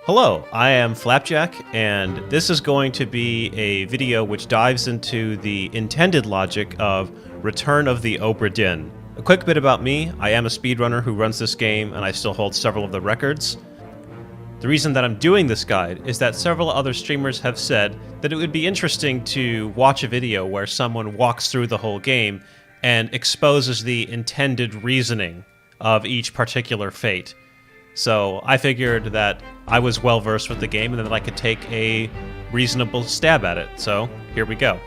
Hello, I am Flapjack, and this is going to be a video which dives into the intended logic of Return of the Obra Dinn. A quick bit about me: I am a speedrunner who runs this game, and I still hold several of the records. The reason that I'm doing this guide is that several other streamers have said that it would be interesting to watch a video where someone walks through the whole game and exposes the intended reasoning of each particular fate. So I figured that I was well versed with the game and that I could take a reasonable stab at it. So here we go.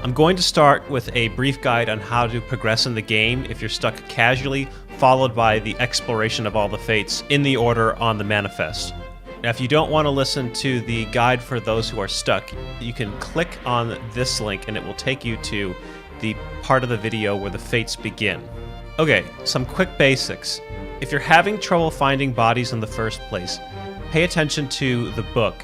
I'm going to start with a brief guide on how to progress in the game if you're stuck casually, followed by the exploration of all the fates in the order on the manifest. Now, if you don't want to listen to the guide for those who are stuck, you can click on this link and it will take you to the part of the video where the fates begin. Okay, some quick basics. If you're having trouble finding bodies in the first place, pay attention to the book.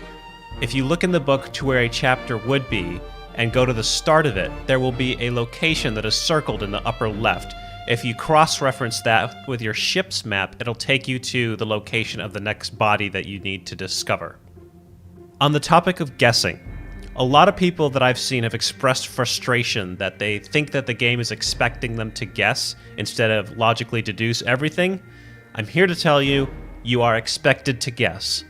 If you look in the book to where a chapter would be and go to the start of it, there will be a location that is circled in the upper left. If you cross-reference that with your ship's map, it'll take you to the location of the next body that you need to discover. On the topic of guessing, a lot of people that I've seen have expressed frustration that they think that the game is expecting them to guess instead of logically deduce everything. I'm here to tell you, you are expected to guess.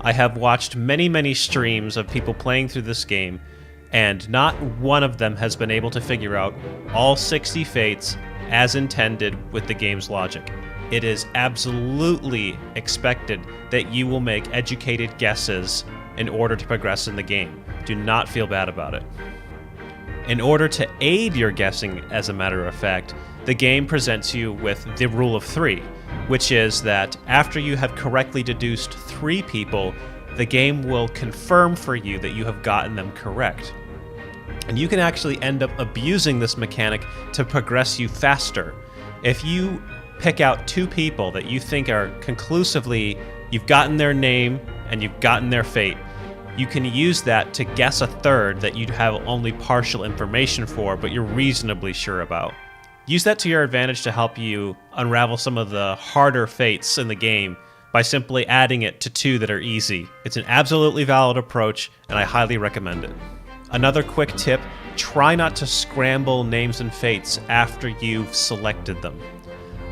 I have watched many streams of people playing through this game, and not one of them has been able to figure out all 60 fates as intended with the game's logic. It is absolutely expected that you will make educated guesses in order to progress in the game. Do not feel bad about it. In order to aid your guessing, as a matter of fact, the game presents you with the rule of 3, which is that after you have correctly deduced 3 people, the game will confirm for you that you have gotten them correct. And you can actually end up abusing this mechanic to progress you faster. If you pick out 2 people that you think are conclusively, you've gotten their name and you've gotten their fate, you can use that to guess a third that you'd have only partial information for, but you're reasonably sure about. Use that to your advantage to help you unravel some of the harder fates in the game by simply adding it to 2 that are easy. It's an absolutely valid approach, and I highly recommend it. Another quick tip: try not to scramble names and fates after you've selected them.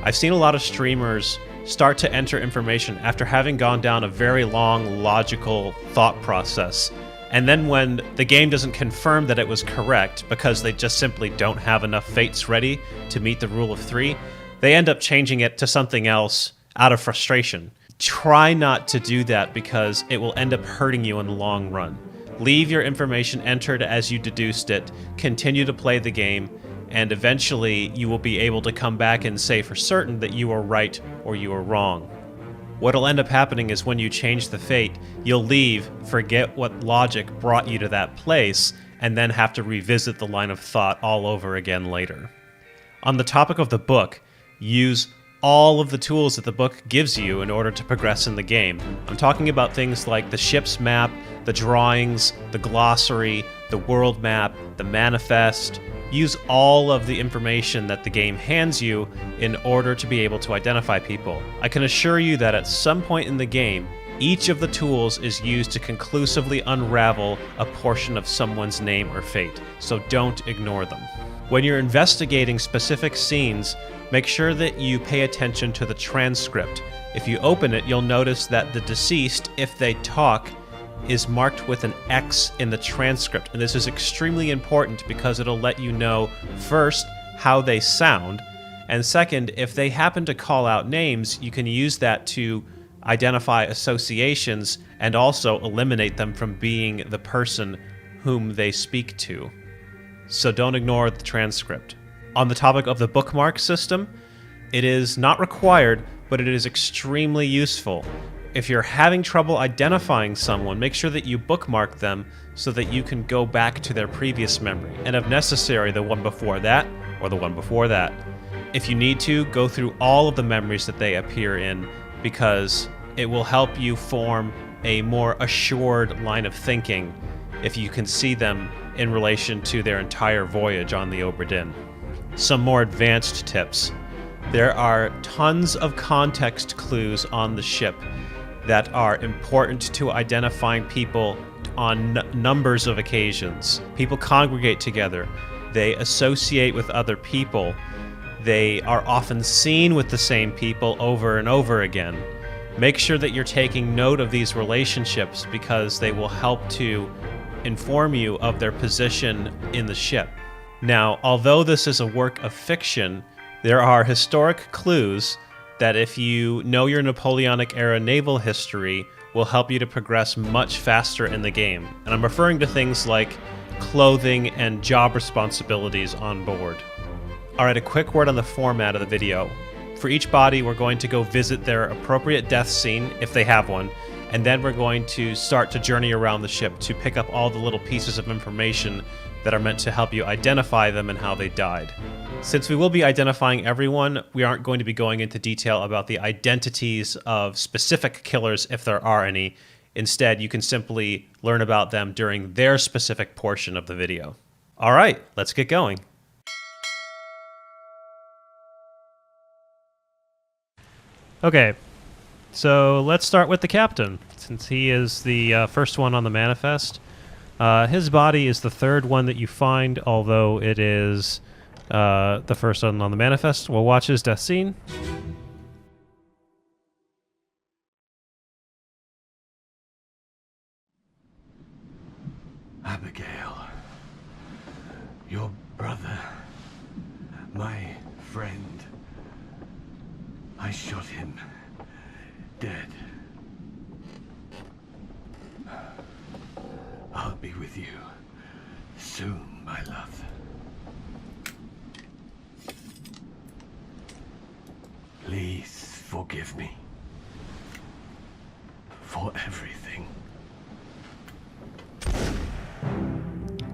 I've seen a lot of streamers start to enter information after having gone down a very long, logical thought process. And then when the game doesn't confirm that it was correct because they just simply don't have enough fates ready to meet the rule of 3, they end up changing it to something else out of frustration. Try not to do that because it will end up hurting you in the long run. Leave your information entered as you deduced it, continue to play the game, and eventually you will be able to come back and say for certain that you are right or you are wrong. What'll end up happening is when you change the fate, you'll leave, forget what logic brought you to that place, and then have to revisit the line of thought all over again later. On the topic of the book, use all of the tools that the book gives you in order to progress in the game. I'm talking about things like the ship's map, the drawings, the glossary, the world map, the manifest. Use all of the information that the game hands you in order to be able to identify people. I can assure you that at some point in the game, each of the tools is used to conclusively unravel a portion of someone's name or fate, so don't ignore them. When you're investigating specific scenes, make sure that you pay attention to the transcript. If you open it, you'll notice that the deceased, if they talk, is marked with an X in the transcript, and this is extremely important because it'll let you know, first, how they sound, and second, if they happen to call out names, you can use that to identify associations and also eliminate them from being the person whom they speak to. So don't ignore the transcript. On the topic of the bookmark system, it is not required, but it is extremely useful. If you're having trouble identifying someone, make sure that you bookmark them so that you can go back to their previous memory, and if necessary, the one before that, or the one before that. If you need to, go through all of the memories that they appear in, because it will help you form a more assured line of thinking if you can see them in relation to their entire voyage on the Obra Dinn. Some more advanced tips. There are tons of context clues on the ship. that are important to identifying people on numbers of occasions. People congregate together. They associate with other people. They are often seen with the same people over and over again. Make sure that you're taking note of these relationships because they will help to inform you of their position in the ship. Now, although this is a work of fiction, there are historic clues that if you know your Napoleonic-era naval history, will help you to progress much faster in the game. And I'm referring to things like clothing and job responsibilities on board. Alright, a quick word on the format of the video. For each body, we're going to go visit their appropriate death scene, if they have one, and then we're going to start to journey around the ship to pick up all the little pieces of information that are meant to help you identify them and how they died. Since we will be identifying everyone, we aren't going to be going into detail about the identities of specific killers if there are any. Instead, you can simply learn about them during their specific portion of the video. Alright, let's get going. Okay, so let's start with the captain, since he is the first one on the manifest. His body is the third one that you find, although it is the first one on the manifest. We'll watch his death scene. Abigail, your brother, my friend. I shot him dead. I'll be with you soon, my love. Please forgive me for everything.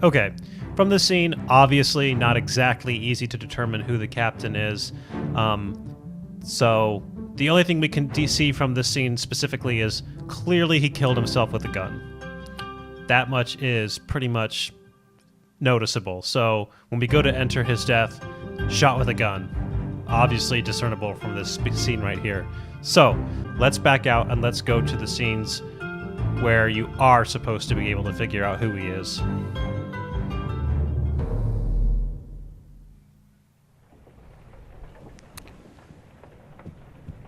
Okay, from this scene, obviously not exactly easy to determine who the captain is. So the only thing we can see from this scene specifically is clearly he killed himself with a gun. That much is pretty much noticeable. So when we go to enter his death, shot with a gun, obviously discernible from this scene right here. So let's back out and let's go to the scenes where you are supposed to be able to figure out who he is.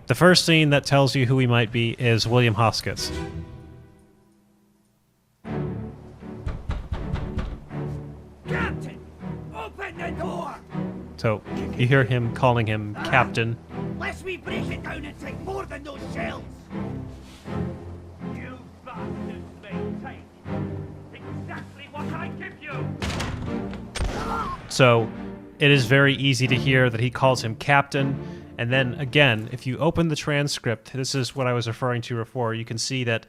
The first scene that tells you who he might be is William Hoscut. Captain, open the door! So you hear him calling him Captain. Lest we break it down and take more than those shells! You bastards may take exactly what I give you! So it is very easy to hear that he calls him Captain. And then again, if you open the transcript, this is what I was referring to before, you can see that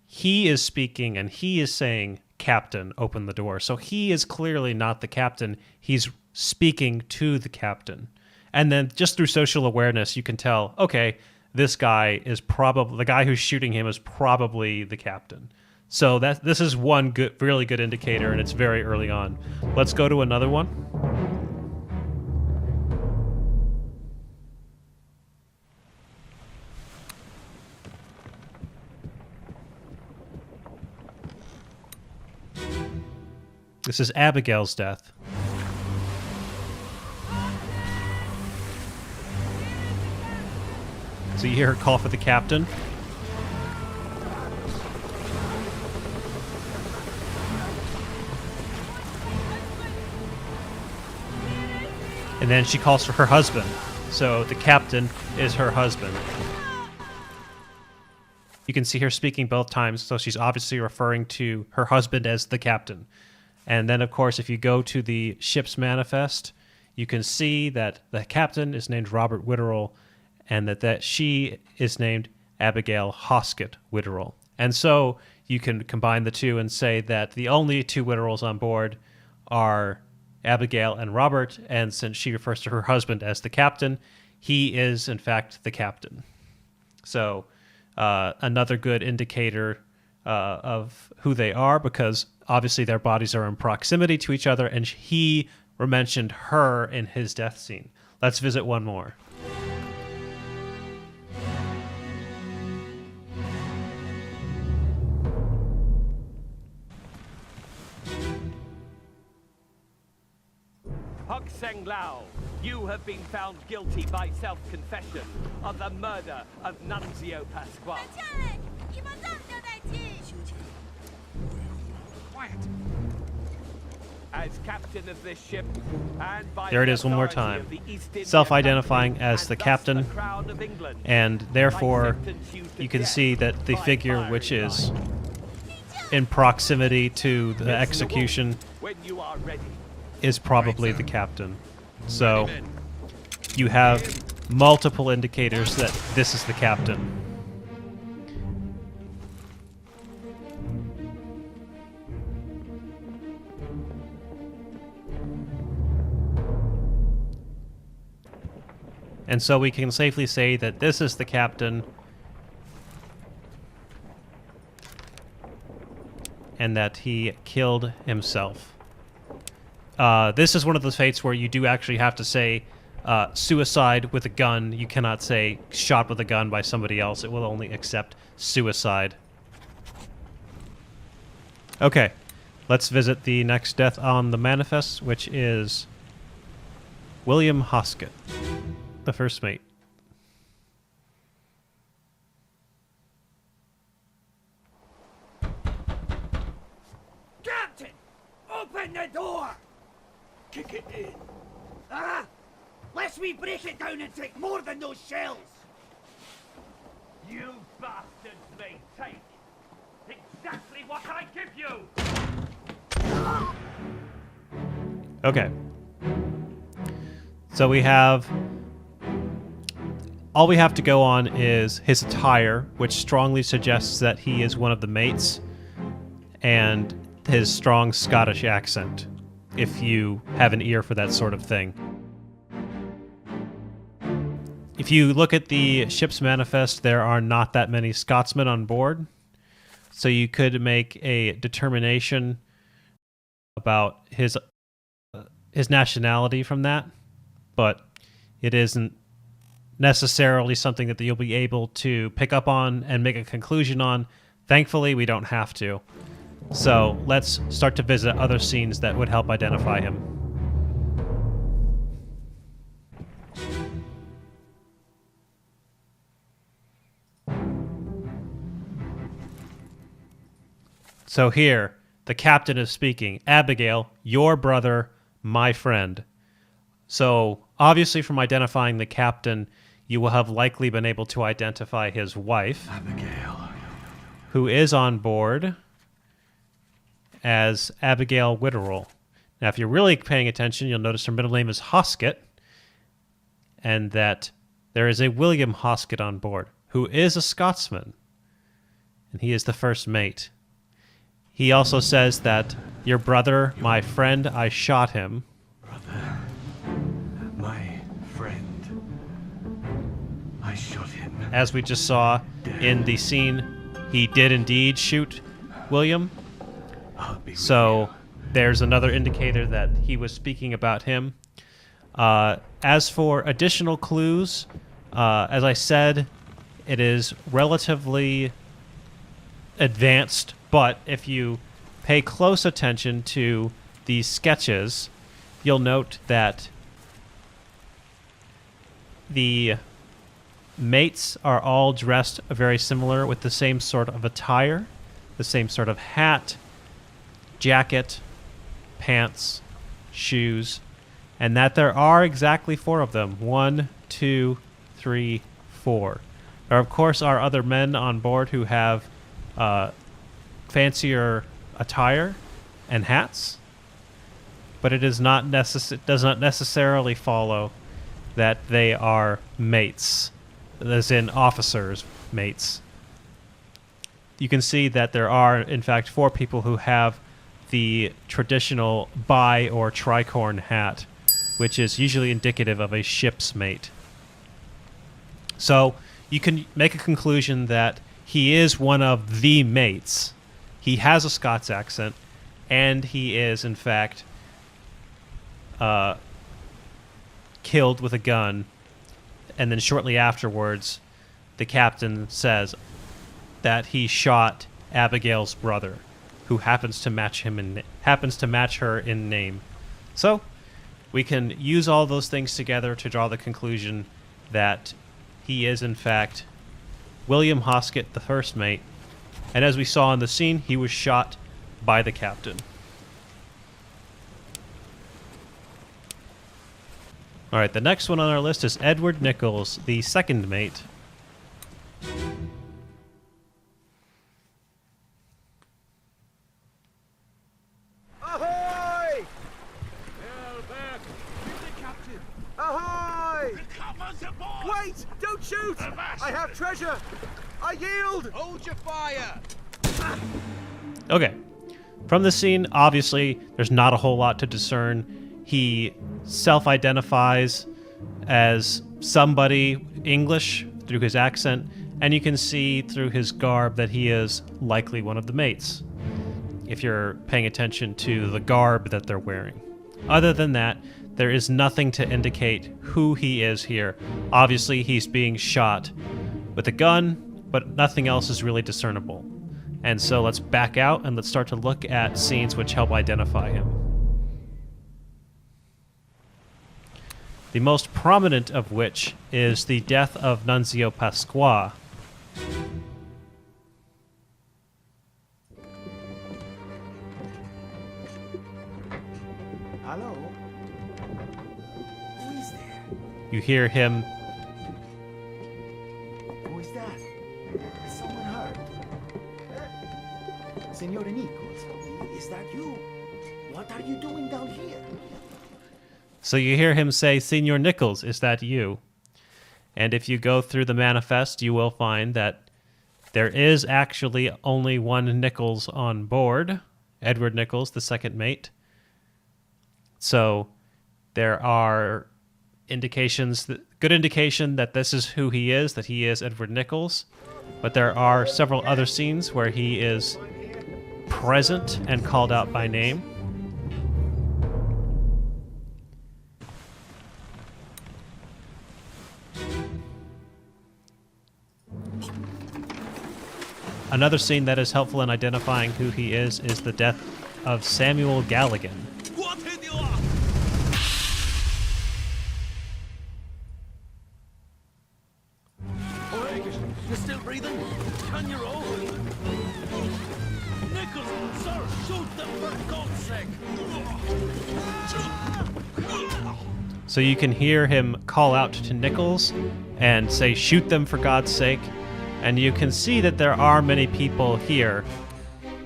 he is speaking and he is saying, Captain, open the door. So he is clearly not the captain. He's speaking to the captain. And then just through social awareness, you can tell, okay, this guy is probably, the guy who's shooting him is probably the captain. So this is one good, really good indicator, and it's very early on. Let's go to another one. This is Abigail's death. So you hear her call for the captain. And then she calls for her husband. So the captain is her husband. You can see her speaking both times, so she's obviously referring to her husband as the captain. And then, of course, if you go to the ship's manifest, you can see that the captain is named Robert Witterel, and that she is named Abigail Hoscut Witterel. And so you can combine the two and say that the only two Witterels on board are Abigail and Robert, and since she refers to her husband as the captain, he is, in fact, the captain. So another good indicator of who they are, because obviously their bodies are in proximity to each other, and he mentioned her in his death scene. Let's visit one more. Hok-Seng Lau, you have been found guilty by self-confession of the murder of Nunzio Pasqua. Quiet. As captain of this ship, and by There it the is one more authority time. of the East India Self-identifying Company, as and the thus captain, the Crown of England, and therefore I sentence you to you can death see that the by figure firing which is line. in proximity to the Mr. execution Wolff, when you are ready. is probably the captain. So you have multiple indicators that this is the captain. And so we can safely say that this is the captain, and that he killed himself. This is one of those fates where you do actually have to say suicide with a gun. You cannot say shot with a gun by somebody else. It will only accept suicide. Okay, let's visit the next death on the manifest, which is William Hoscut, the first mate. Captain, open the door. Kick it in. Ah, lest we break it down and take more than those shells. You bastards may take exactly what I give you. Okay. So we have... all we have to go on is his attire, which strongly suggests that he is one of the mates, and his strong Scottish accent, if you have an ear for that sort of thing. If you look at the ship's manifest, there are not that many Scotsmen on board, so you could make a determination about his nationality from that, but it isn't necessarily something that you'll be able to pick up on and make a conclusion on. Thankfully, we don't have to. So let's start to visit other scenes that would help identify him. So here, the captain is speaking. Abigail, your brother, my friend. So obviously from identifying the captain, you will have likely been able to identify his wife, Abigail. who is on board as Abigail Witterel. Now, if you're really paying attention, you'll notice her middle name is Hoscut, and that there is a William Hoscut on board, who is a Scotsman, and he is the first mate. He also says that your brother, my friend, I shot him. Brother. My friend. I shot him. As we just saw in the scene, he did indeed shoot William. I'll be with So there's another indicator that he was speaking about him. As for additional clues, as I said, it is relatively advanced, but if you pay close attention to these sketches, you'll note that the mates are all dressed very similar with the same sort of attire, the same sort of hat, jacket, pants, shoes, and that there are exactly 4 of them. 1, 2, 3, 4. There, of course, are other men on board who have fancier attire and hats, but it is not does not necessarily follow that they are mates, as in officers' mates. You can see that there are, in fact, 4 people who have the traditional bi- or tricorn hat, which is usually indicative of a ship's mate. So you can make a conclusion that he is one of the mates. He has a Scots accent, and he is, in fact, killed with a gun. And then shortly afterwards, the captain says that he shot Abigail's brother, who happens to match her in name. So we can use all those things together to draw the conclusion that he is, in fact, William Hoscut, the first mate. And as we saw in the scene, he was shot by the captain. All right, the next one on our list is Edward Nichols, the second mate. Ahoy! Ahoy! Wait! Don't shoot! I have treasure! I yield! Hold your fire! Okay. From this scene, obviously, there's not a whole lot to discern. He self-identifies as somebody English through his accent, and you can see through his garb that he is likely one of the mates, if you're paying attention to the garb that they're wearing. Other than that, there is nothing to indicate who he is here. Obviously, he's being shot with a gun, but nothing else is really discernible. And so let's back out and let's start to look at scenes which help identify him. The most prominent of which is the death of Nunzio Pasqua. Hello? Who is there? You hear him. Who is that? Is someone hurt? Senor Nichols, is that you? What are you doing down here? So you hear him say, "Senor Nichols, is that you?" And if you go through the manifest, you will find that there is actually only one Nichols on board, Edward Nichols, the second mate. So there are indications, good indication that this is who he is, that he is Edward Nichols. But there are several other scenes where he is present and called out by name. Another scene that is helpful in identifying who he is the death of Samuel Galligan. What in you are? You're still breathing? Can you roll? Nichols, sir, shoot them for God's sake! So you can hear him call out to Nichols and say, "Shoot them for God's sake." And you can see that there are many people here.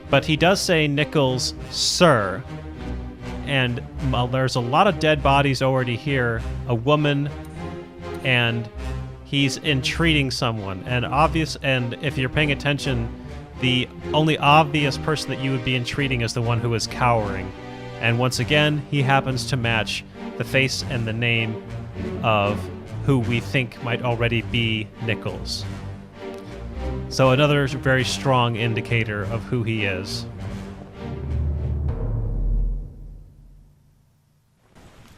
But he does say, "Nichols, sir." And there's a lot of dead bodies already here. A woman, and he's entreating someone. And if you're paying attention, the only obvious person that you would be entreating is the one who is cowering. And once again, he happens to match the face and the name of who we think might already be Nichols. So another very strong indicator of who he is.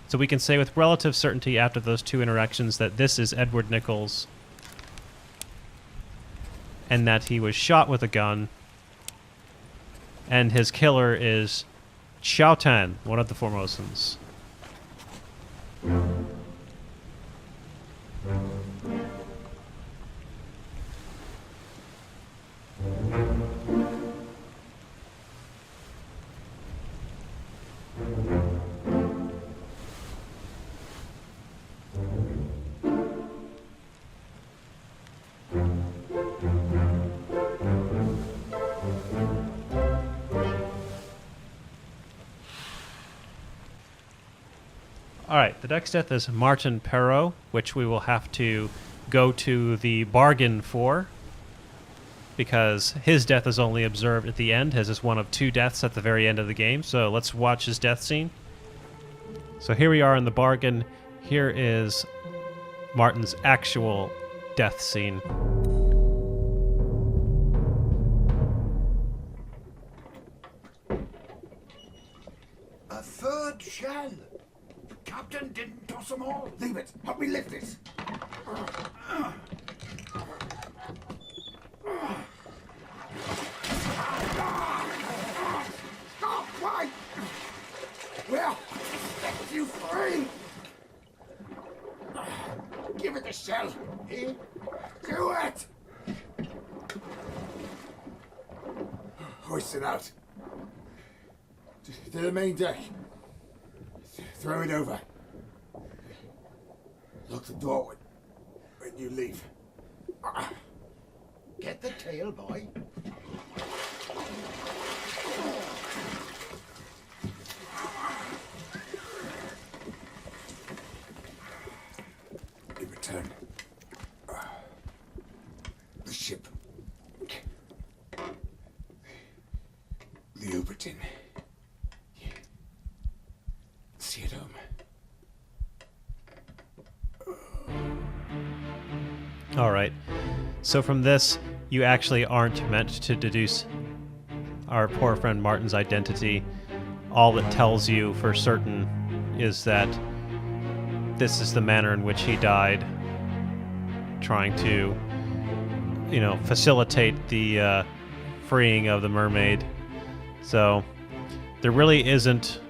So we can say with relative certainty after those two interactions that this is Edward Nichols, and that he was shot with a gun, and his killer is Chioh Tan, one of the Formosans. All right, the next death is Martin Perrott, which we will have to go to the bargain for, because his death is only observed at the end. His is one of two deaths at the very end of the game, so let's watch his death scene. So here we are in the bargain. Here is Martin's actual death scene. A third shell. The captain didn't toss them all. Leave it. Help me lift this. Stop! Why? Well, set you free. Hoist it out. To the main deck. Throw it over. Lock the door when you leave. Get the tail, boy. In return, the ship. The Obra Dinn. See it home. All right. So from this, you actually aren't meant to deduce our poor friend Martin's identity. All it tells you for certain is that this is the manner in which he died, trying to, facilitate the freeing of the mermaid. So there really isn't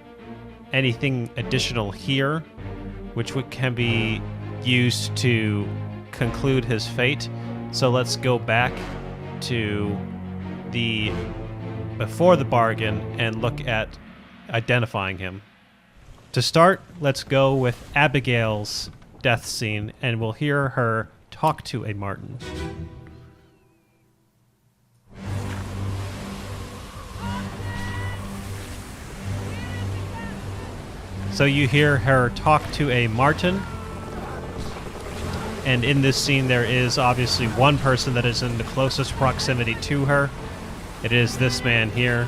anything additional here which can be used to conclude his fate. So let's go back to the before the bargain and look at identifying him. To start, let's go with Abigail's death scene, and we'll hear her talk to a Martin. So you hear her talk to a Martin, and in this scene there is obviously one person that is in the closest proximity to her. It is this man here.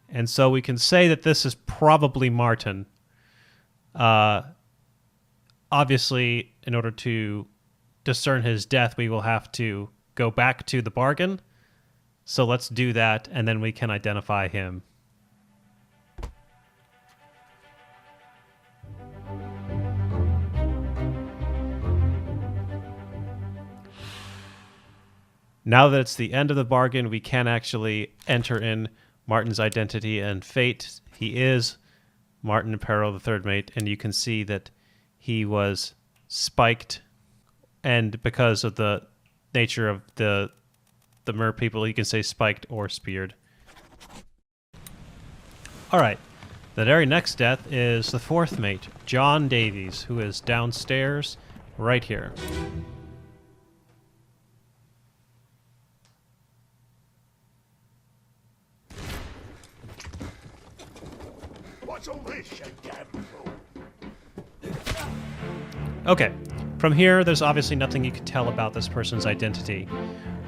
And so we can say that this is probably Martin. Obviously, in order to discern his death, we will have to go back to the bargain. So let's do that, and then we can identify him. Now that it's the end of the bargain, we can actually enter in Martin's identity and fate. He is Martin Perrott, the third mate, and you can see that he was spiked, and because of the nature of the mer people, you can say spiked or speared. All right, the very next death is the fourth mate, John Davies, who is downstairs right here. What's all this, you damn fool? Okay, from here, there's obviously nothing you can tell about this person's identity.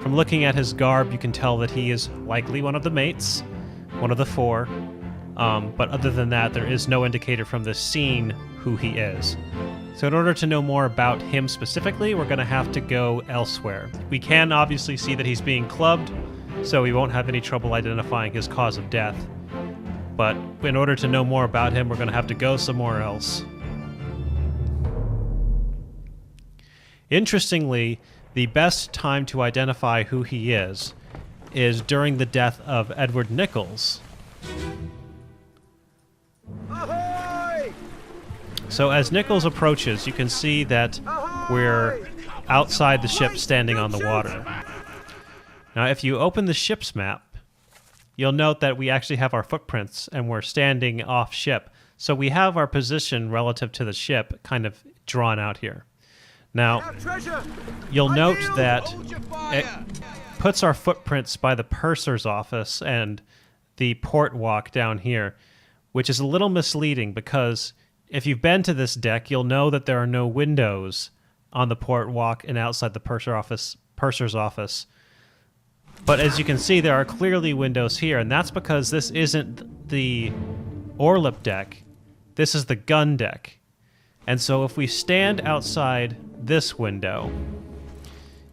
From looking at his garb, you can tell that he is likely one of the mates, one of the four, but other than that, there is no indicator from this scene who he is. So in order to know more about him specifically, we're going to have to go elsewhere. We can obviously see that he's being clubbed, so we won't have any trouble identifying his cause of death. But in order to know more about him, we're going to have to go somewhere else. Interestingly, the best time to identify who he is during the death of Edward Nichols. Ahoy! So as Nichols approaches, you can see that we're outside the ship standing on the water. Now, if you open the ship's map, you'll note that we actually have our footprints and we're standing off ship. So we have our position relative to the ship kind of drawn out here. Now, you'll note that it puts our footprints by the purser's office and the port walk down here, which is a little misleading because if you've been to this deck, you'll know that there are no windows on the port walk and outside the purser's office. But as you can see, there are clearly windows here, and that's because this isn't the orlip deck. This is the gun deck. And so if we stand outside this window,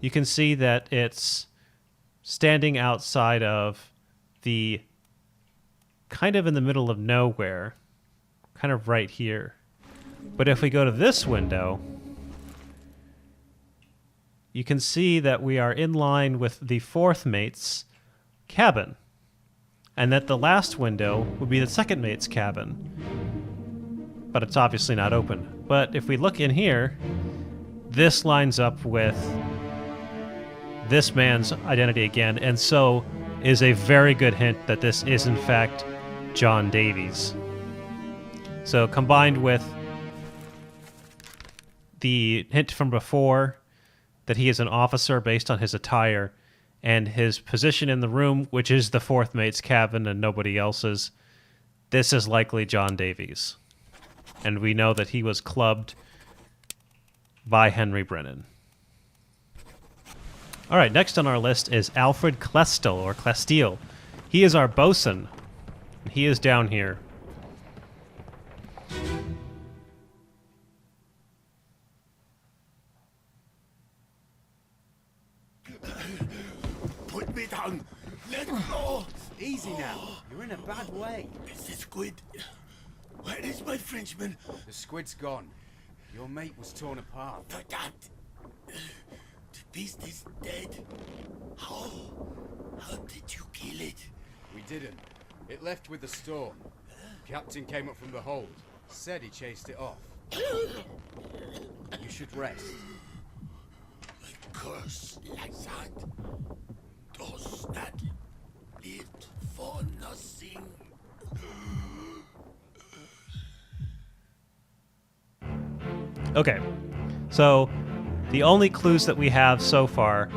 you can see that it's standing outside of the kind of in the middle of nowhere, kind of right here. But if we go to this window, you can see that we are in line with the fourth mate's cabin, and that the last window would be the second mate's cabin. But it's obviously not open. But if we look in here, this lines up with this man's identity again, and so is a very good hint that this is in fact John Davies. So combined with the hint from before that he is an officer based on his attire and his position in the room, which is the fourth mate's cabin and nobody else's, this is likely John Davies. And we know that he was clubbed by Henry Brennan. All right, next on our list is Alfred Klestil, or Klestil. He is our bosun. He is down here. Put me down. Let go. Easy now. You're in a bad way. It's the squid. Where is my Frenchman? The squid's gone. Your mate was torn apart. The that. The beast is dead. How? How did you kill it? We didn't. It left with the storm. Captain came up from the hold. Said he chased it off. You should rest. A curse like that. Does that live for nothing? Okay, so the only clues that we have so far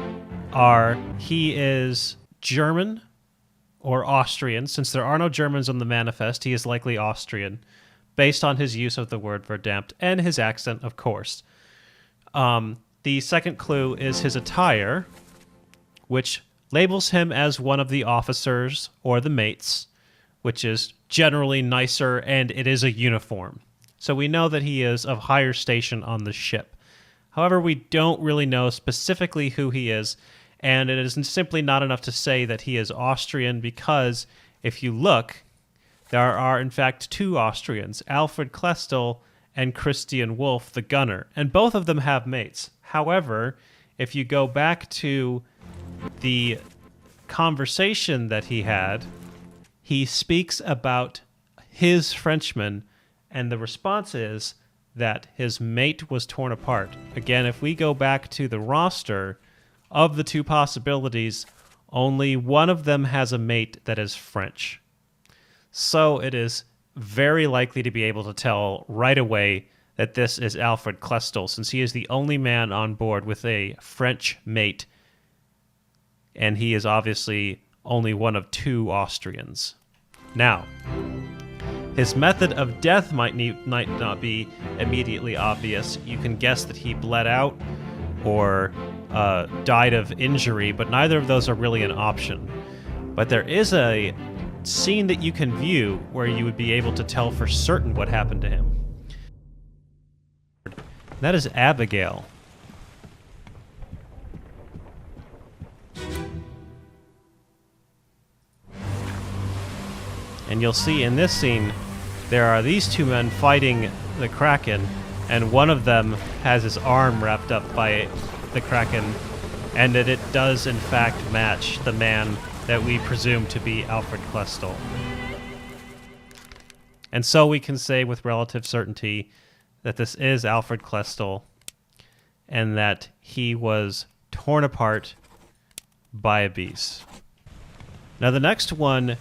are he is German or Austrian. Since there are no Germans on the manifest, he is likely Austrian, based on his use of the word verdammt and his accent, of course. The second clue is his attire, which labels him as one of the officers or the mates, which is generally nicer, and it is a uniform. So we know that he is of higher station on the ship. However, we don't really know specifically who he is, and it is simply not enough to say that he is Austrian, because if you look, there are in fact two Austrians, Alfred Klestil and Christian Wolff, the gunner, and both of them have mates. However, if you go back to the conversation that he had, he speaks about his Frenchman, and the response is that his mate was torn apart. Again, if we go back to the roster of the two possibilities, only one of them has a mate that is French. So it is very likely to be able to tell right away that this is Alfred Klestil, since he is the only man on board with a French mate, and he is obviously only one of two Austrians. Now, his method of death might not be immediately obvious. You can guess that he bled out or died of injury, but neither of those are really an option. But there is a scene that you can view where you would be able to tell for certain what happened to him. That is Abigail. And you'll see in this scene, there are these two men fighting the Kraken, and one of them has his arm wrapped up by the Kraken, and that it does in fact match the man that we presume to be Alfred Klestil. And so we can say with relative certainty that this is Alfred Klestil, and that he was torn apart by a beast. Now the next one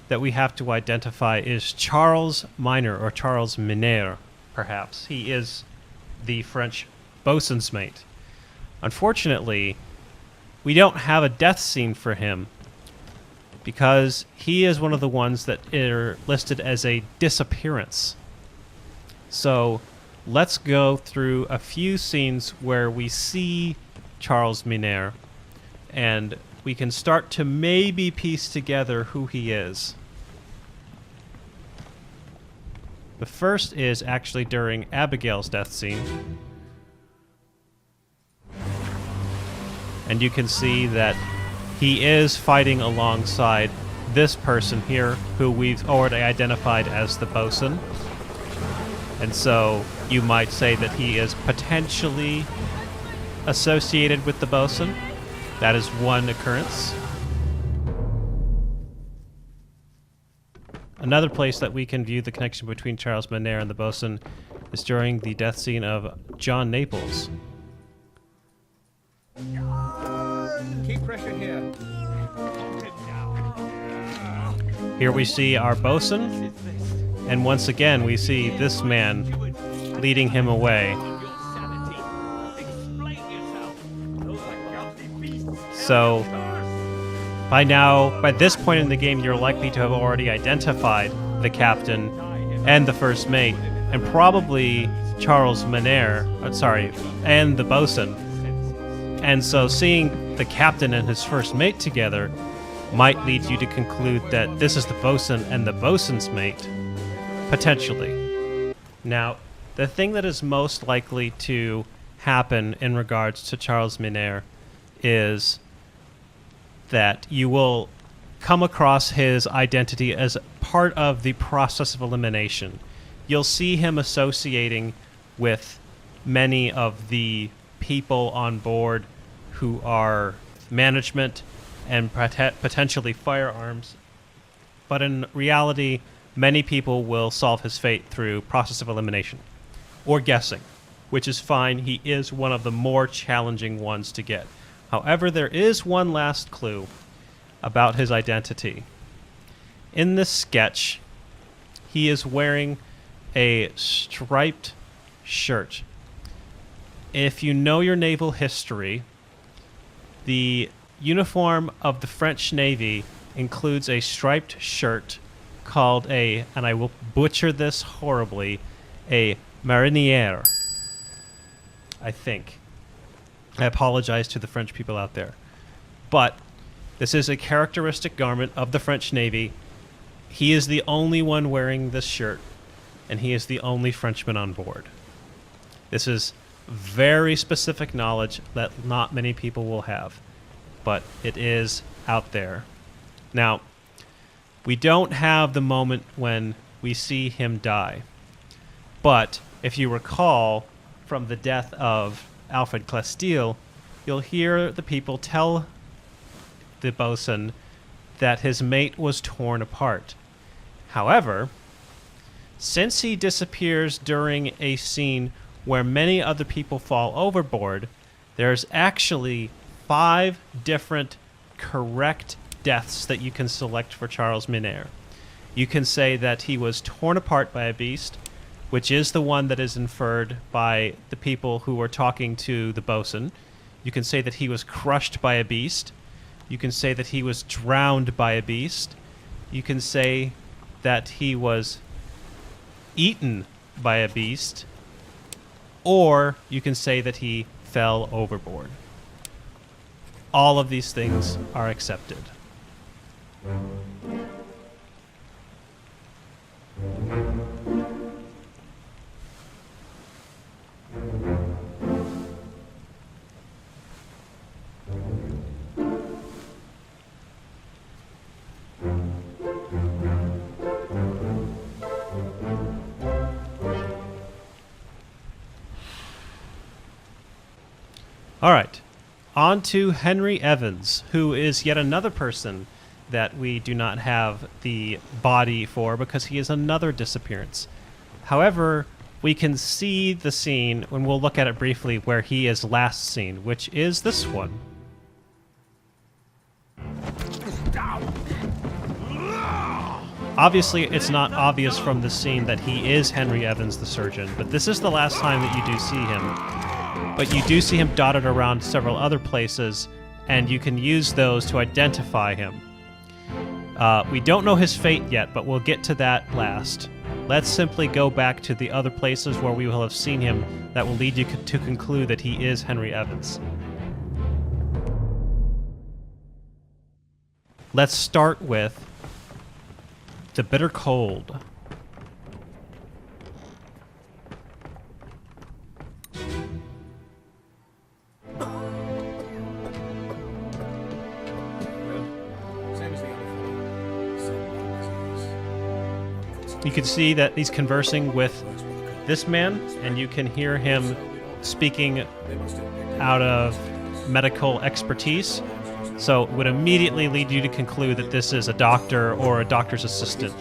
that we have to identify is Charles Minor, or Charles Miner, perhaps. He is the French bosun's mate. Unfortunately, we don't have a death scene for him, because he is one of the ones that are listed as a disappearance. So let's go through a few scenes where we see Charles Miner, and we can start to maybe piece together who he is. The first is actually during Abigail's death scene. And you can see that he is fighting alongside this person here, who we've already identified as the bosun. And so you might say that he is potentially associated with the bosun. That is one occurrence. Another place that we can view the connection between Charles Miner and the bosun is during the death scene of John Naples. Keep pressure here. Here we see our bosun, and once again we see this man leading him away. So, by this point in the game, you're likely to have already identified the captain and the first mate, and probably Charles Mener, and the bosun. And so seeing the captain and his first mate together might lead you to conclude that this is the bosun and the bosun's mate, potentially. Now, the thing that is most likely to happen in regards to Charles Mener is that you will come across his identity as part of the process of elimination. You'll see him associating with many of the people on board who are management and potentially firearms. But in reality, many people will solve his fate through process of elimination or guessing, which is fine. He is one of the more challenging ones to get. However, there is one last clue about his identity. In this sketch, he is wearing a striped shirt. If you know your naval history, the uniform of the French Navy includes a striped shirt called and I will butcher this horribly, a marinière, I think. I apologize to the French people out there. But this is a characteristic garment of the French Navy. He is the only one wearing this shirt, and he is the only Frenchman on board. This is very specific knowledge that not many people will have, but it is out there. Now, we don't have the moment when we see him die, but if you recall from the death of Alfred Klestil, you'll hear the people tell the bosun that his mate was torn apart. However, since he disappears during a scene where many other people fall overboard, there's actually 5 different correct deaths that you can select for Charles Mener. You can say that he was torn apart by a beast, which is the one that is inferred by the people who were talking to the bosun. You can say that he was crushed by a beast. You can say that he was drowned by a beast. You can say that he was eaten by a beast. Or you can say that he fell overboard. All of these things are accepted. All right, on to Henry Evans, who is yet another person that we do not have the body for because he is another disappearance. However, we can see the scene, and we'll look at it briefly, where he is last seen, which is this one. Obviously, it's not obvious from the scene that he is Henry Evans, the surgeon, but this is the last time that you do see him. But you do see him dotted around several other places, and you can use those to identify him. We don't know his fate yet, but we'll get to that last. Let's simply go back to the other places where we will have seen him that will lead you to conclude that he is Henry Evans. Let's start with the bitter cold. You can see that he's conversing with this man, and you can hear him speaking out of medical expertise. So it would immediately lead you to conclude that this is a doctor or a doctor's assistant.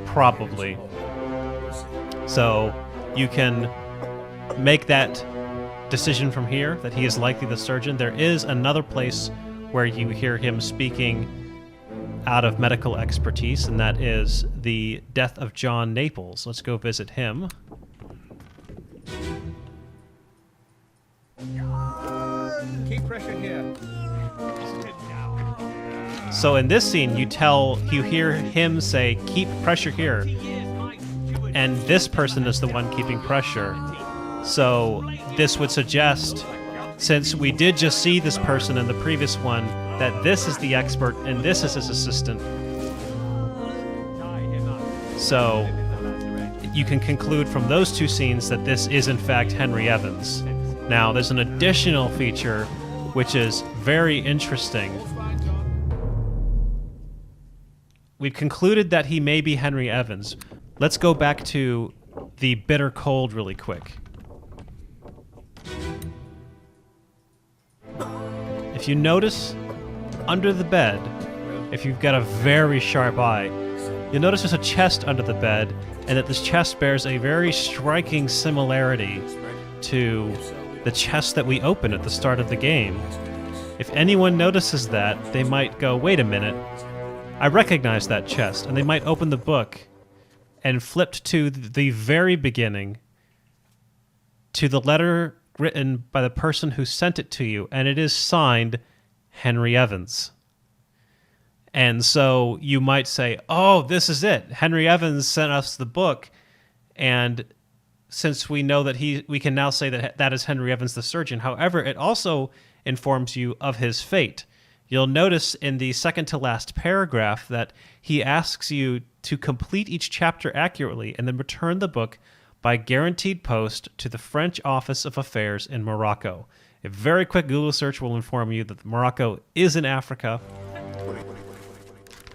Probably. So you can make that decision from here that he is likely the surgeon. There is another place where you hear him speaking out of medical expertise, and that is the death of John Naples. Let's go visit him. Keep pressure here. So in this scene, you hear him say, "Keep pressure here," and this person is the one keeping pressure. So this would suggest, since we did just see this person in the previous one, that this is the expert and this is his assistant. So you can conclude from those two scenes that this is in fact Henry Evans. Now there's an additional feature which is very interesting. We've concluded that he may be Henry Evans. Let's go back to the bitter cold really quick. If you notice, under the bed, if you've got a very sharp eye, you'll notice there's a chest under the bed, and that this chest bears a very striking similarity to the chest that we opened at the start of the game. If anyone notices that, they might go, "Wait a minute, I recognize that chest," and they might open the book and flip to the very beginning, to the letter written by the person who sent it to you, and it is signed Henry Evans. And so you might say, "Oh, this is it. Henry Evans sent us the book," and since we know that we can now say that that is Henry Evans the surgeon. However, it also informs you of his fate. You'll notice in the second to last paragraph that he asks you to complete each chapter accurately and then return the book by guaranteed post to the French Office of Affairs in Morocco. A very quick Google search will inform you that Morocco is in Africa.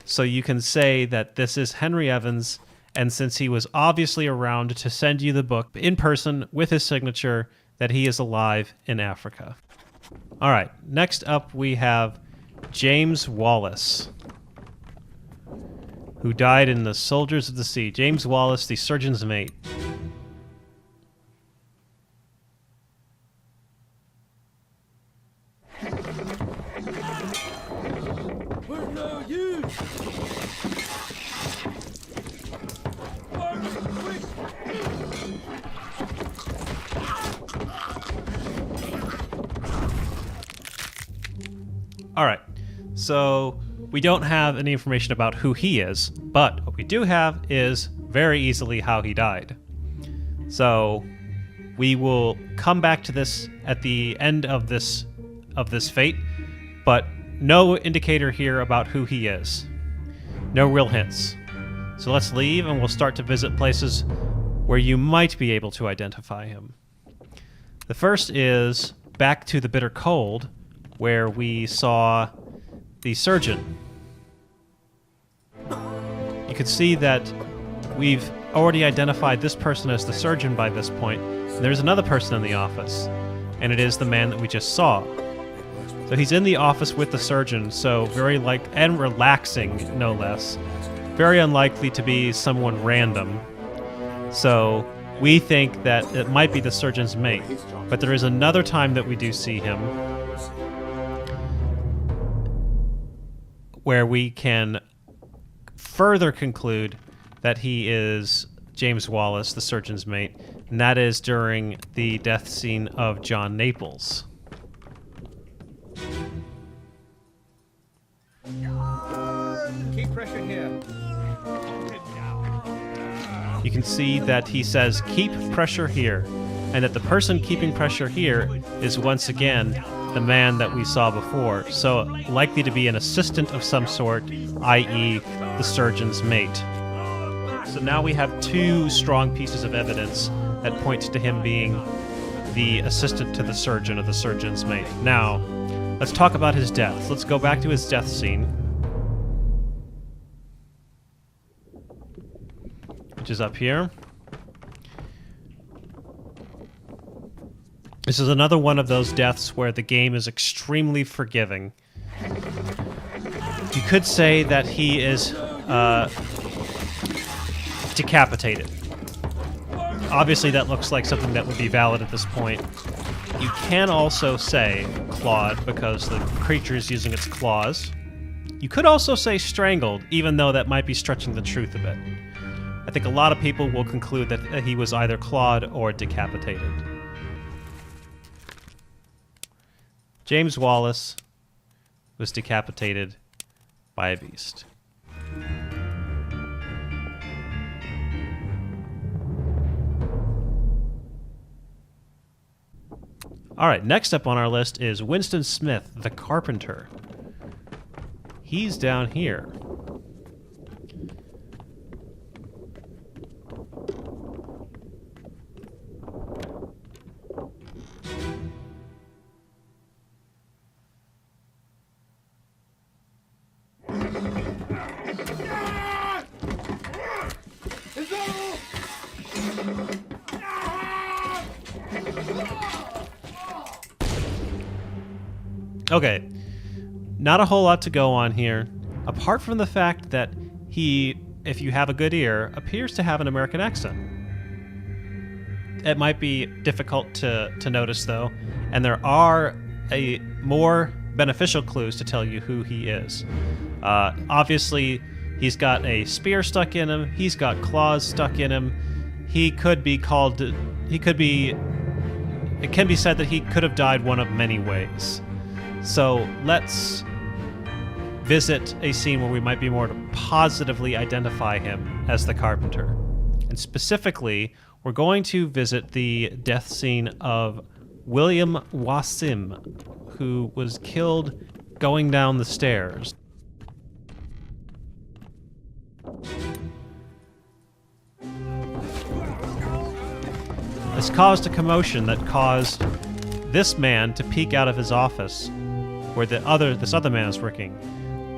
So you can say that this is Henry Evans, and since he was obviously around to send you the book in person with his signature, that he is alive in Africa. All right, next up we have James Wallace, who died in the Soldiers of the Sea. James Wallace, the surgeon's mate. Where are you? All right, so we don't have any information about who he is, but what we do have is very easily how he died. So we will come back to this at the end of this fate, but no indicator here about who he is. No real hints. So let's leave and we'll start to visit places where you might be able to identify him. The first is back to the bitter cold, where we saw the surgeon. You can see that we've already identified this person as the surgeon by this point. And there's another person in the office, and it is the man that we just saw. So he's in the office with the surgeon, so very and relaxing, no less. Very unlikely to be someone random. So we think that it might be the surgeon's mate. But there is another time that we do see him, where we can further conclude that he is James Wallace, the surgeon's mate, and that is during the death scene of John Naples. Keep pressure here. You can see that he says, "Keep pressure here," and that the person keeping pressure here is once again the man that we saw before, so likely to be an assistant of some sort, i.e. the surgeon's mate. So now we have two strong pieces of evidence that point to him being the assistant to the surgeon or the surgeon's mate. Now, let's talk about his death. Let's go back to his death scene, which is up here. This is another one of those deaths where the game is extremely forgiving. You could say that he is decapitated. Obviously that looks like something that would be valid at this point. You can also say clawed because the creature is using its claws. You could also say strangled, even though that might be stretching the truth a bit. I think a lot of people will conclude that he was either clawed or decapitated. James Wallace was decapitated by a beast. All right, next up on our list is Winston Smith, the carpenter. He's down here. Okay, not a whole lot to go on here, apart from the fact that he, if you have a good ear, appears to have an American accent. It might be difficult to notice, though, and there are more beneficial clues to tell you who he is. Obviously, he's got a spear stuck in him, he's got claws stuck in him, it can be said that he could have died one of many ways. So let's visit a scene where we might be more to positively identify him as the carpenter. And specifically, we're going to visit the death scene of William Wasim, who was killed going down the stairs. This caused a commotion that caused this man to peek out of his office where this other man is working.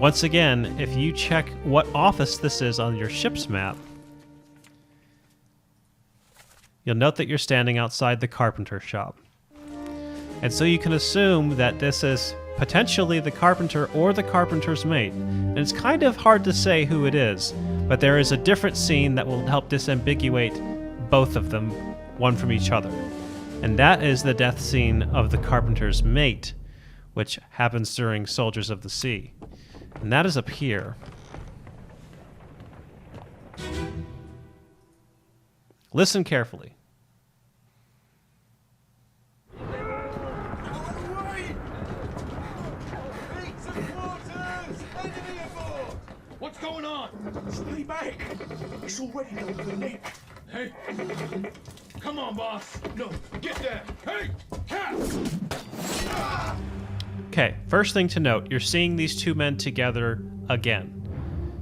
Once again, if you check what office this is on your ship's map, you'll note that you're standing outside the carpenter shop. And so you can assume that this is potentially the carpenter or the carpenter's mate. And it's kind of hard to say who it is, but there is a different scene that will help disambiguate both of them, one from each other. And that is the death scene of the carpenter's mate, which happens during Soldiers of the Sea. And that is up here. Listen carefully. What's going on? Stay back! It's already going for Nick. Hey, come on, boss. No, get there. Hey, cat! Okay, first thing to note, you're seeing these two men together again.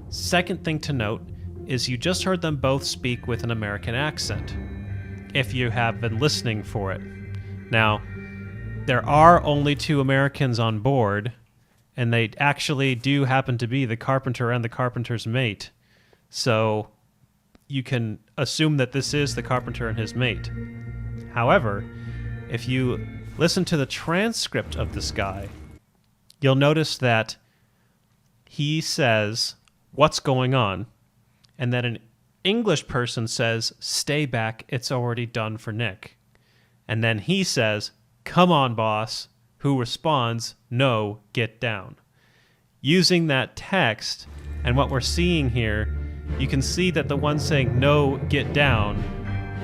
Second thing to note is you just heard them both speak with an American accent, if you have been listening for it. Now, there are only 2 Americans on board, and they actually do happen to be the carpenter and the carpenter's mate. So you can assume that this is the carpenter and his mate. However, if you listen to the transcript of this guy, you'll notice that he says, "What's going on?" And then an English person says, "Stay back, it's already done for Nick." And then he says, "Come on, boss," who responds, "No, get down." Using that text and what we're seeing here, you can see that the one saying, "No, get down,"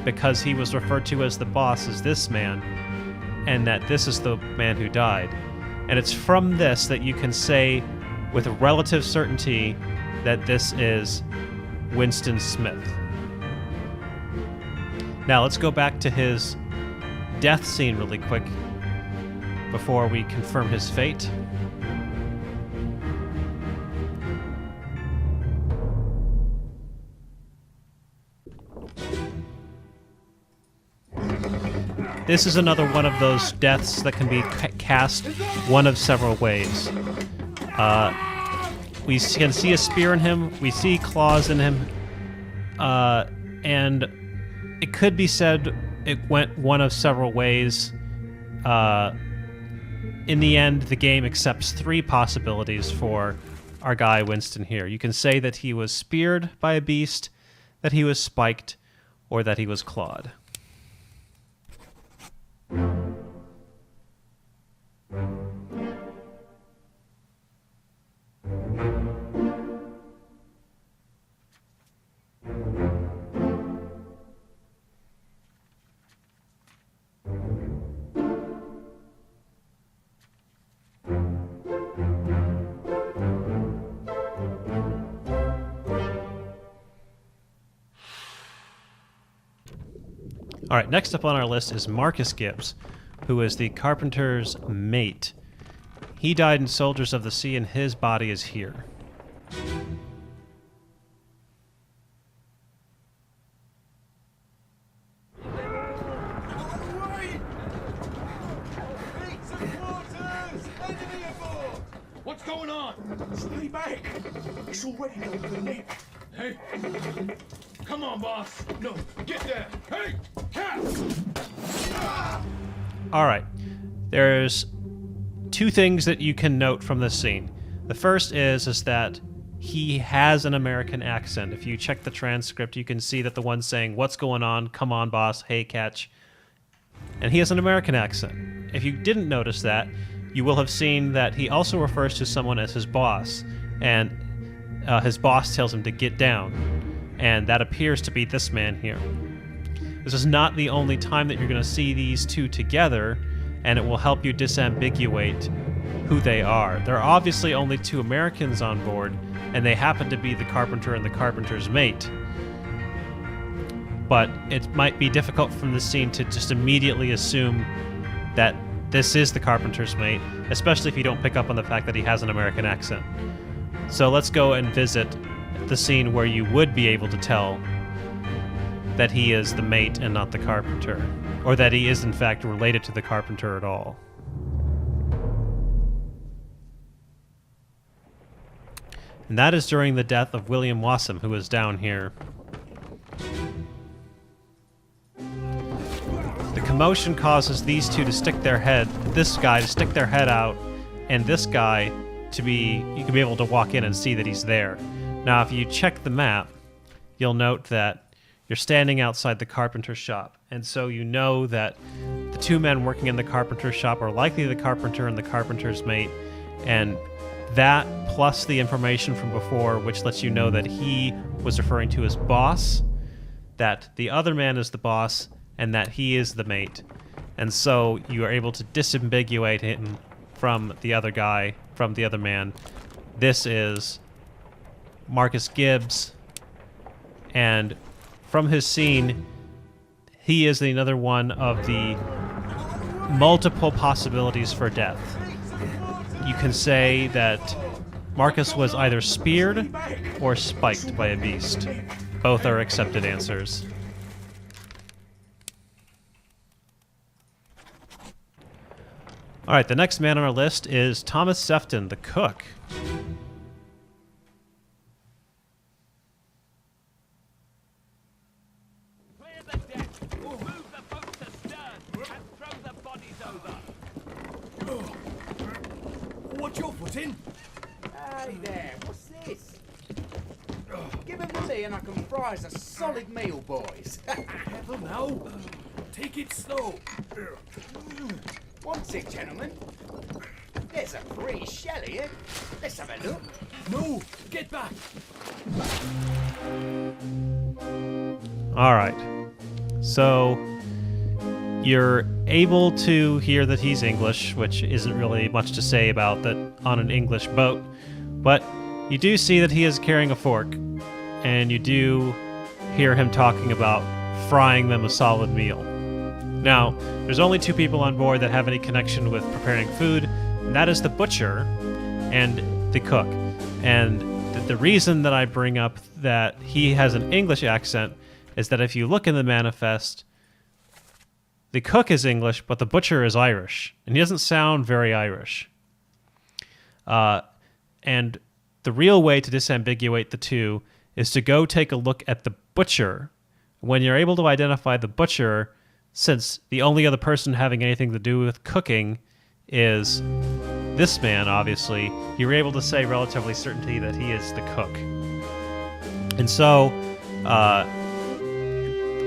because he was referred to as the boss, is this man, and that this is the man who died. And it's from this that you can say with relative certainty that this is Winston Smith. Now let's go back to his death scene really quick before we confirm his fate. This is another one of those deaths that can be cast one of several ways. We can see a spear in him, we see claws in him, and it could be said it went one of several ways. In the end, the game accepts 3 possibilities for our guy Winston here. You can say that he was speared by a beast, that he was spiked, or that he was clawed. All right, next up on our list is Marcus Gibbs, who is the carpenter's mate. He died in Soldiers of the Sea, and his body is here. What's going on? Stay back! It's already over the neck. Hey! Come on, boss! No, get there! Hey! Cap! All right, there's two things that you can note from this scene. The first is that he has an American accent. If you check the transcript, you can see that the one saying, "What's going on? Come on, boss. Hey, catch." And he has an American accent. If you didn't notice that, you will have seen that he also refers to someone as his boss, and his boss tells him to get down, and that appears to be this man here. This is not the only time that you're going to see these two together, and it will help you disambiguate who they are. There are obviously only two Americans on board, and they happen to be the carpenter and the carpenter's mate. But it might be difficult from this scene to just immediately assume that this is the carpenter's mate, especially if you don't pick up on the fact that he has an American accent. So let's go and visit the scene where you would be able to tell that he is the mate and not the carpenter, or that he is in fact related to the carpenter at all. And that is during the death of William Wassam, who is down here. The commotion causes these two to stick their head, this guy to stick their head out, and this guy to be, you can be able to walk in and see that he's there. Now, if you check the map, you'll note that you're standing outside the carpenter shop, and so you know that the two men working in the carpenter shop are likely the carpenter and the carpenter's mate, and that plus the information from before, which lets you know that he was referring to his boss, that the other man is the boss, and that he is the mate. And so you are able to disambiguate him from the other guy, from the other man. This is Marcus Gibbs, and from his scene, he is another one of the multiple possibilities for death. You can say that Marcus was either speared or spiked by a beast. Both are accepted answers. All right, the next man on our list is Thomas Sefton, the cook. Clear the deck. Move the boat to stern and throw the bodies over. What's your footing? Hey there, what's this? Give him to me and I can fry us a solid meal, boys. Never now. Take it slow. What's it, gentlemen? There's a pretty shell here. Let's have a look. No, get back. All right. So you're able to hear that he's English, which isn't really much to say about that on an English boat. But you do see that he is carrying a fork, and you do hear him talking about frying them a solid meal. Now, there's only two people on board that have any connection with preparing food, and that is the butcher and the cook. And the reason that I bring up that he has an English accent is that if you look in the manifest, the cook is English, but the butcher is Irish, and he doesn't sound very Irish. And the real way to disambiguate the two is to go take a look at the butcher. When you're able to identify the butcher, since the only other person having anything to do with cooking is this man, obviously, you're able to say relatively certainty that he is the cook. And so,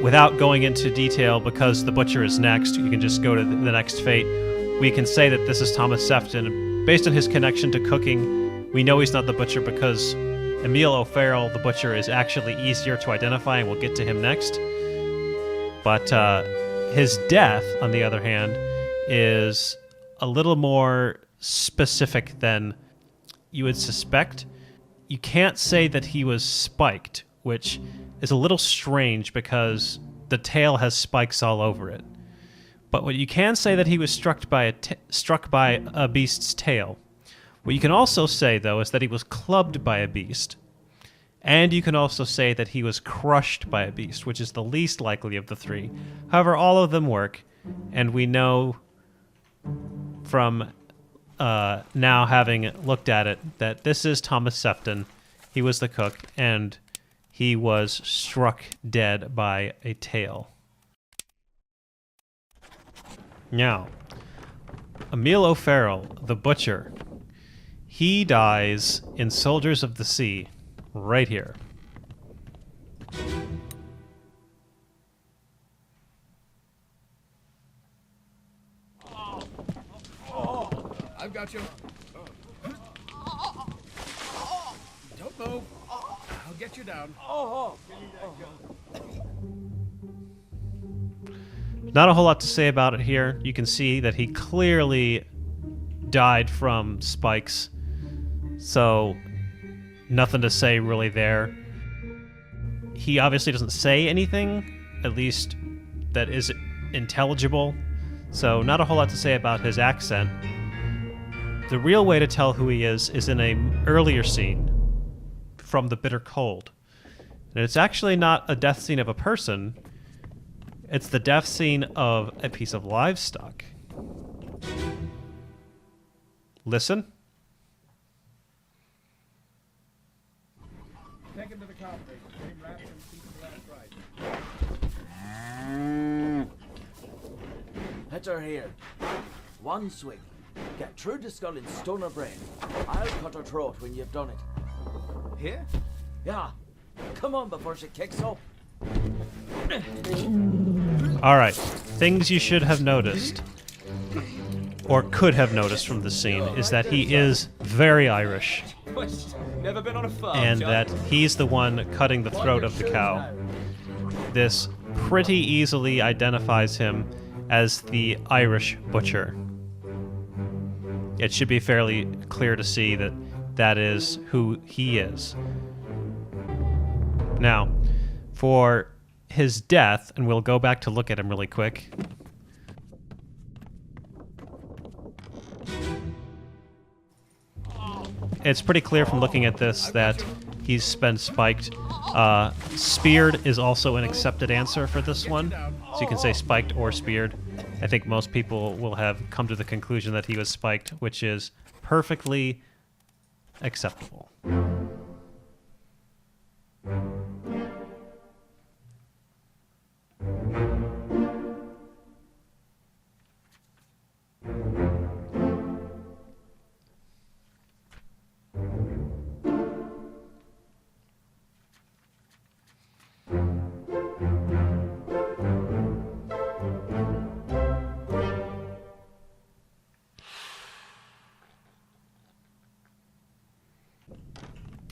without going into detail, because the butcher is next, you can just go to the next fate. We can say that this is Thomas Sefton. Based on his connection to cooking, we know he's not the butcher because Emil O'Farrell, the butcher, is actually easier to identify, and we'll get to him next. But his death, on the other hand, is a little more specific than you would suspect. You can't say that he was spiked, which is a little strange because the tail has spikes all over it. But what you can say that he was struck by a beast's tail. What you can also say, though, is that he was clubbed by a beast. And you can also say that he was crushed by a beast, which is the least likely of the three. However, all of them work, and we know from now having looked at it that this is Thomas Sefton. He was the cook, and he was struck dead by a tail. Now, Emil O'Farrell, the butcher, he dies in Soldiers of the Sea, right here. I've got you. Don't move. I'll get you down. Not a whole lot to say about it here. You can see that he clearly died from spikes, so nothing to say really there. He obviously doesn't say anything, at least that is intelligible, so not a whole lot to say about his accent. The real way to tell who he is in an earlier scene from The Bitter Cold. And it's actually not a death scene of a person, it's the death scene of a piece of livestock. Listen. Take him to the cockpit. Get him wrapped and keep him left right. Hit her here. One swing. Get through the skull and stone her brain. I'll cut her throat when you've done it. Here? Yeah. Come on before she kicks up. Alright, things you should have noticed, or could have noticed from this scene, is that he is very Irish, Never been on a farm, and John? that he's the one cutting the throat of the cow. This pretty easily identifies him as the Irish butcher. It should be fairly clear to see that that is who he is. Now, for his death, and we'll go back to look at him really quick. It's pretty clear from looking at this that he's been spiked. Speared is also an accepted answer for this one. So you can say spiked or speared. I think most people will have come to the conclusion that he was spiked, which is perfectly acceptable.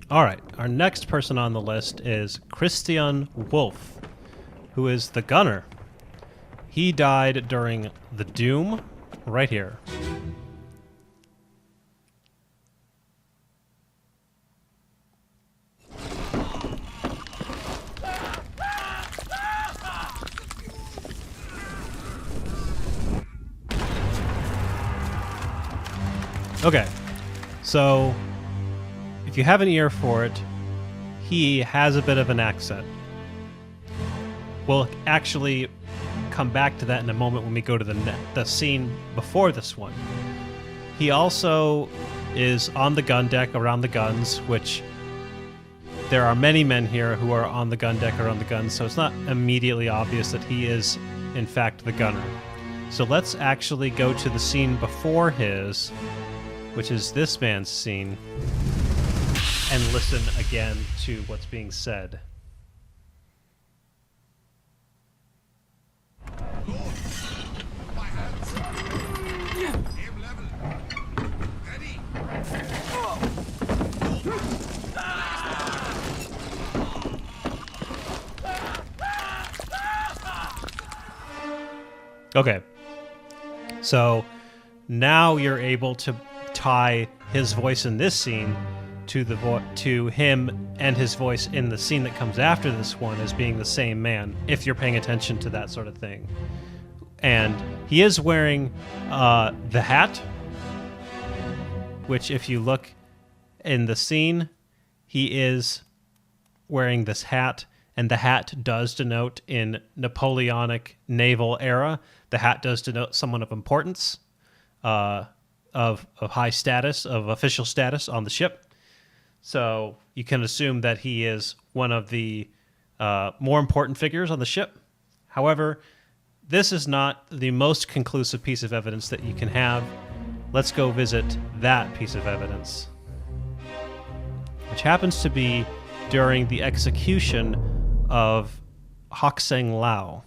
All right, our next person on the list is Christian Wolff, who is the gunner. He died during the Doom, right here. Okay, so if you have an ear for it, he has a bit of an accent. We'll actually come back to that in a moment when we go to the scene before this one. He also is on the gun deck around the guns, which there are many men here who are on the gun deck around the guns, so it's not immediately obvious that he is, in fact, the gunner. So let's actually go to the scene before his, which is this man's scene, and listen again to what's being said. Okay, so now you're able to tie his voice in this scene to him and his voice in the scene that comes after this one as being the same man, if you're paying attention to that sort of thing. And he is wearing the hat, which if you look in the scene, he is wearing this hat, and the hat does denote, in Napoleonic naval era, the hat does denote someone of importance, of high status, of official status on the ship. So you can assume that he is one of the more important figures on the ship. However, this is not the most conclusive piece of evidence that you can have. Let's go visit that piece of evidence, which happens to be during the execution of Hok-Seng Lau.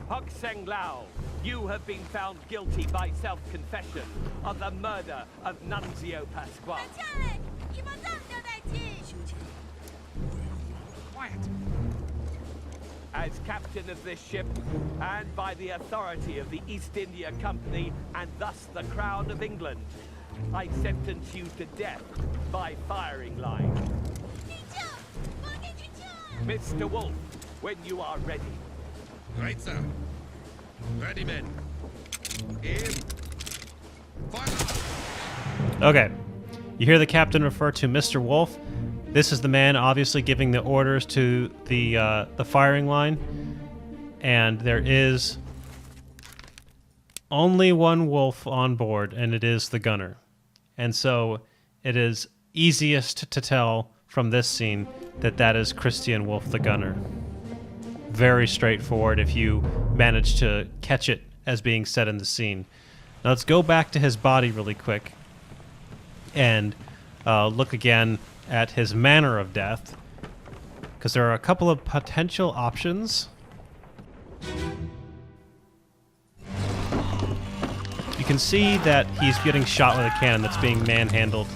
Hok-Seng Lau, you have been found guilty by self-confession of the murder of Nunzio Pasqua. Quiet. As captain of this ship, and by the authority of the East India Company, and thus the Crown of England, I sentence you to death by firing line. Mr. Wolff, when you are ready. Right, sir. Ready, men. Aim. Fire! Okay. You hear the captain refer to Mr. Wolff. This is the man obviously giving the orders to the firing line. And there is only one Wolff on board, and it is the gunner. And so it is easiest to tell from this scene that that is Christian Wolff, the gunner. Very straightforward if you manage to catch it as being said in the scene. Now let's go back to his body really quick and look again at his manner of death, because there are a couple of potential options. You can see that he's getting shot with a cannon that's being manhandled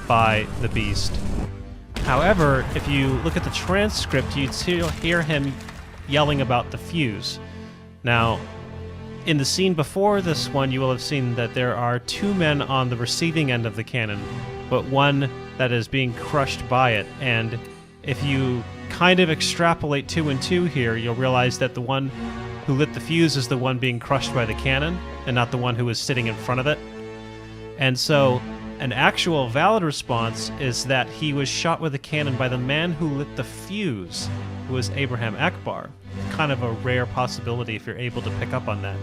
by the beast. However, if you look at the transcript, you'd hear him yelling about the fuse. Now, in the scene before this one, you will have seen that there are two men on the receiving end of the cannon, but one that is being crushed by it. And if you kind of extrapolate 2 and 2 here, you'll realize that the one who lit the fuse is the one being crushed by the cannon, and not the one who was sitting in front of it. And so an actual valid response is that he was shot with a cannon by the man who lit the fuse, who was Abraham Akbar. Kind of a rare possibility if you're able to pick up on that.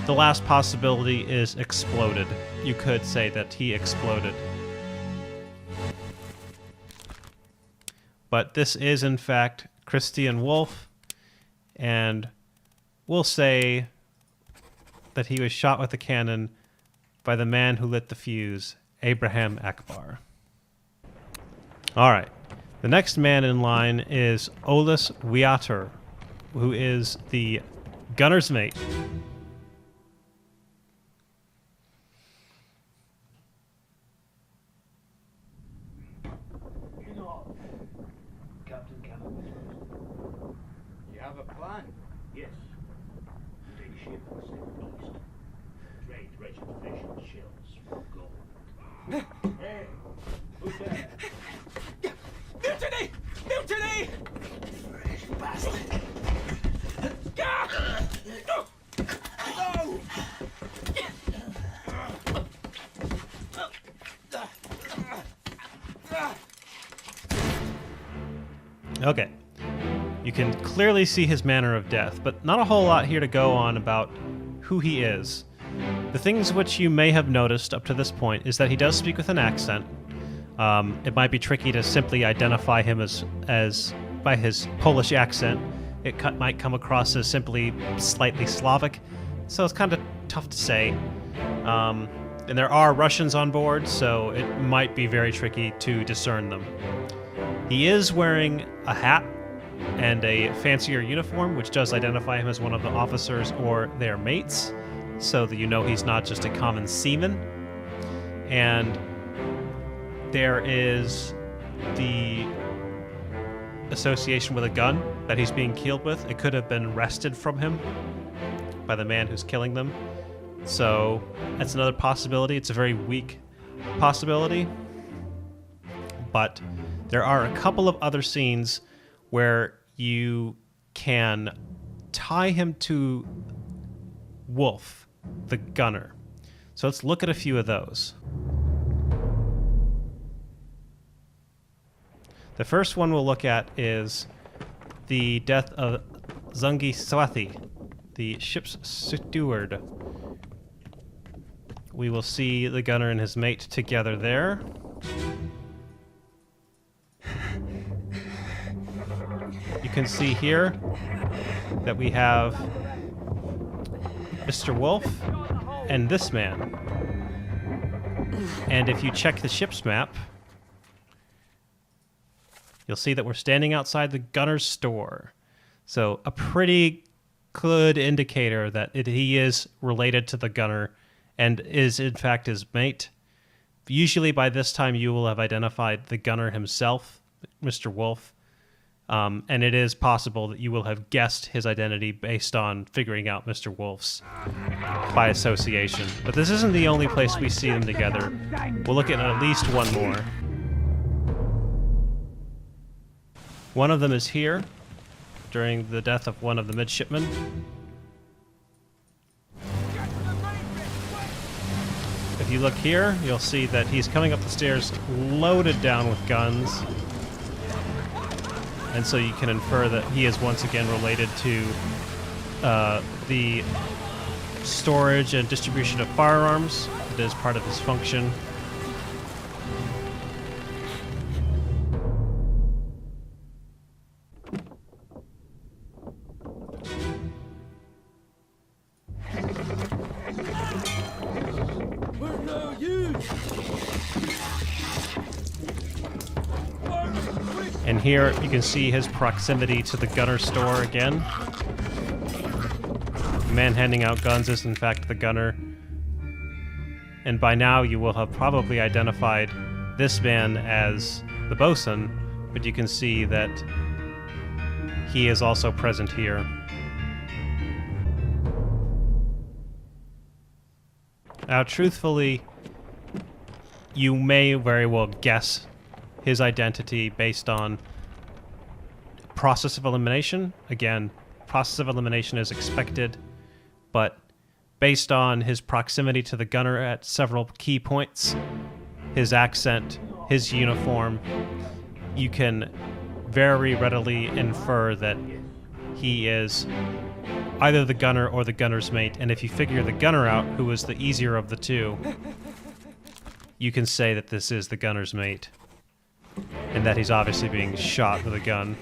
The last possibility is exploded. You could say that he exploded. But this is, in fact, Christian Wolff, and we'll say that he was shot with a cannon by the man who lit the fuse, Abraham Akbar. All right. The next man in line is Olus Wiater, who is the gunner's mate. Hang on. Captain Cannon. You have a plan? Yes. Take ship southeast. Trade regimentation shells for gold. Hey, who's there? Mutiny! Mutiny! Fresh bastard. No! Okay. You can clearly see his manner of death, but not a whole lot here to go on about who he is. The things which you may have noticed up to this point is that he does speak with an accent. It might be tricky to simply identify him as by his Polish accent. It might come across as simply slightly Slavic, so it's kind of tough to say. And there are Russians on board, so it might be very tricky to discern them. He is wearing a hat and a fancier uniform, which does identify him as one of the officers or their mates, so that you know he's not just a common seaman. And there is the association with a gun that he's being killed with. It could have been wrested from him by the man who's killing them. So that's another possibility. It's a very weak possibility. But there are a couple of other scenes where you can tie him to Wolff, the gunner. So let's look at a few of those. The first one we'll look at is the death of Zungi Sathi, the ship's steward. We will see the gunner and his mate together there. You can see here that we have Mr. Wolff and this man. And if you check the ship's map, you'll see that we're standing outside the gunner's store. So a pretty good indicator that he is related to the gunner and is in fact his mate. Usually by this time you will have identified the gunner himself, Mr. Wolff. And it is possible that you will have guessed his identity based on figuring out Mr. Wolff's by association. But this isn't the only place we see them together. We'll look at least one more. One of them is here, during the death of one of the midshipmen. If you look here, you'll see that he's coming up the stairs loaded down with guns. And so you can infer that he is once again related to the storage and distribution of firearms. It is part of his function. And here you can see his proximity to the gunner store again. The man handing out guns is in fact the gunner. And by now you will have probably identified this man as the bosun, but you can see that he is also present here. Now, truthfully, you may very well guess his identity based on process of elimination. Again, process of elimination is expected, but based on his proximity to the gunner at several key points, his accent, his uniform, you can very readily infer that he is either the gunner or the gunner's mate. And if you figure the gunner out, who is the easier of the two, you can say that this is the gunner's mate. And that he's obviously being shot with a gun.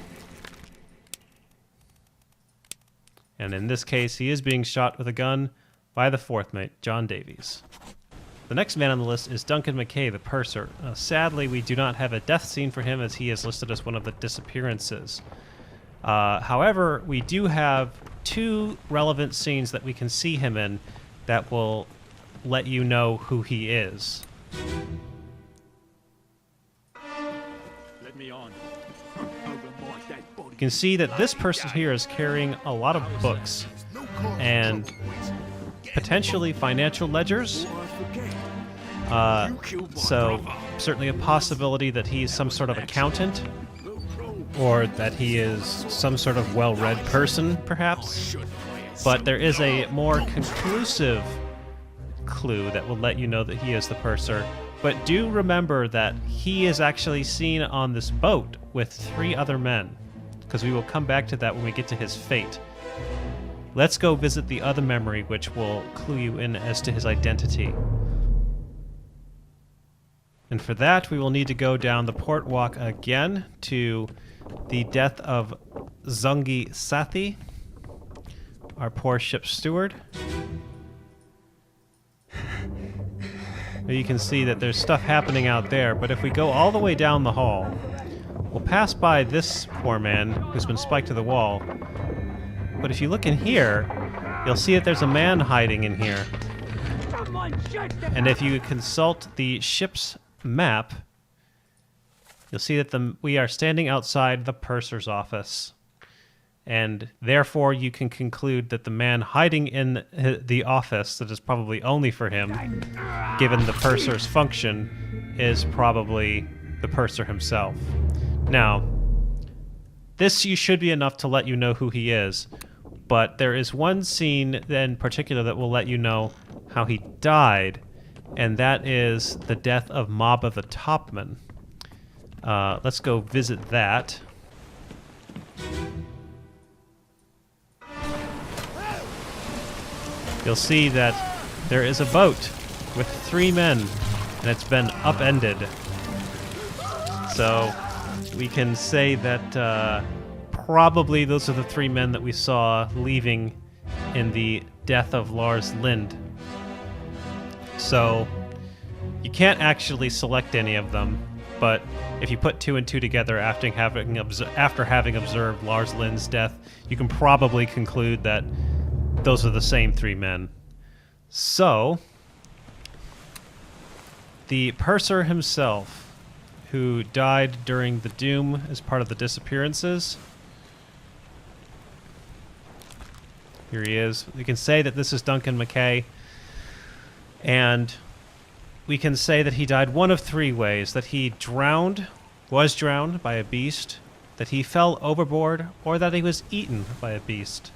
And in this case, he is being shot with a gun by the fourth mate, John Davies. The next man on the list is Duncan McKay, the purser. Sadly, we do not have a death scene for him as he is listed as one of the disappearances. However, we do have two relevant scenes that we can see him in that will let you know who he is. You can see that this person here is carrying a lot of books and potentially financial ledgers. So certainly a possibility that he's some sort of accountant or that he is some sort of well-read person, perhaps. But there is a more conclusive clue that will let you know that he is the purser. But do remember that he is actually seen on this boat with 3 other men, because we will come back to that when we get to his fate. Let's go visit the other memory, which will clue you in as to his identity. And for that, we will need to go down the port walk again to the death of Zungi Sathi, our poor ship's steward. You can see that there's stuff happening out there, but if we go all the way down the hall, we'll pass by this poor man who's been spiked to the wall. But if you look in here, you'll see that there's a man hiding in here. And if you consult the ship's map, you'll see that we are standing outside the purser's office. and therefore you can conclude that the man hiding in the office that is probably only for him, given the purser's function, is probably the purser himself. Now, this should be enough to let you know who he is, but there is one scene in particular that will let you know how he died, and that is the death of Maba the Topman. Let's go visit that. You'll see that there is a boat with 3 men, and it's been upended. So we can say that probably those are the 3 men that we saw leaving in the death of Lars Lind. So you can't actually select any of them, but if you put 2 and 2 together after having observed Lars Lind's death, you can probably conclude that those are the same 3 men. So, the purser himself, who died during the Doom as part of the disappearances. Here he is. We can say that this is Duncan McKay, and we can say that he died one of 3 ways: that he was drowned by a beast, that he fell overboard, or that he was eaten by a beast.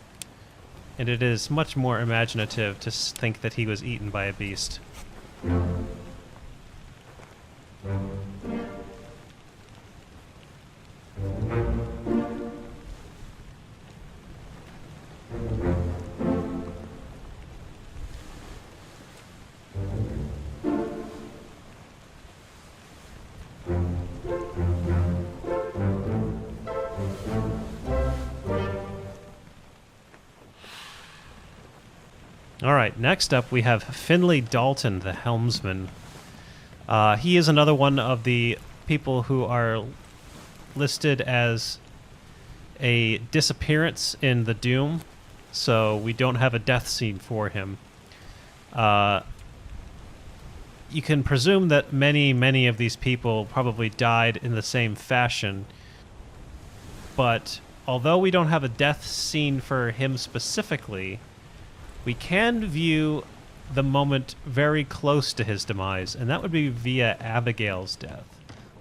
And it is much more imaginative to think that he was eaten by a beast. All right, next up we have Finley Dalton, the helmsman. He is another one of the people who are listed as a disappearance in the Doom, so we don't have a death scene for him. You can presume that many of these people probably died in the same fashion, but although we don't have a death scene for him specifically, we can view the moment very close to his demise, and that would be via Abigail's death.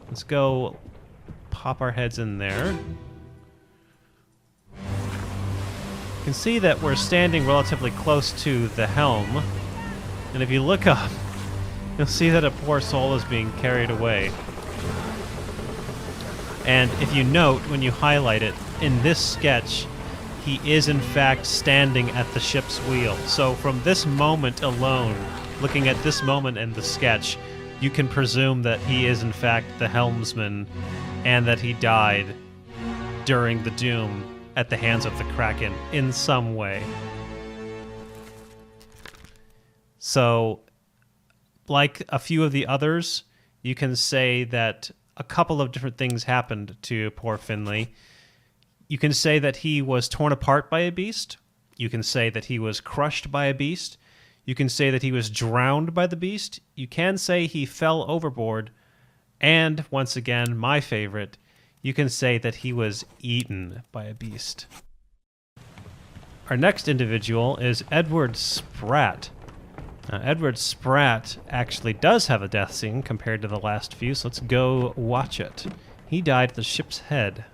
Let's go pop our heads in there. You can see that we're standing relatively close to the helm, and if you look up, you'll see that a poor soul is being carried away. And if you note, when you highlight it, in this sketch, he is in fact standing at the ship's wheel. So from this moment alone, looking at this moment in the sketch, you can presume that he is in fact the helmsman and that he died during the Doom at the hands of the Kraken in some way. So, like a few of the others, you can say that a couple of different things happened to poor Finley. You can say that he was torn apart by a beast. You can say that he was crushed by a beast. You can say that he was drowned by the beast. You can say he fell overboard. And, once again, my favorite, you can say that he was eaten by a beast. Our next individual is Edward Spratt. Now, Edward Spratt actually does have a death scene compared to the last few, so let's go watch it. He died at the ship's head.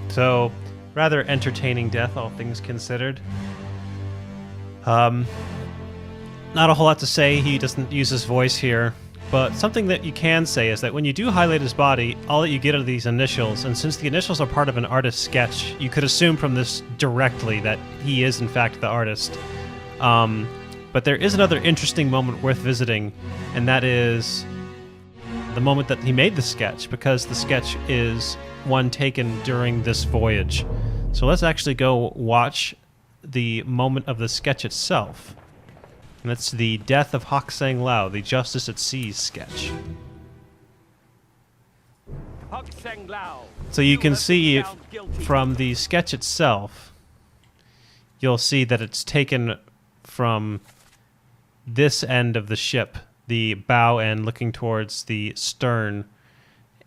So, rather entertaining death, all things considered. Not a whole lot to say. He doesn't use his voice here. But something that you can say is that when you do highlight his body, all that you get are these initials. And since the initials are part of an artist's sketch, you could assume from this directly that he is, in fact, the artist. But there is another interesting moment worth visiting, and that is the moment that he made the sketch, because the sketch is one taken during this voyage. So let's actually go watch the moment of the sketch itself. And it's the death of Hok-Seng Lau, the Justice at Sea sketch. Hok-Seng Lau. So you can see from the sketch itself, you'll see that it's taken from this end of the ship, the bow end looking towards the stern,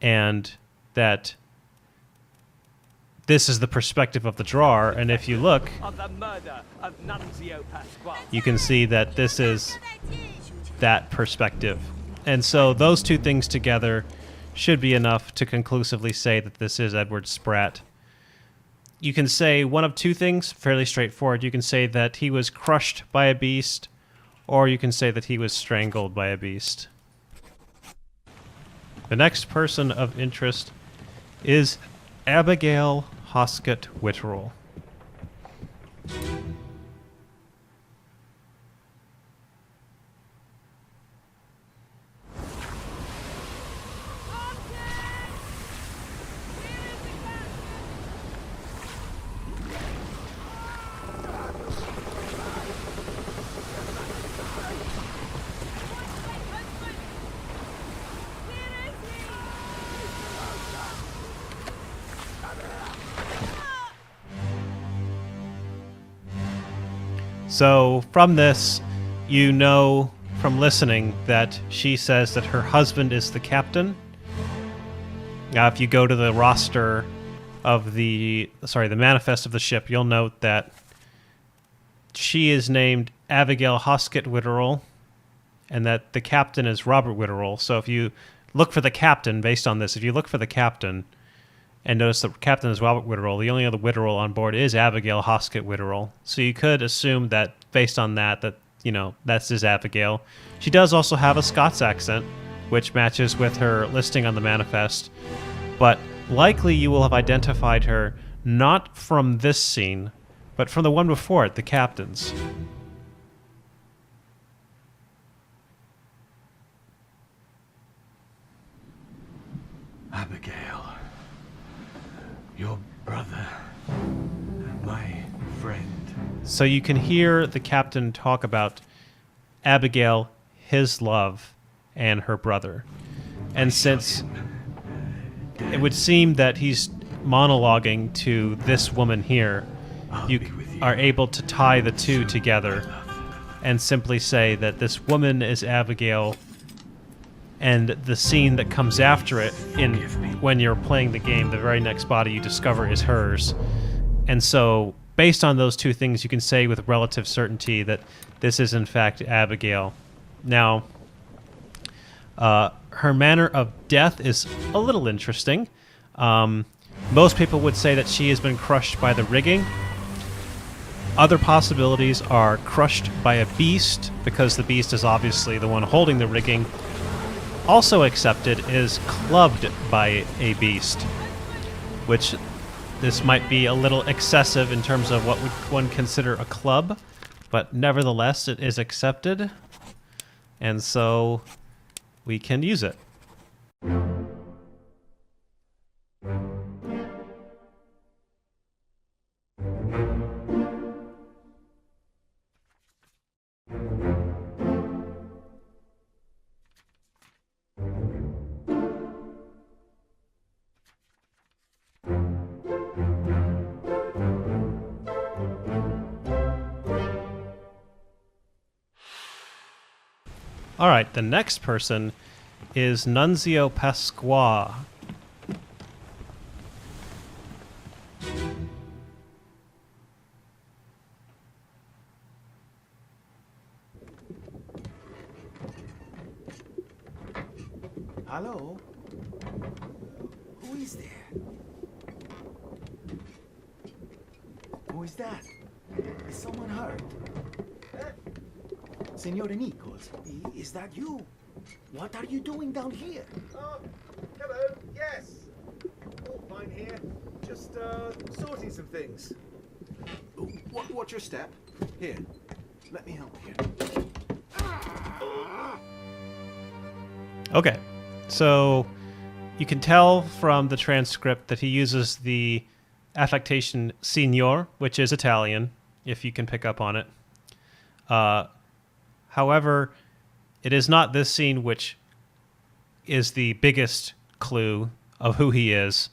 and that this is the perspective of the drawer. And if you look, Of the murder of Nunzio Pasqua. you can see that this is that perspective. And so those two things together should be enough to conclusively say that this is Edward Spratt. You can say one of two things, fairly straightforward. You can say that he was crushed by a beast, or you can say that he was strangled by a beast. The next person of interest is Abigail Hoscut Witterel. So from this, you know from listening that she says that her husband is the captain. Now, if you go to the roster of the manifest of the ship, you'll note that she is named Abigail Hoscut Witterel, and that the captain is Robert Witterel. So if you look for the captain based on this, if you look for the captain and notice the captain is Robert Witterel, the only other Witterel on board is Abigail Hoscut Witterel. So you could assume that based on that, you know, that's his Abigail. She does also have a Scots accent, which matches with her listing on the manifest. But likely you will have identified her not from this scene, but from the one before it, the captain's. Abigail. Your brother. My friend. So you can hear the captain talk about Abigail, his love, and her brother. And since it would seem that he's monologuing to this woman here, you are able to tie the two together and simply say that this woman is Abigail, and the scene that comes after it, when you're playing the game, the very next body you discover is hers. And so, based on those two things, you can say with relative certainty that this is in fact Abigail. Now, her manner of death is a little interesting. Most people would say that she has been crushed by the rigging. Other possibilities are crushed by a beast, because the beast is obviously the one holding the rigging. Also accepted is clubbed by a beast, which this might be a little excessive in terms of what would one consider a club, but nevertheless it is accepted, and so we can use it. All right, the next person is Nunzio Pasqua. Hello? Who is there? Who is that? Is someone hurt? Senora Nichols, is that you? What are you doing down here? Hello, yes. All fine here. Just sorting some things. What's your step? Here, let me help you. Okay, So you can tell from the transcript that he uses the affectation signor, which is Italian, if you can pick up on it. However, it is not this scene which is the biggest clue of who he is.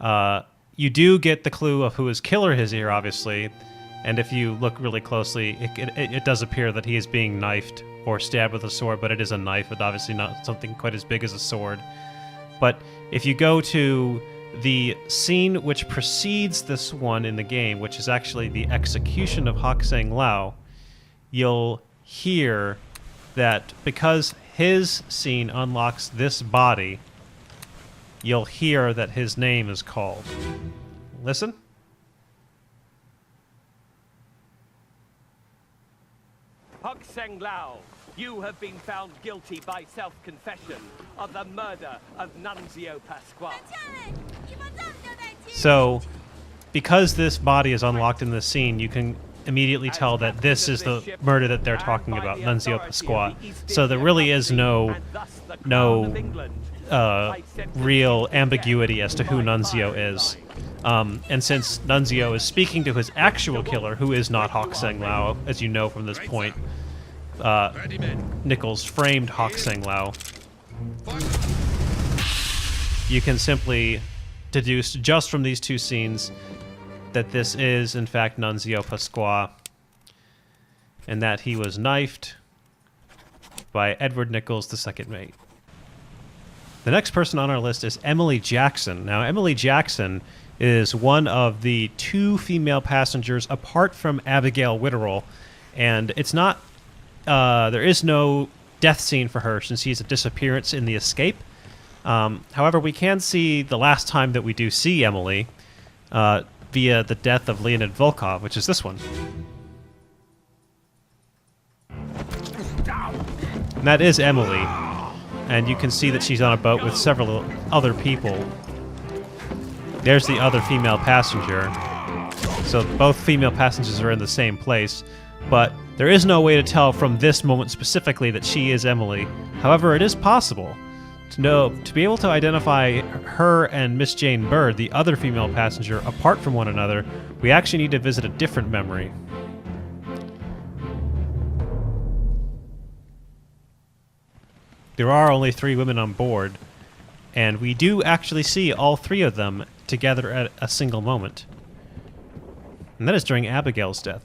You do get the clue of who his killer is here, obviously, and if you look really closely, it does appear that he is being knifed or stabbed with a sword, but it is a knife, but obviously not something quite as big as a sword. But if you go to the scene which precedes this one in the game, which is actually the execution of Hok-Seng Lau, you'll hear that because his scene unlocks this body, you'll hear that his name is called. Listen. Hok-Seng Lau, you have been found guilty by self-confession of the murder of Nunzio Pasqua. So, because this body is unlocked in this scene, you can immediately tell that this is the murder that they're talking about, Nunzio Pasqua. So there really is no real ambiguity as to who Nunzio is. And since Nunzio is speaking to his actual killer, who is not Hok-Seng Lau, as you know from this point, Nichols framed Hok-Seng Lau. You can simply deduce just from these two scenes that this is, in fact, Nunzio Pasqua, and that he was knifed by Edward Nichols, the second mate. The next person on our list is Emily Jackson. Now, Emily Jackson is one of the two female passengers apart from Abigail Witterel, and it's not, there is no death scene for her since she's a disappearance in the escape. However, we can see the last time that we do see Emily via the death of Leonid Volkov, which is this one. And that is Emily, and you can see that she's on a boat with several other people. There's the other female passenger. So both female passengers are in the same place, but there is no way to tell from this moment specifically that she is Emily. However, it is possible to be able to identify her and Miss Jane Bird, the other female passenger, apart from one another. We actually need to visit a different memory. There are only 3 women on board, and we do actually see all 3 of them together at a single moment. And that is during Abigail's death.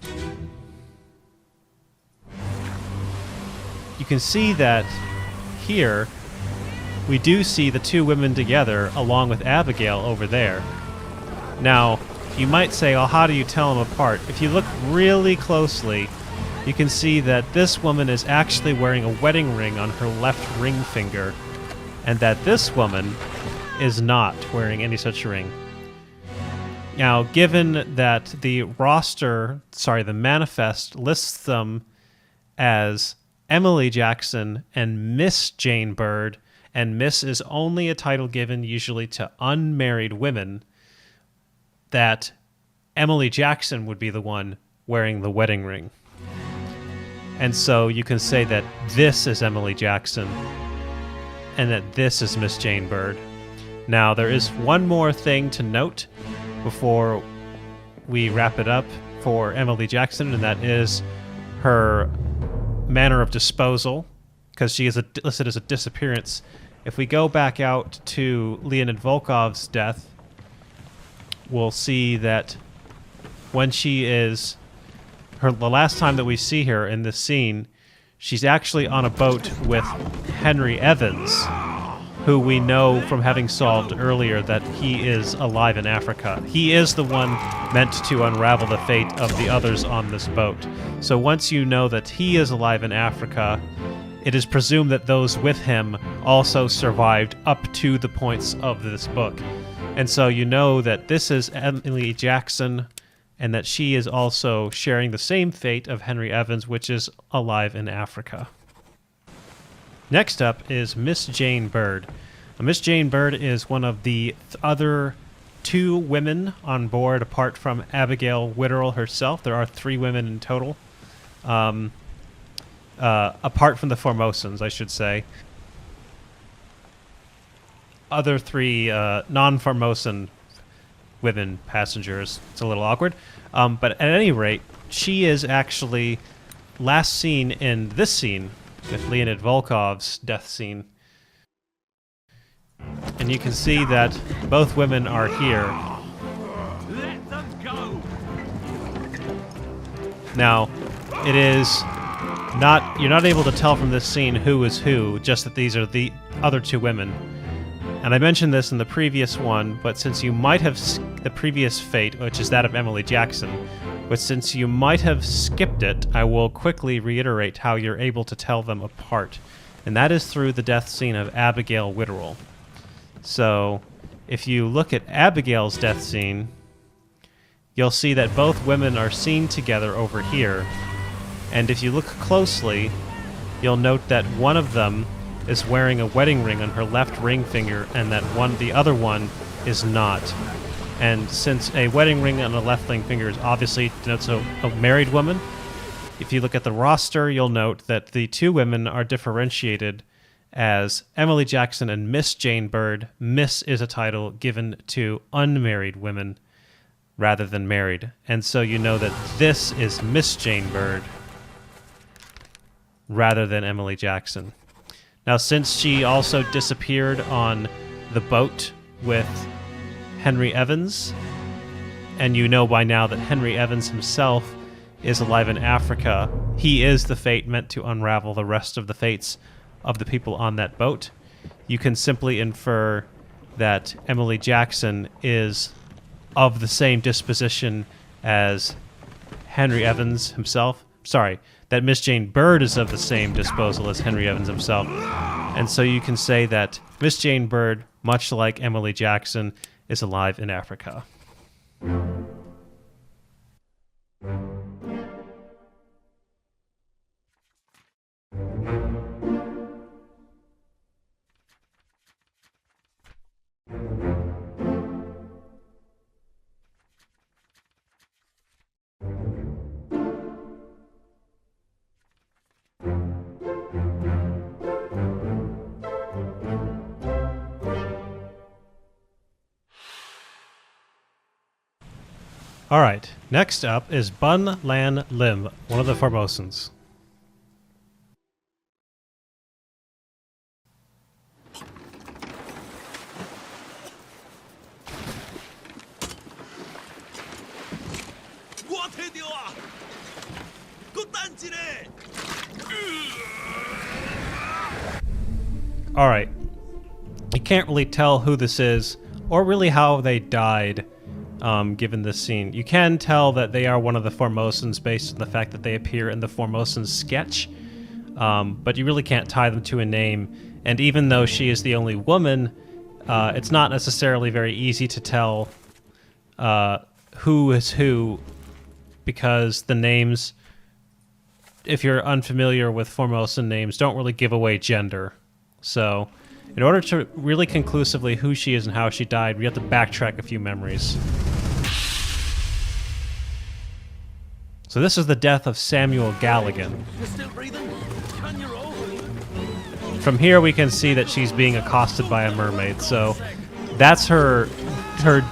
You can see that here we do see the 2 women together along with Abigail over there. Now, you might say, well, how do you tell them apart? If you look really closely, you can see that this woman is actually wearing a wedding ring on her left ring finger, and that this woman is not wearing any such ring. Now, given that the manifest lists them as Emily Jackson and Miss Jane Bird, and Miss is only a title given usually to unmarried women, that Emily Jackson would be the one wearing the wedding ring. And so you can say that this is Emily Jackson and that this is Miss Jane Bird. Now, there is one more thing to note before we wrap it up for Emily Jackson, and that is her manner of disposal, because she is listed as a disappearance. If we go back out to Leonid Volkov's death, we'll see that when she is... the last time that we see her in this scene, she's actually on a boat with Henry Evans, who we know from having solved earlier that he is alive in Africa. He is the one meant to unravel the fate of the others on this boat. So once you know that he is alive in Africa, it is presumed that those with him also survived up to the points of this book. And so you know that this is Emily Jackson, and that she is also sharing the same fate of Henry Evans, which is alive in Africa. Next up is Miss Jane Bird. Now, Miss Jane Bird is one of the other 2 women on board apart from Abigail Witterel herself. There are 3 women in total, apart from the Formosans, I should say. other three non-Formosan women passengers. It's a little awkward. But at any rate, she is actually last seen in this scene with Leonid Volkov's death scene. And you can see that both women are here. Let them go! Now, it is not, you're not able to tell from this scene who is who, just that these are the other two women. And I mentioned this in the previous one, but since you might have the previous fate, which is that of Emily Jackson, but since you might have skipped it, I will quickly reiterate how you're able to tell them apart. And that is through the death scene of Abigail Witterel. So, if you look at Abigail's death scene, you'll see that both women are seen together over here. And if you look closely, you'll note that one of them is wearing a wedding ring on her left ring finger, and that the other one is not. And since a wedding ring on a left ring finger is obviously denotes a married woman, if you look at the roster, you'll note that the two women are differentiated as Emily Jackson and Miss Jane Bird. Miss is a title given to unmarried women rather than married. And so you know that this is Miss Jane Bird rather than Emily Jackson. Now, since she also disappeared on the boat with Henry Evans, and you know by now that Henry Evans himself is alive in Africa, he is the fate meant to unravel the rest of the fates of the people on that boat. You can simply infer that Emily Jackson is of the same disposition as Henry Evans himself. Sorry, that Miss Jane Bird is of the same disposal as Henry Evans himself. And so you can say that Miss Jane Bird, much like Emily Jackson, is alive in Africa. All right, next up is Bun-Lam Lim, one of the Formosans. All right, you can't really tell who this is or really how they died. Given this scene, you can tell that they are one of the Formosans based on the fact that they appear in the Formosans sketch, but you really can't tie them to a name. And even though she is the only woman, it's not necessarily very easy to tell who is who, because the names, if you're unfamiliar with Formosan names, don't really give away gender. So, in order to really conclusively who she is and how she died, we have to backtrack a few memories. So this is the death of Samuel Galligan. You're still breathing? Can you roll? From here we can see that she's being accosted by a mermaid, so that's her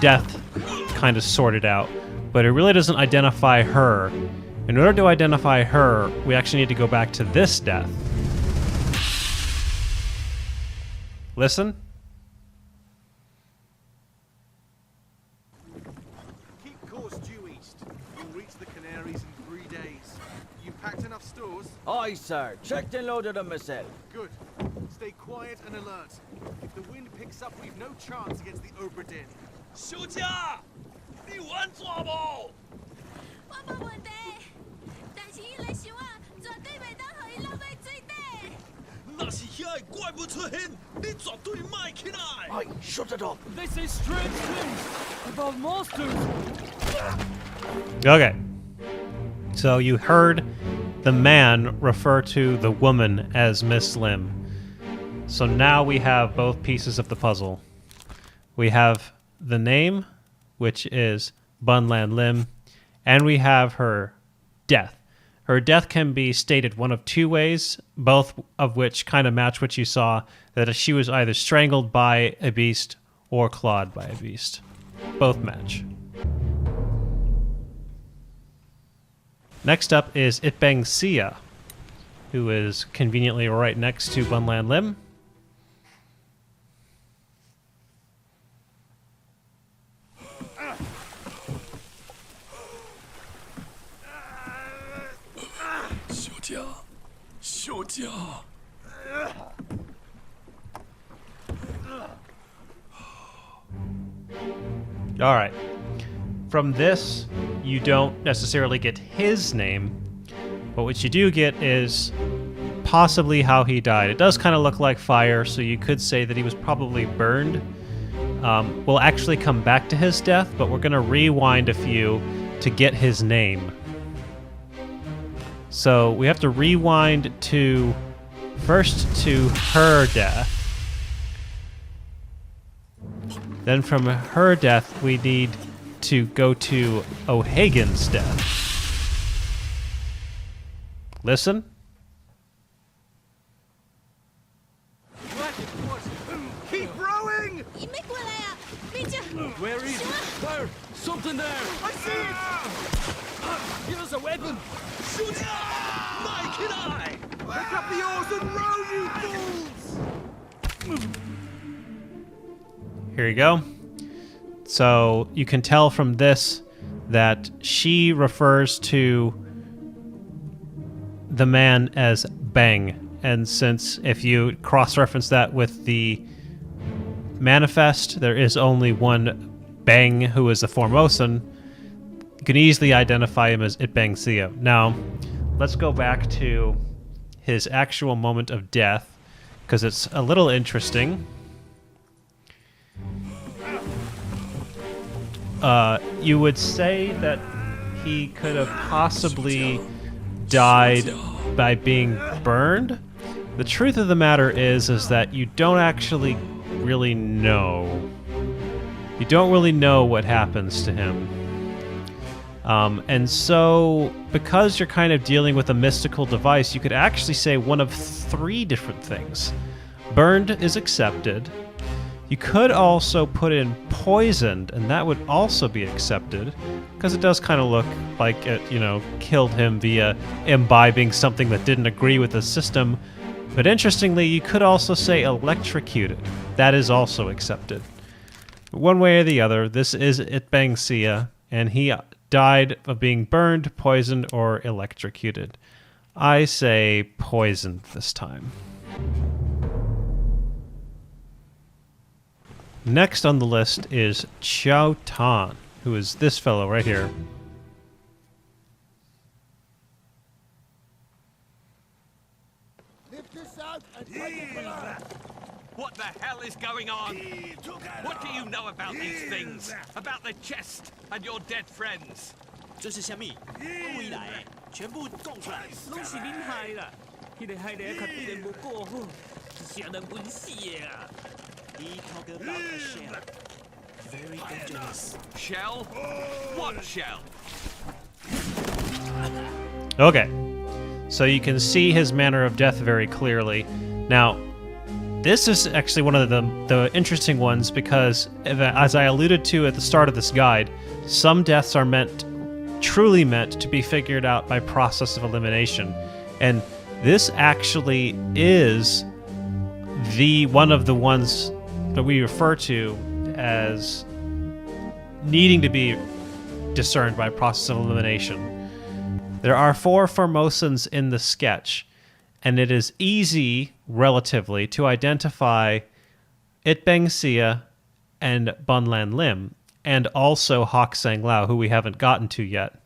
death kind of sorted out. But it really doesn't identify her. In order to identify her, we actually need to go back to this death. Listen. Keep course due east. You'll reach the Canaries in 3 days. You packed enough stores? Aye, sir. Checked and loaded them myself. Good. Stay quiet and alert. If the wind picks up, we've no chance against the Obra Dinn. 休假，你玩抓不？我冇问题，但是伊来想啊，绝对袂当互伊落在水底。那是遐个怪物出现，你绝对卖起来。Aye, shut it up. They say strange things about monsters. Okay. So you heard the man refer to the woman as Miss Lim. So now we have both pieces of the puzzle. We have the name, which is Bun-Lam Lim, and we have her death. Her death can be stated one of two ways, both of which kind of match what you saw, that she was either strangled by a beast or clawed by a beast. Both match. Next up is It-Beng Sia, who is conveniently right next to Bun-Lam Lim. All right. From this, you don't necessarily get his name, but what you do get is possibly how he died. It does kind of look like fire, so you could say that he was probably burned. We'll actually come back to his death, but we're going to rewind a few to get his name. So we have to rewind to first to her death. Then from her death, we need to go to O'Hagan's death. Listen. Keep rowing! Where is it? There! Something there! I see it! Give us a weapon! Shoot it! Mike and I! Pick up the oars and row, you fools! Here you go. So you can tell from this that she refers to the man as Beng. And since if you cross-reference that with the manifest, there is only one Beng who is the Formosan, you can easily identify him as It-Beng Sia. Now, let's go back to his actual moment of death, because it's a little interesting. You would say that he could have possibly died by being burned. The truth of the matter is that you don't actually really know. You don't really know what happens to him. And so, because you're kind of dealing with a mystical device, you could actually say one of three different things. Burned is accepted. You could also put in poisoned, and that would also be accepted, because it does kind of look like it, killed him via imbibing something that didn't agree with the system. But interestingly, you could also say electrocuted. That is also accepted. One way or the other, this is It-Beng Sia, and he died of being burned, poisoned, or electrocuted. I say poisoned this time. Next on the list is Chioh Tan, who is this fellow right here. What the hell is going on? What do you know about these things? About the chest and your dead friends? 这是什么？未来全部供出来，拢是恁害啦！迄个害的较对人无过好，是啥人温死的啊？He talk about a shell. Very dangerous. Shell? What shell? Okay, so you can see his manner of death very clearly. Now, this is actually one of the interesting ones because, as I alluded to at the start of this guide, some deaths are truly meant to be figured out by process of elimination. And this actually is one of the ones that we refer to as needing to be discerned by process of elimination. There are 4 Formosans in the sketch, and it is easy, relatively, to identify It-Beng Sia and Bun-Lam Lim, and also Hok-Seng Lau, who we haven't gotten to yet.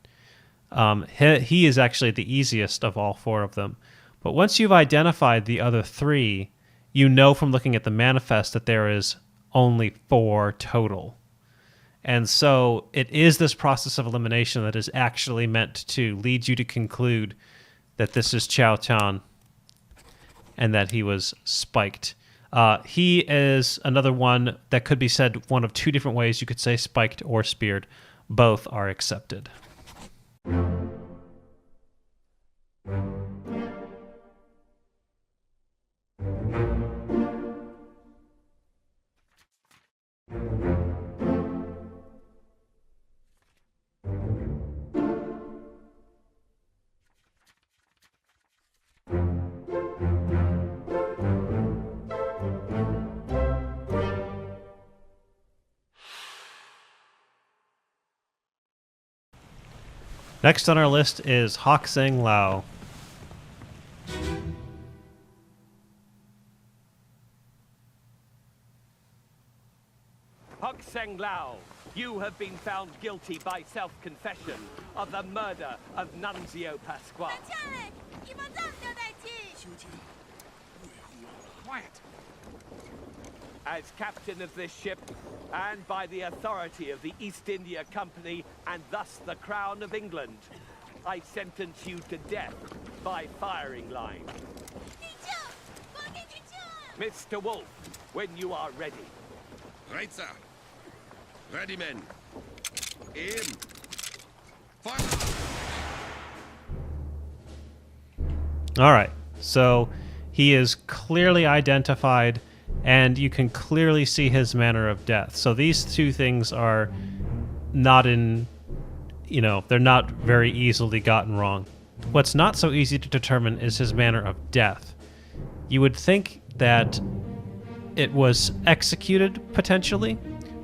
He is actually the easiest of all 4 of them. But once you've identified the other 3, you know from looking at the manifest that there is only 4 total. And so it is this process of elimination that is actually meant to lead you to conclude that this is Chioh Tan and that he was spiked. He is another one that could be said one of 2 different ways. You could say spiked or speared. Both are accepted. Next on our list is Hok-Seng Lau. Hok-Seng Lau, you have been found guilty by self-confession of the murder of Nunzio Pasqua. Quiet. As captain of this ship, and by the authority of the East India Company, and thus the Crown of England, I sentence you to death by firing line. Mr. Wolff, when you are ready. Right, sir. Ready, men. Aim. Fire! All right, so he is clearly identified, and you can clearly see his manner of death. So these two things are not in, they're not very easily gotten wrong. What's not so easy to determine is his manner of death. You would think that it was executed, potentially,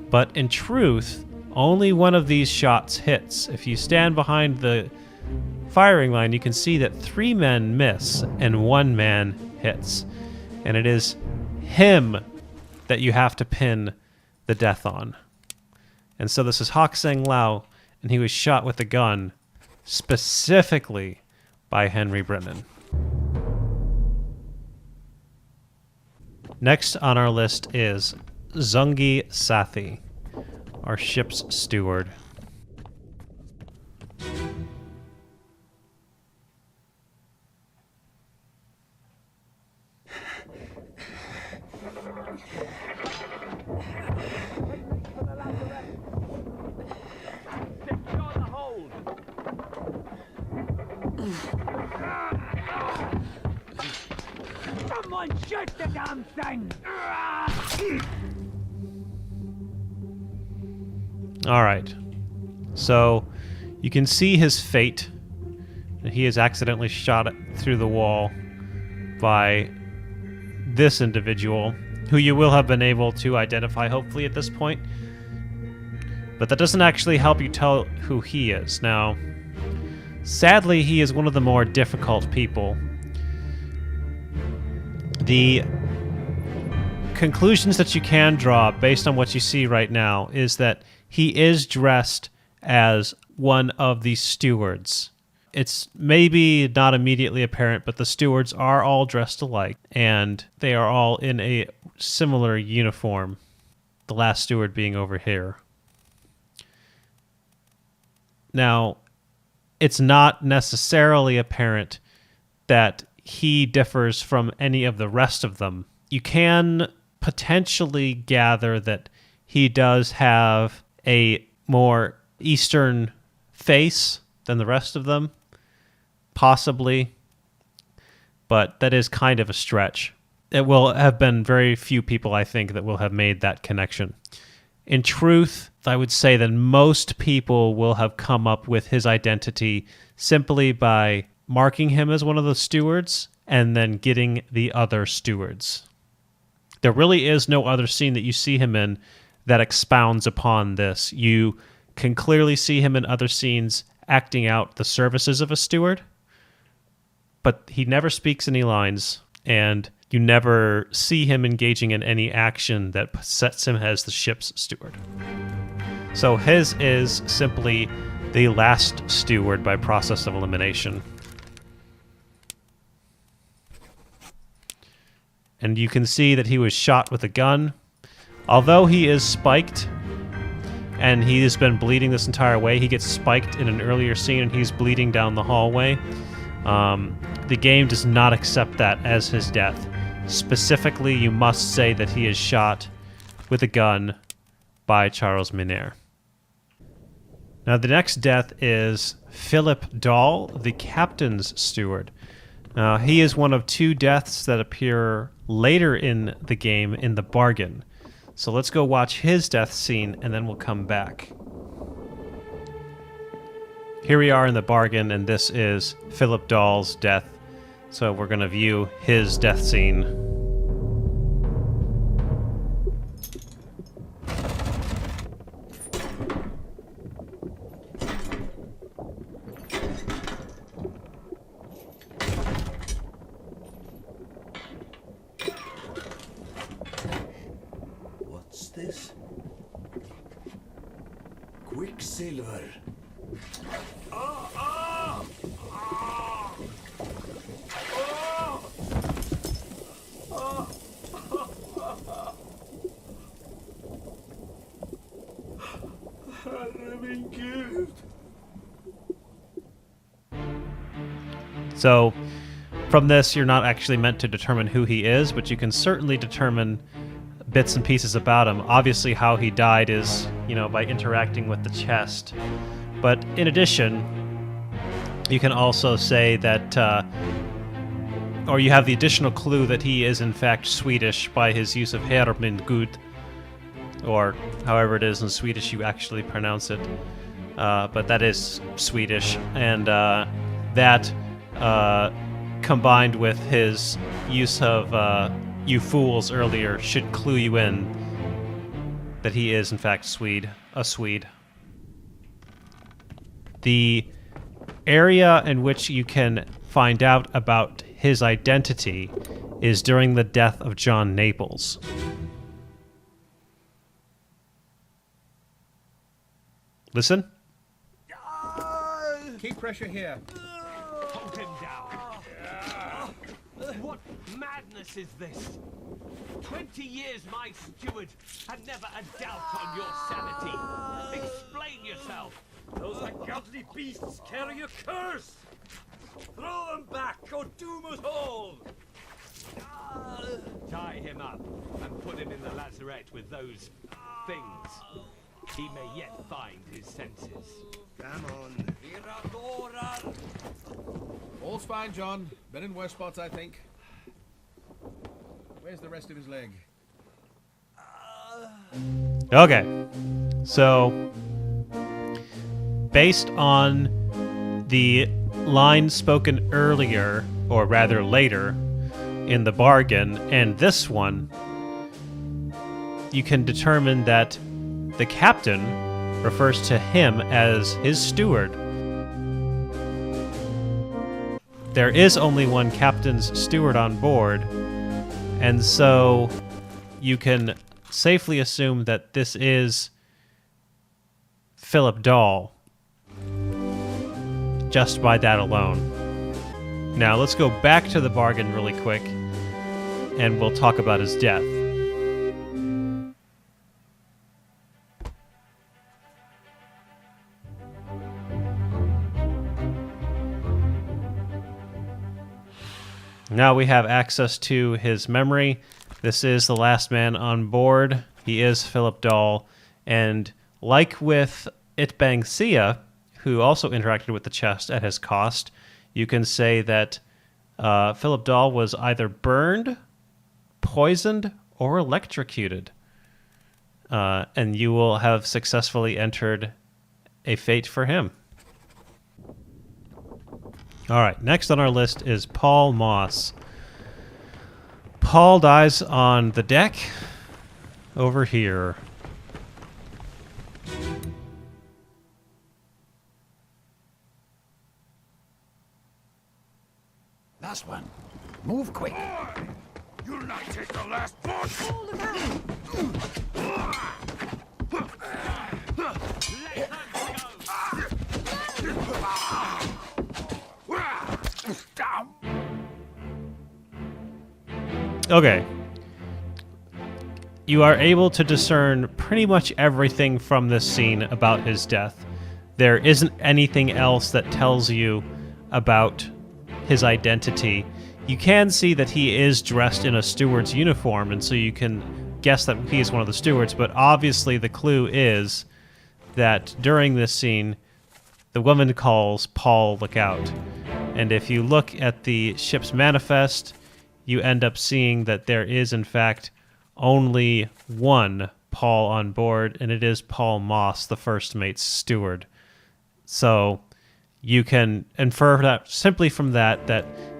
but in truth, only one of these shots hits. If you stand behind the firing line, you can see that 3 men miss and 1 man hits. And it is him that you have to pin the death on. And so this is Hok-Seng Lau, and he was shot with a gun specifically by Henry Brennan. Next on our list is Zungi Sathi, our ship's steward. Secure the hold. Someone shoot the damn thing! All right, so you can see his fate. He is accidentally shot through the wall by this individual, who you will have been able to identify, hopefully, at this point. But that doesn't actually help you tell who he is. Now, sadly, he is one of the more difficult people. The conclusions that you can draw based on what you see right now is that he is dressed as one of the stewards. It's maybe not immediately apparent, but the stewards are all dressed alike, and they are all in a similar uniform, the last steward being over here. Now, it's not necessarily apparent that he differs from any of the rest of them. You can potentially gather that he does have a more Eastern face than the rest of them, possibly, but that is kind of a stretch. It will have been very few people, I think, that will have made that connection. In truth, I would say that most people will have come up with his identity simply by marking him as one of the stewards and then getting the other stewards. There really is no other scene that you see him in that expounds upon this. You can clearly see him in other scenes acting out the services of a steward, but he never speaks any lines, and you never see him engaging in any action that sets him as the ship's steward. So his is simply the last steward by process of elimination. And you can see that he was shot with a gun. Although he is spiked, and he has been bleeding this entire way, he gets spiked in an earlier scene and he's bleeding down the hallway. The game does not accept that as his death. Specifically, you must say that he is shot with a gun by Charles Miner. Now, the next death is Fillip Dahl, the captain's steward. He is one of 2 deaths that appear later in the game in the bargain. So let's go watch his death scene, and then we'll come back. Here we are in the bargain, and this is Fillip Dahl's death. So we're going to view his death scene. So from this, you're not actually meant to determine who he is, but you can certainly determine bits and pieces about him. Obviously, how he died is, by interacting with the chest. But in addition, you can also say that, or you have the additional clue that he is in fact Swedish by his use of Herr min Gud, or however it is in Swedish you actually pronounce it. But that is Swedish, and that combined with his use of you fools earlier should clue you in that he is in fact a Swede. The area in which you can find out about his identity is during the death of John Naples. Listen. Keep pressure here. Hold him down. What madness is this? 20 years my steward had never a doubt on your sanity. Explain yourself. Those ungodly beasts carry a curse! Throw them back or doom us all! Tie him up and put him in the lazarette with those things. He may yet find his senses. Come on. All's fine, John. Been in worse spots, I think. Where's the rest of his leg? Okay. So, based on the line spoken earlier, or rather later, in the bargain, and this one, you can determine that the captain refers to him as his steward. There is only one captain's steward on board, and so you can safely assume that this is Fillip Dahl, just by that alone. Now let's go back to the bargain really quick, and we'll talk about his death. Now we have access to his memory. This is the last man on board. He is Fillip Dahl, and like with It-Beng Sia, who also interacted with the chest at his cost, you can say that Fillip Dahl was either burned, poisoned, or electrocuted. And you will have successfully entered a fate for him. All right, next on our list is Paul Moss. Paul dies on the deck over here. Last one. Move quick. You'll not take the last punch! Hold him Okay. You are able to discern pretty much everything from this scene about his death. There isn't anything else that tells you about his identity. You can see that he is dressed in a steward's uniform, and so you can guess that he is one of the stewards, but obviously the clue is that during this scene, the woman calls Paul, look out. And if you look at the ship's manifest, you end up seeing that there is, in fact, only one Paul on board, and it is Paul Moss, the first mate's steward. So you can infer that simply from that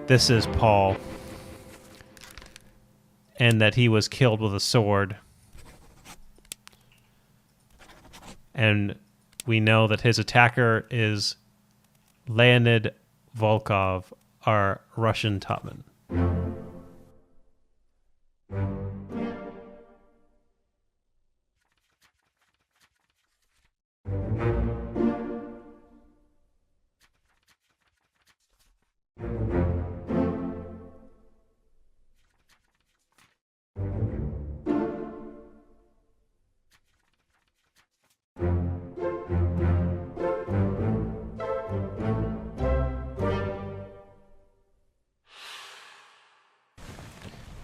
this is Paul, and that he was killed with a sword. And we know that his attacker is Leonid Volkov, our Russian topman.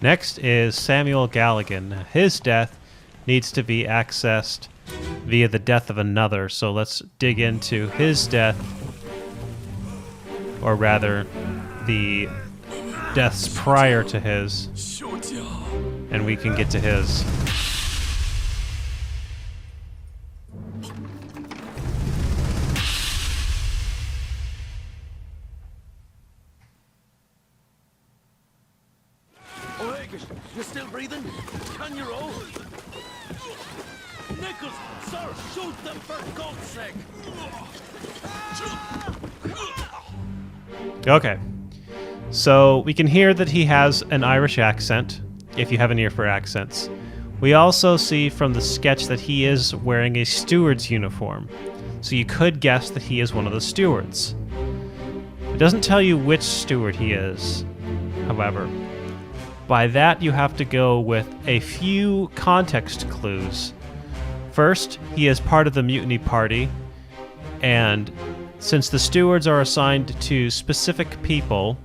Next is Samuel Galligan. His death needs to be accessed via the death of another, so let's dig into his death, or rather, the deaths prior to his, and we can get to his. You're still breathing? Can you roll? Nichols, sir, shoot them for God's sake! Okay. So we can hear that he has an Irish accent, if you have an ear for accents. We also see from the sketch that he is wearing a steward's uniform. So you could guess that he is one of the stewards. It doesn't tell you which steward he is, however. By that, you have to go with a few context clues. First, he is part of the mutiny party, and since the stewards are assigned to specific people,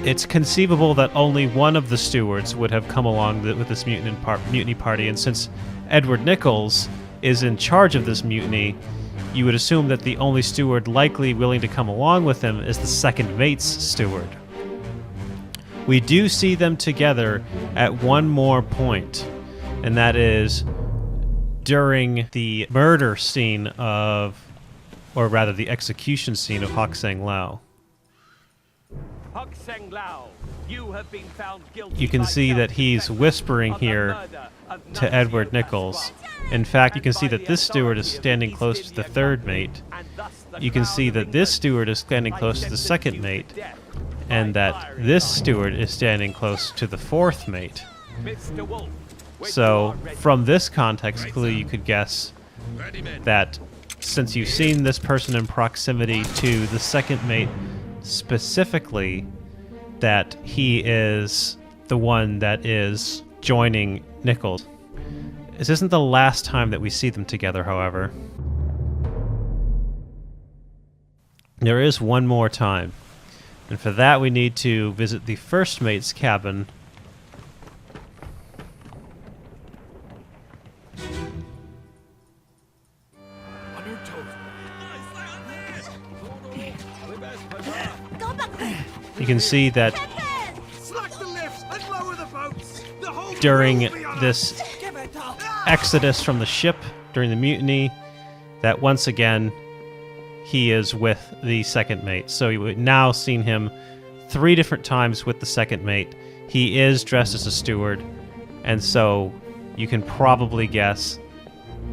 it's conceivable that only one of the stewards would have come along with this mutiny party, and since Edward Nichols is in charge of this mutiny, you would assume that the only steward likely willing to come along with him is the second mate's steward. We do see them together at one more point, and that is during the murder scene of, or rather the execution scene of Hok-Seng Lau. Hok-Seng Lau, you have been found guilty. You can see that he's whispering here to Edward Nichols. In fact, you can see that this steward is standing close to the third mate. You can see that this steward is standing close to the second mate, and that this steward is standing close to the fourth mate. So, from this context clue, you could guess that since you've seen this person in proximity to the second mate specifically, that he is the one that is joining Nichols. This isn't the last time that we see them together, however. There is one more time. And for that, we need to visit the first mate's cabin. You can see that during this exodus from the ship, during the mutiny, that once again, he is with the second mate. So you've now seen him 3 different times with the second mate. He is dressed as a steward, and so you can probably guess,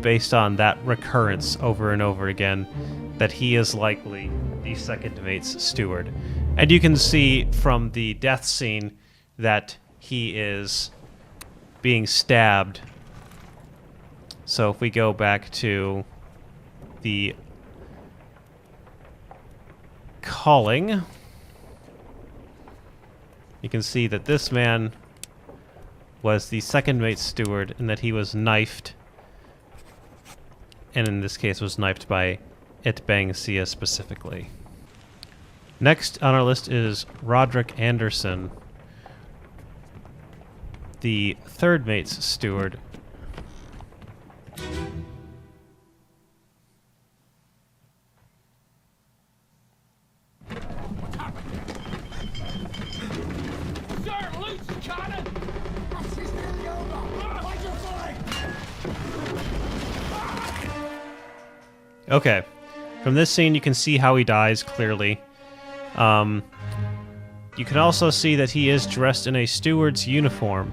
based on that recurrence over and over again, that he is likely the second mate's steward. And you can see from the death scene that he is being stabbed. So if we go back to the calling, you can see that this man was the second mate's steward and that he was knifed, and in this case was knifed by It-Beng Sia specifically. Next on our list is Roderick Andersen, the third mate's steward. Okay, from this scene you can see how he dies clearly. You can also see that he is dressed in a steward's uniform.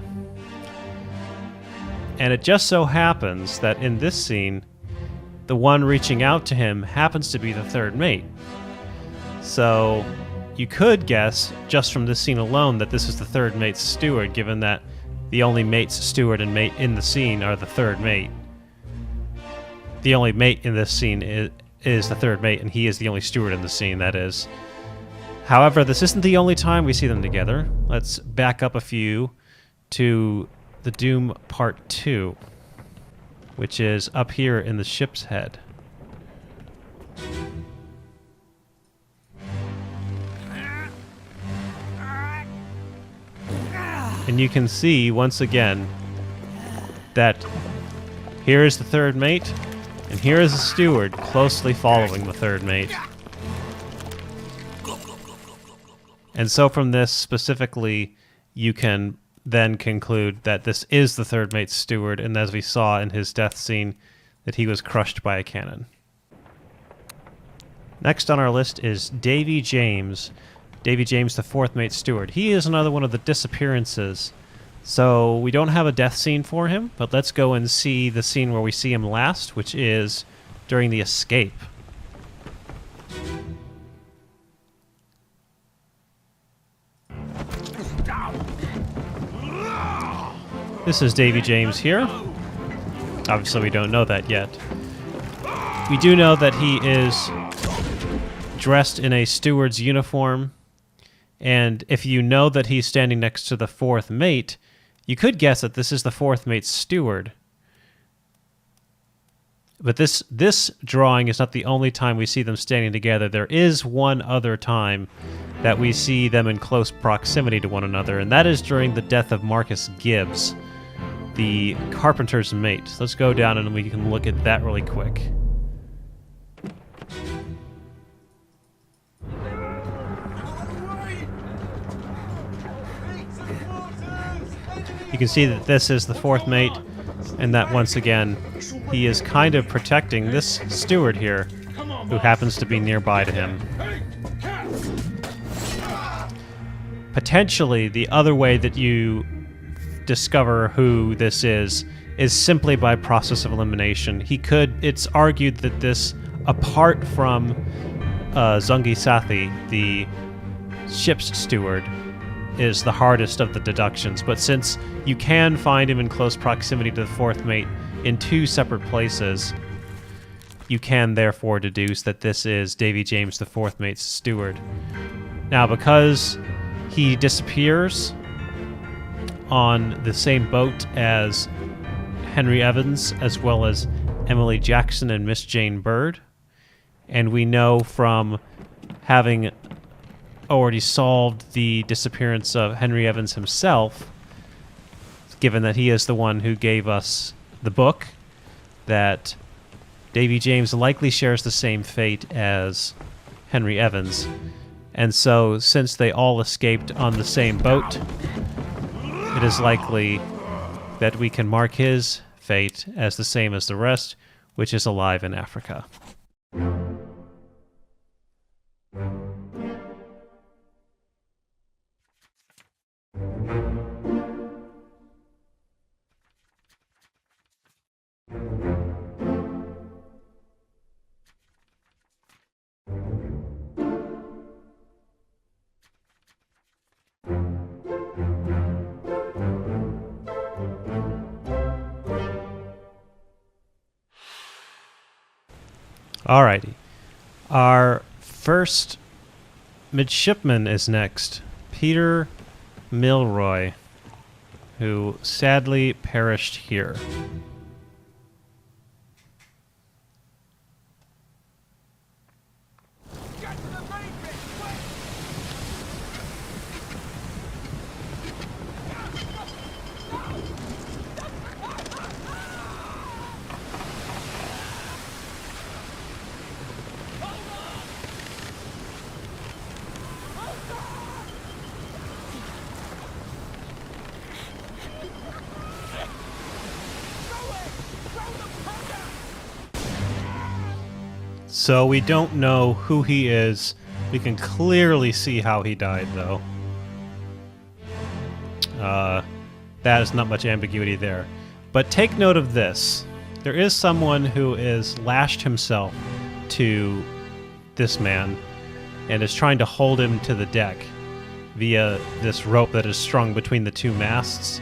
And it just so happens that in this scene, the one reaching out to him happens to be the third mate. So you could guess, just from this scene alone, that this is the third mate's steward, given that the only mate's steward and mate in the scene are the third mate. The only mate in this scene is the third mate, and he is the only steward in the scene, that is. However, this isn't the only time we see them together. Let's back up a few to the Doom Part 2, which is up here in the ship's head. And you can see, once again, that here is the third mate, and here is the steward closely following the third mate. And so from this specifically, you can then conclude that this is the third mate's steward, and as we saw in his death scene, that he was crushed by a cannon. Next on our list is Davey James. Davey James, the fourth mate's steward. He is another one of the disappearances. So we don't have a death scene for him, but let's go and see the scene where we see him last, which is during the escape. This is Davey James here. Obviously we don't know that yet. We do know that he is dressed in a steward's uniform, and if you know that he's standing next to the fourth mate, you could guess that this is the fourth mate's steward. But this drawing is not the only time we see them standing together. There is one other time that we see them in close proximity to one another, and that is during the death of Marcus Gibbs, the carpenter's mate. So let's go down and we can look at that really quick. You can see that this is the fourth mate, and that once again, he is kind of protecting this steward here, who happens to be nearby to him. Potentially, the other way that you discover who this is simply by process of elimination. It's argued that this, apart from Zungi Sathi, the ship's steward, is the hardest of the deductions, but since you can find him in close proximity to the fourth mate in two separate places, you can therefore deduce that this is Davey James, the fourth mate's steward. Now, because he disappears on the same boat as Henry Evans, as well as Emily Jackson and Miss Jane Bird, and we know from having already solved the disappearance of Henry Evans himself, given that he is the one who gave us the book, that Davey James likely shares the same fate as Henry Evans. And so, since they all escaped on the same boat, it is likely that we can mark his fate as the same as the rest, which is alive in Africa. Alrighty. Our first midshipman is next. Peter Milroy, who sadly perished here. So we don't know who he is. We can clearly see how he died, though. That is not much ambiguity there. But take note of this. There is someone who is lashed himself to this man and is trying to hold him to the deck via this rope that is strung between the two masts.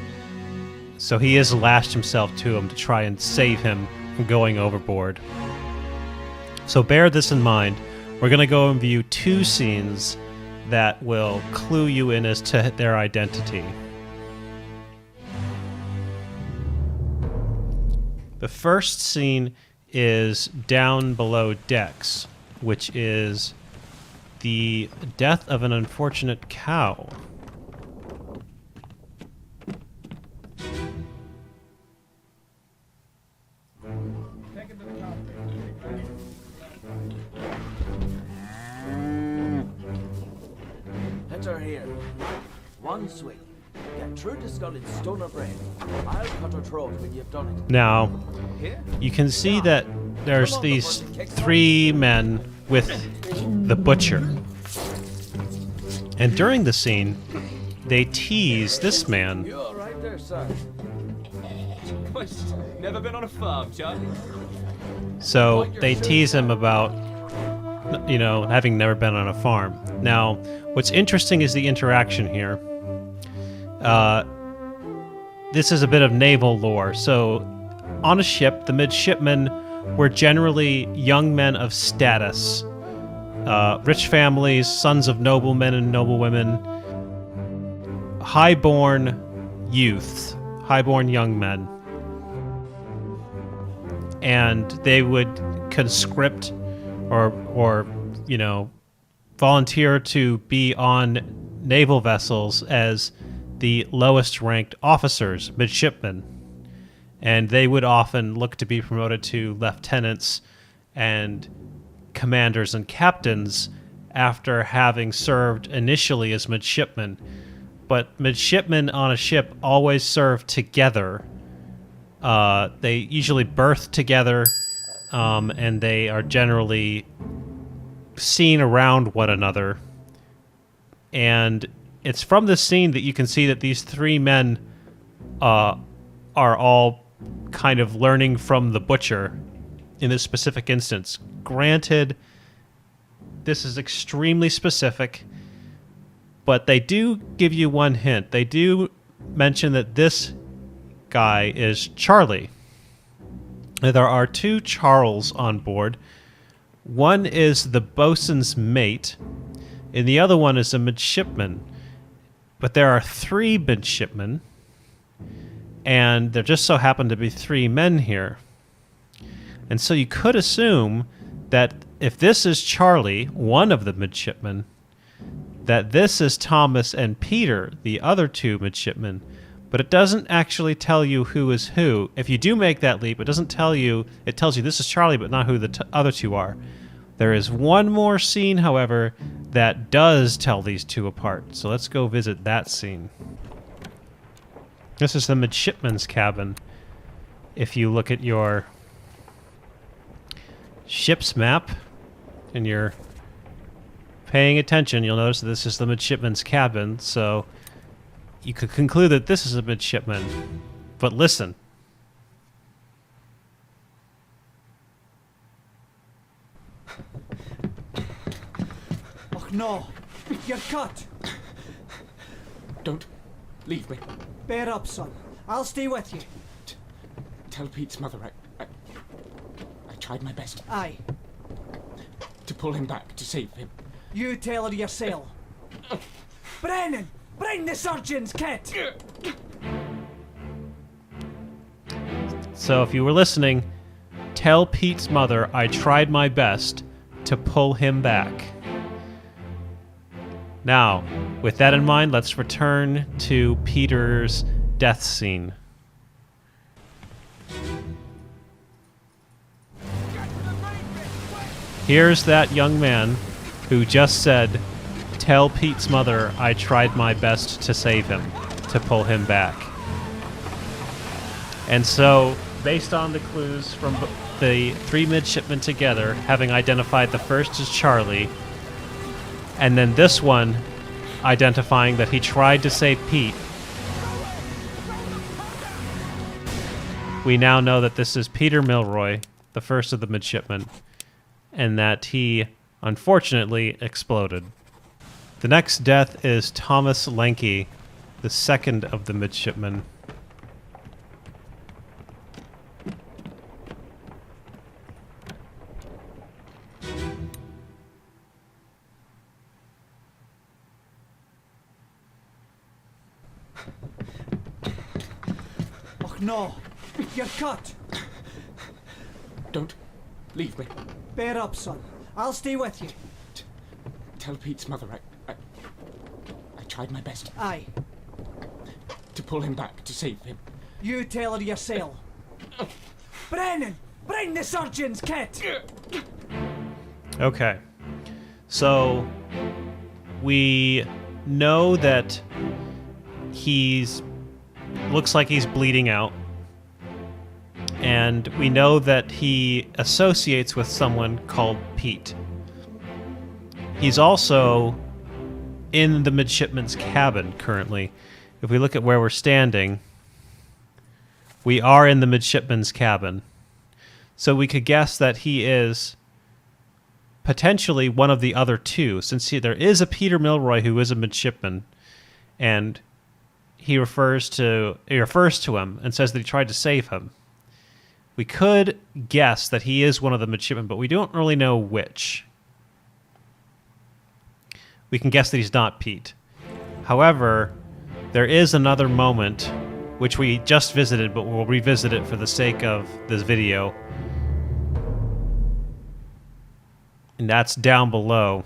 So he is lashed himself to him to try and save him from going overboard. So bear this in mind. We're going to go and view two scenes that will clue you in as to their identity. The first scene is down below decks, which is the death of an unfortunate cow. here. One swing. Get through the skull in stone or brain. I'll cut her throat when you've done it. Now, you can see that there's these three men with the butcher. And during the scene, they tease this man. You all right there, sir? Never been on a farm, Charlie. So they tease him about, you know, having never been on a farm. Now, what's interesting is the interaction here. This is a bit of naval lore. So, on a ship, the midshipmen were generally young men of status. Rich families, sons of noblemen and noblewomen, high-born youths, high-born young men. And they would conscript or you know, volunteer to be on naval vessels as the lowest ranked officers, midshipmen. And they would often look to be promoted to lieutenants and commanders and captains after having served initially as midshipmen. But midshipmen on a ship always serve together. They usually berth together, and they are generally seen around one another. And it's from this scene that you can see that these three men are all kind of learning from the butcher in this specific instance. Granted, this is extremely specific, but they do give you one hint. They do mention that this guy is Charlie. There are two Charles on board. One is the bosun's mate, and the other one is a midshipman. But there are three midshipmen, and there just so happen to be three men here. And so you could assume that if this is Charlie, one of the midshipmen, that this is Thomas and Peter, the other two midshipmen. But it doesn't actually tell you who is who. If you do make that leap, it doesn't tell you, it tells you this is Charlie, but not who the other two are. There is one more scene, however, that does tell these two apart. So let's go visit that scene. This is the midshipman's cabin. If you look at your ship's map and you're paying attention, you'll notice that this is the midshipman's cabin. So you could conclude that this is a midshipman. But listen. Oh no, you're cut. Don't leave me. Bear up, son. I'll stay with you. Tell Pete's mother I tried my best. Aye. To pull him back, to save him. You tell her yourself. Brennan! Bring the surgeon's kit! So if you were listening, tell Pete's mother I tried my best to pull him back. Now, with that in mind, let's return to Peter's death scene. Here's that young man who just said, tell Pete's mother I tried my best to save him, to pull him back. And so, based on the clues from the three midshipmen together, having identified the first as Charlie, and then this one identifying that he tried to save Pete, we now know that this is Peter Milroy, the first of the midshipmen, and that he, unfortunately, exploded. The next death is Thomas Lenke, the second of the midshipmen. Oh no, you're cut. Don't leave me. Bear up, son. I'll stay with you. Tell Pete's mother I tried my best. Aye. To pull him back, to save him. You tell her yourself. Brennan! Bring the surgeon's kit! Okay. So, we know that looks like he's bleeding out. And we know that he associates with someone called Pete. He's also in the midshipman's cabin currently. If we look at where we're standing, we are in the midshipman's cabin. So we could guess that he is potentially one of the other two, since there is a Peter Milroy who is a midshipman, and he refers to him and says that he tried to save him. We could guess that he is one of the midshipmen, but we don't really know which. We can guess that he's not Pete. However, there is another moment, which we just visited, but we'll revisit it for the sake of this video. And that's down below.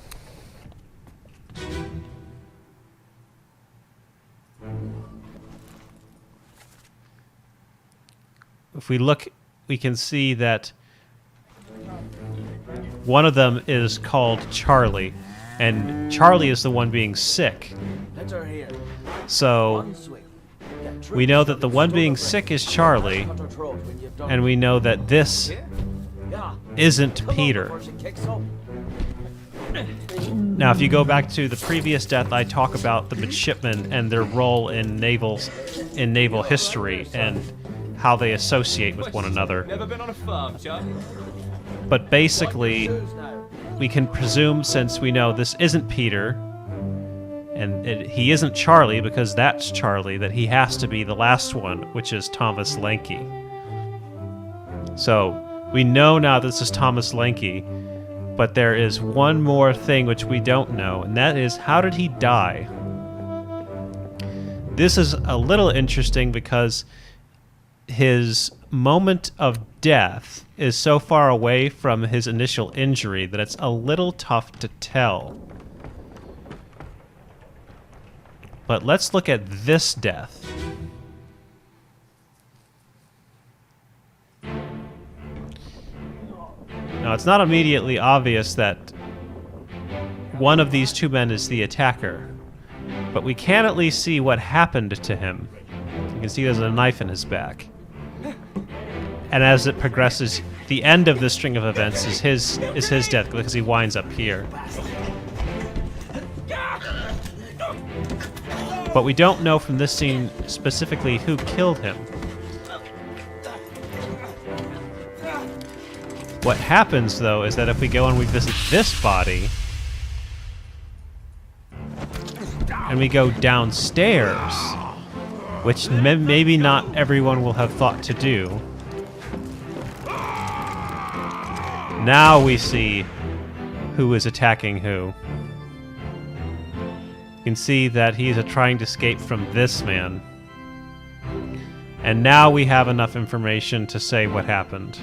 If we look, we can see that one of them is called Charlie, and Charlie is the one being sick. So we know that the one being sick is Charlie, and we know that this isn't Peter. Now, if you go back to the previous death, I talk about the midshipmen and their role in naval history and how they associate with one another. Never been on a farm, John. But basically, we can presume, since we know this isn't Peter, and he isn't Charlie, because that's Charlie, that he has to be the last one, which is Thomas Lanky. So, we know now this is Thomas Lanky, but there is one more thing which we don't know, and that is, how did he die? This is a little interesting because his moment of death is so far away from his initial injury that it's a little tough to tell. But let's look at this death. Now, it's not immediately obvious that one of these two men is the attacker, but we can at least see what happened to him. You can see there's a knife in his back. And as it progresses, the end of this string of events is his death, because he winds up here. But we don't know from this scene specifically who killed him. What happens, though, is that if we go and we visit this body, and we go downstairs, which maybe not everyone will have thought to do, now we see who is attacking who. You can see that he is trying to escape from this man. And now we have enough information to say what happened.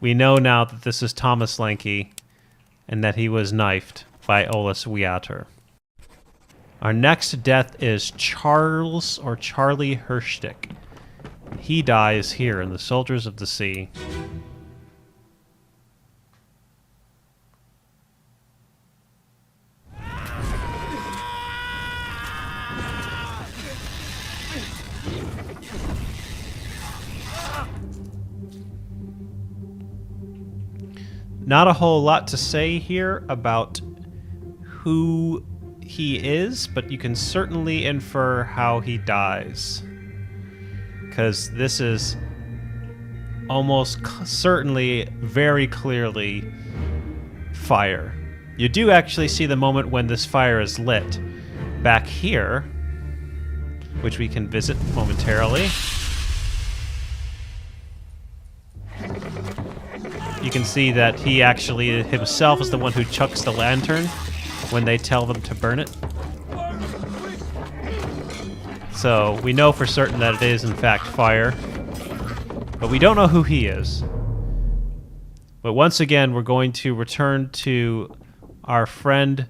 We know now that this is Thomas Lanky, and that he was knifed by Olus Wiater. Our next death is Charles or Charlie Hirschtick. He dies here in the Soldiers of the Sea. Not a whole lot to say here about who he is, but you can certainly infer how he dies. Because this is almost certainly, very clearly, fire. You do actually see the moment when this fire is lit back here, which we can visit momentarily. You can see that he actually himself is the one who chucks the lantern when they tell them to burn it. So we know for certain that it is in fact fire, but we don't know who he is. But once again, we're going to return to our friend,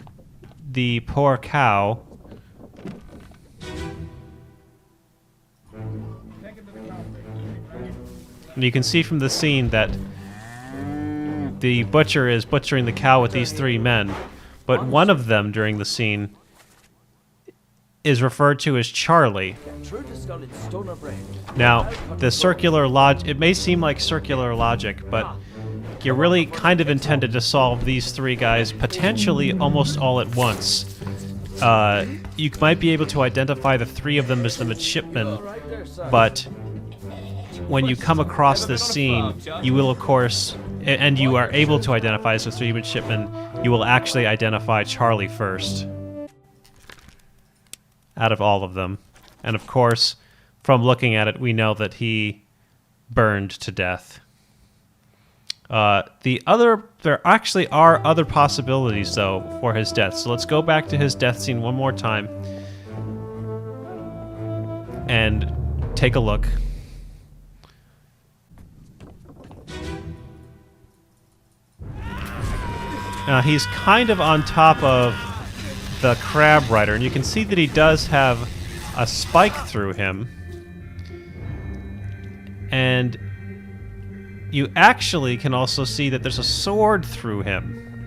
the poor cow. And you can see from the scene that the butcher is butchering the cow with these three men, but one of them during the scene is referred to as Charlie. Get through the skull in stoner brain. Now, the circular logic, it may seem like circular logic, but you're really kind of intended to solve these three guys potentially almost all at once. You might be able to identify the three of them as the midshipmen, but when you come across this scene, you will, of course, and you are able to identify as the three midshipmen, you will actually identify Charlie first out of all of them. And of course, from looking at it, we know that he burned to death. There actually are other possibilities, though, for his death. So let's go back to his death scene one more time and take a look. He's kind of on top of the crab rider, and you can see that he does have a spike through him. And you actually can also see that there's a sword through him.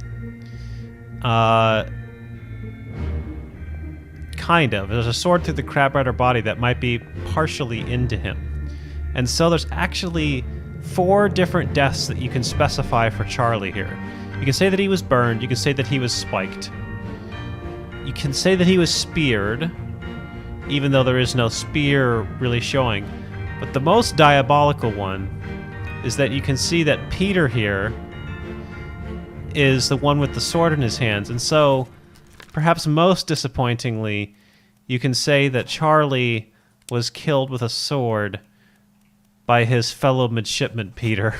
Kind of. There's a sword through the crab rider body that might be partially into him. And so there's actually 4 different deaths that you can specify for Charlie here. You can say that he was burned, you can say that he was spiked. You can say that he was speared, even though there is no spear really showing. But the most diabolical one is that you can see that Peter here is the one with the sword in his hands. And so, perhaps most disappointingly, you can say that Charlie was killed with a sword by his fellow midshipman Peter.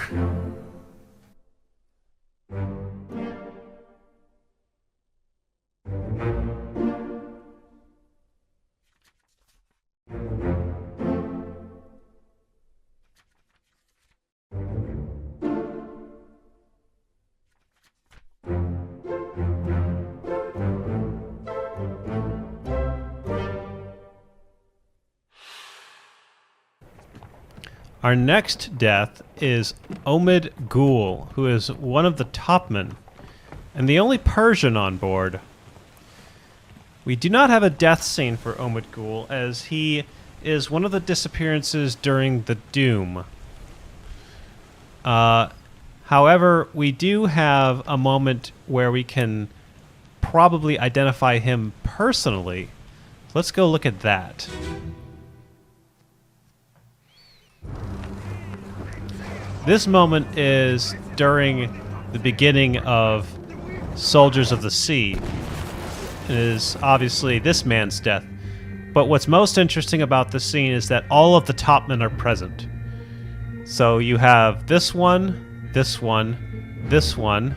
Our next death is Omid Gul, who is one of the topmen, and the only Persian on board. We do not have a death scene for Omid Gul, as he is one of the disappearances during the Doom. However, we do have a moment where we can probably identify him personally. Let's go look at that. This moment is during the beginning of Soldiers of the Sea. It is obviously this man's death. But what's most interesting about this scene is that all of the topmen are present. So you have this one, this one, this one,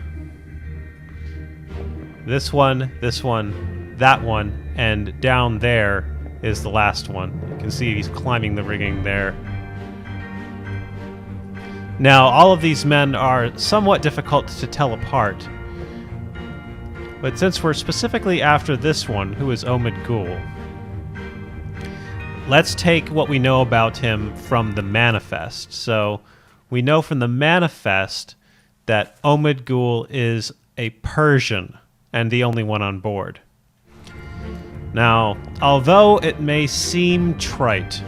this one, this one, that one, and down there is the last one. You can see he's climbing the rigging there. Now, all of these men are somewhat difficult to tell apart. But since we're specifically after this one, who is Omid Gul, let's take what we know about him from the manifest. So, we know from the manifest that Omid Gul is a Persian and the only one on board. Now, although it may seem trite,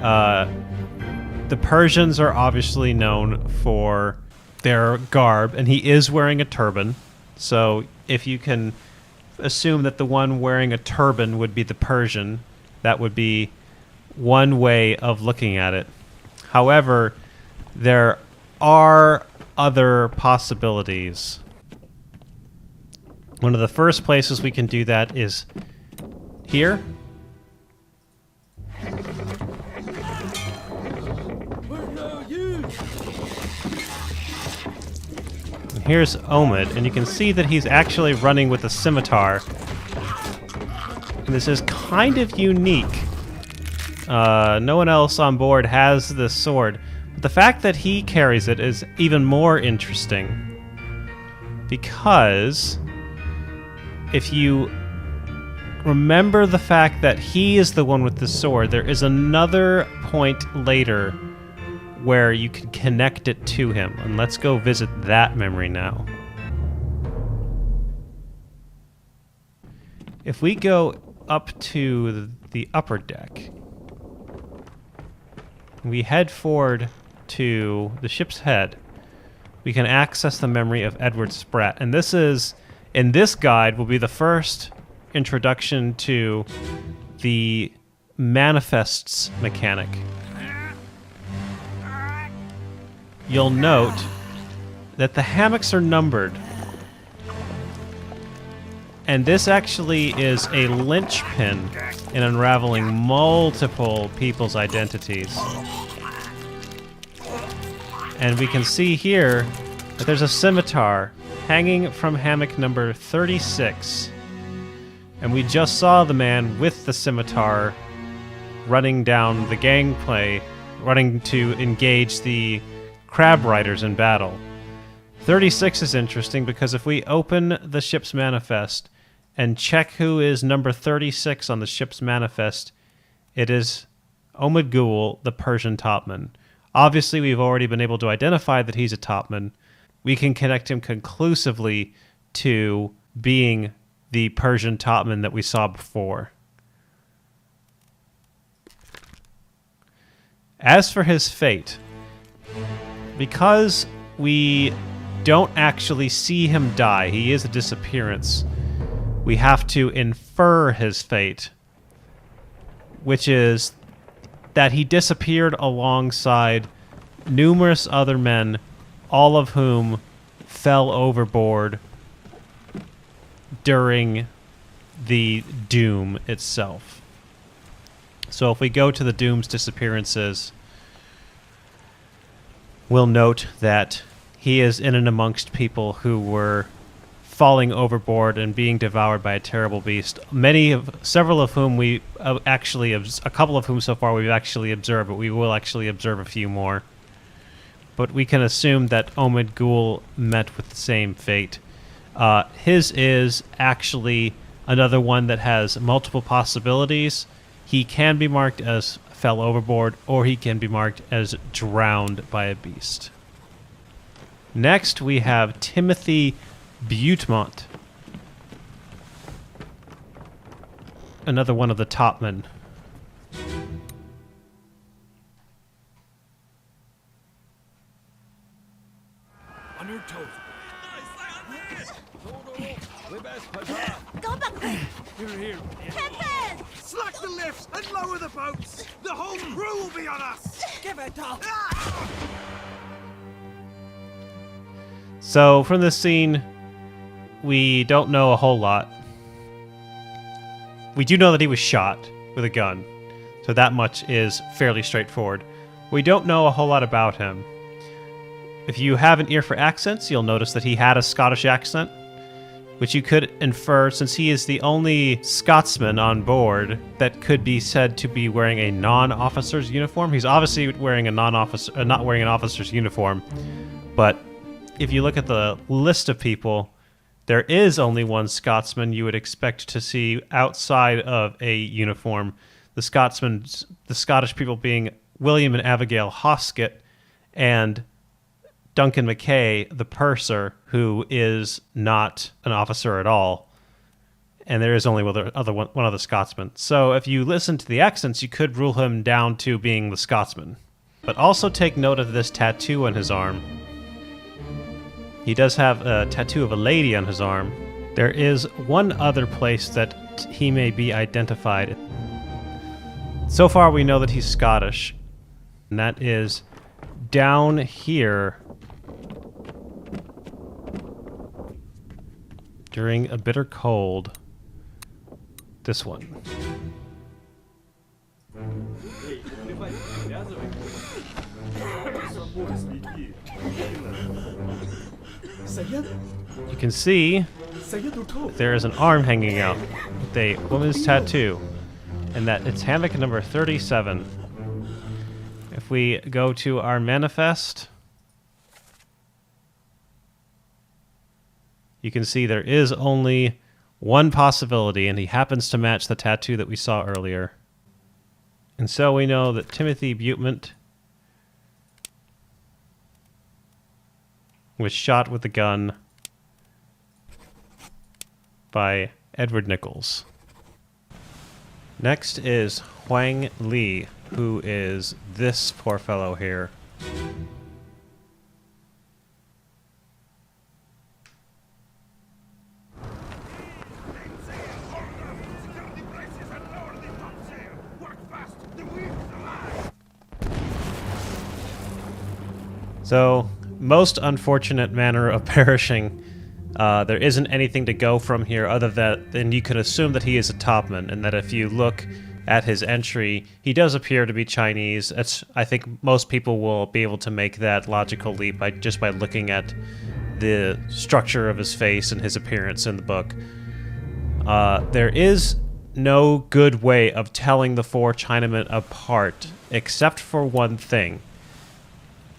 the Persians are obviously known for their garb, and he is wearing a turban. So if you can assume that the one wearing a turban would be the Persian, that would be one way of looking at it. However, there are other possibilities. One of the first places we can do that is here. Here's Omid, and you can see that he's actually running with a scimitar. And this is kind of unique. No one else on board has this sword. But the fact that he carries it is even more interesting. Because if you remember the fact that he is the one with the sword, there is another point later where you can connect it to him. And let's go visit that memory now. If we go up to the upper deck. We head forward to the ship's head. We can access the memory of Edward Spratt. And this is, in this guide, will be the first introduction to the manifests mechanic. You'll note that the hammocks are numbered. And this actually is a linchpin in unraveling multiple people's identities. And we can see here that there's a scimitar hanging from hammock number 36. And we just saw the man with the scimitar running down the gangplank, running to engage the crab riders in battle. 36 is interesting because if we open the ship's manifest and check who is number 36 on the ship's manifest, it is Omid Gul, the Persian topman. Obviously, we've already been able to identify that he's a topman. We can connect him conclusively to being the Persian topman that we saw before. As for his fate, because we don't actually see him die, he is a disappearance, we have to infer his fate, which is that he disappeared alongside numerous other men, all of whom fell overboard during the doom itself. So if we go to the doom's disappearances, we'll note that he is in and amongst people who were falling overboard and being devoured by a terrible beast. Several of whom a couple of whom so far we've actually observed, but we will actually observe a few more. But we can assume that Omid Gul met with the same fate. His is actually another one that has multiple possibilities. He can be marked as fell overboard, or he can be marked as drowned by a beast. Next, we have Timothy Butemont, another one of the topmen. On your toes. Go back there! You're here. Captain! Slack the lifts and lower the boats! The whole crew will be on us! Give it up! So, from this scene, we don't know a whole lot. We do know that he was shot with a gun, so that much is fairly straightforward. We don't know a whole lot about him. If you have an ear for accents, you'll notice that he had a Scottish accent, which you could infer since he is the only Scotsman on board that could be said to be wearing a non-officer's uniform. He's obviously wearing a not wearing an officer's uniform, but if you look at the list of people, there is only one Scotsman you would expect to see outside of a uniform. The Scottish people being William and Abigail Hoscut and Duncan McKay, the purser, who is not an officer at all. And there is only one other Scotsman. So if you listen to the accents, you could rule him down to being the Scotsman. But also take note of this tattoo on his arm. He does have a tattoo of a lady on his arm. There is one other place that he may be identified. So far we know that he's Scottish, and that is down here during a bitter cold. This one. You can see there is an arm hanging out with a woman's tattoo, and that it's hammock number 37. If we go to our manifest, you can see there is only one possibility, and he happens to match the tattoo that we saw earlier. And so we know that Timothy Butemont was shot with a gun by Edward Nichols. Next is Huang Li, who is this poor fellow here. So, most unfortunate manner of perishing. There isn't anything to go from here other than you can assume that he is a topman, and that if you look at his entry, he does appear to be Chinese. I think most people will be able to make that logical leap just by looking at the structure of his face and his appearance in the book. There is no good way of telling the four Chinamen apart, except for one thing.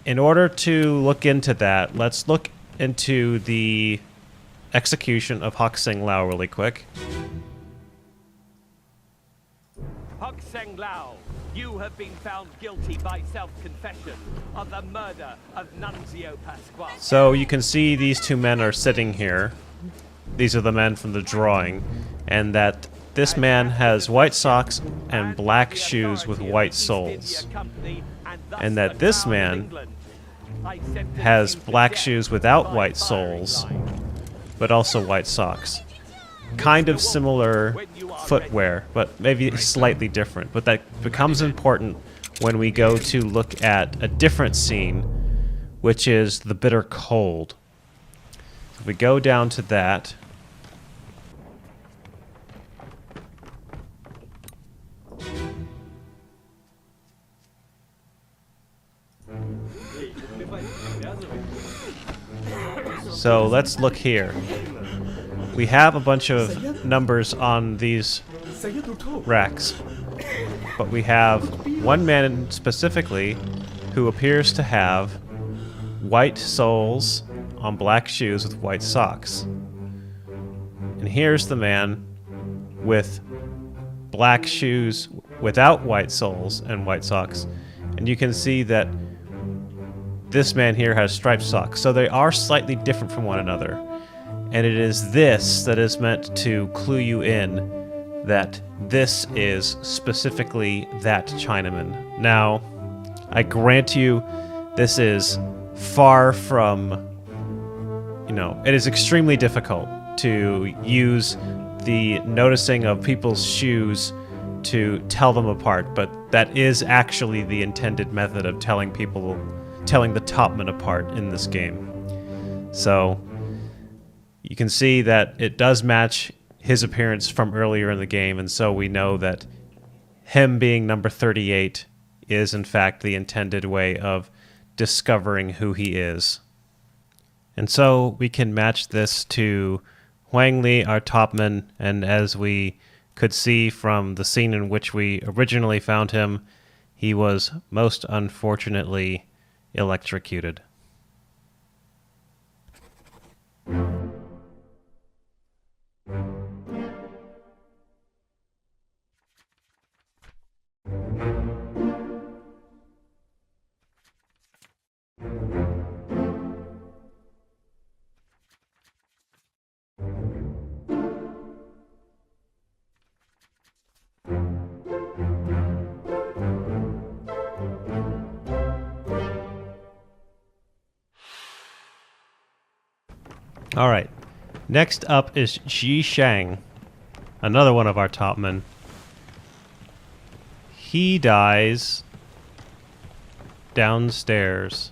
In order to look into that, let's look into the execution of Hok-Seng Lau really quick. Hok-Seng Lau, you have been found guilty by self-confession of the murder of Nunzio Pasqua. So you can see these two men are sitting here. These are the men from the drawing. And that this man has white socks and black shoes with white soles. And that this man has black shoes without white soles, but also white socks. Kind of similar footwear, but maybe slightly different. But that becomes important when we go to look at a different scene, which is the bitter cold. If we go down to that, so let's look here. We have a bunch of numbers on these racks, but we have one man specifically who appears to have white soles on black shoes with white socks. And here's the man with black shoes without white soles and white socks. And you can see that this man here has striped socks, so they are slightly different from one another. And it is this that is meant to clue you in that this is specifically that Chinaman. Now, I grant you, this is far from, it is extremely difficult to use the noticing of people's shoes to tell them apart, but that is actually the intended method of telling the topmen apart in this game. So you can see that it does match his appearance from earlier in the game, and so we know that him being number 38 is in fact the intended way of discovering who he is. And so we can match this to Huang Li, our topman, and as we could see from the scene in which we originally found him, he was most unfortunately electrocuted. All right. Next up is Jie Zhang, another one of our topmen. He dies downstairs.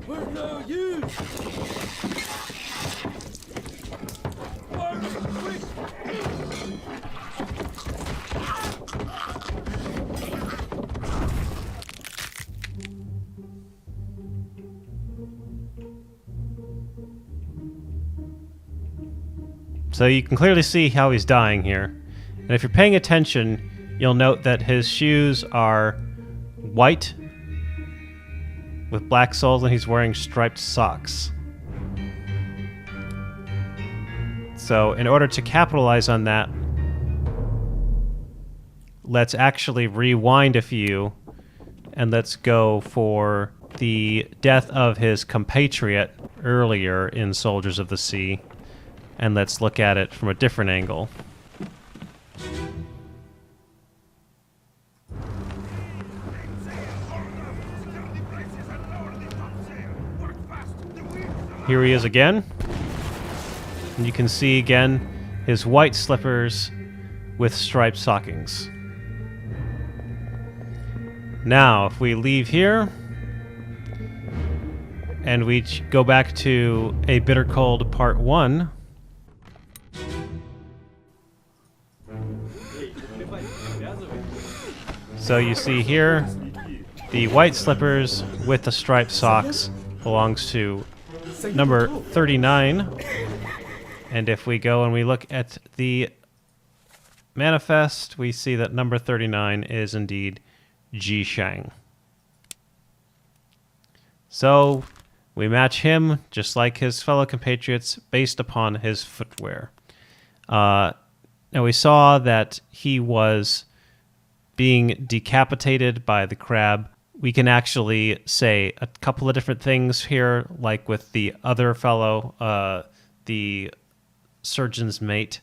We're no use! So you can clearly see how he's dying here. And if you're paying attention, you'll note that his shoes are white with black soles and he's wearing striped socks. So in order to capitalize on that, let's actually rewind a few and let's go for the death of his compatriot earlier in Soldiers of the Sea, and let's look at it from a different angle. Here he is again. And you can see again his white slippers with striped stockings. Now, if we leave here and we go back to A Bitter Cold Part 1. So you see here, the white slippers with the striped socks belongs to number 39. And if we go and we look at the manifest, we see that number 39 is indeed Jie Zhang. So we match him, just like his fellow compatriots, based upon his footwear. Now we saw that he was being decapitated by the crab. We can actually say a couple of different things here, like with the other fellow, the surgeon's mate.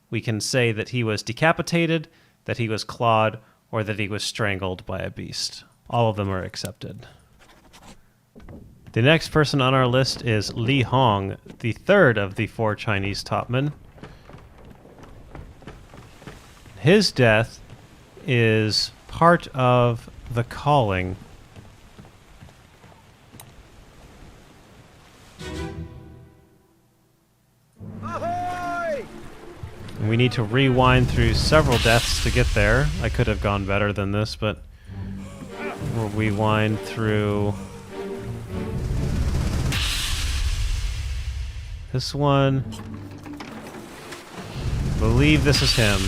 We can say that he was decapitated, that he was clawed, or that he was strangled by a beast. All of them are accepted. The next person on our list is Li Hong, the third of the 4 Chinese topmen. His death is part of the calling. We need to rewind through several deaths to get there. I could have gone better than this, but we'll rewind through this one. I believe this is him.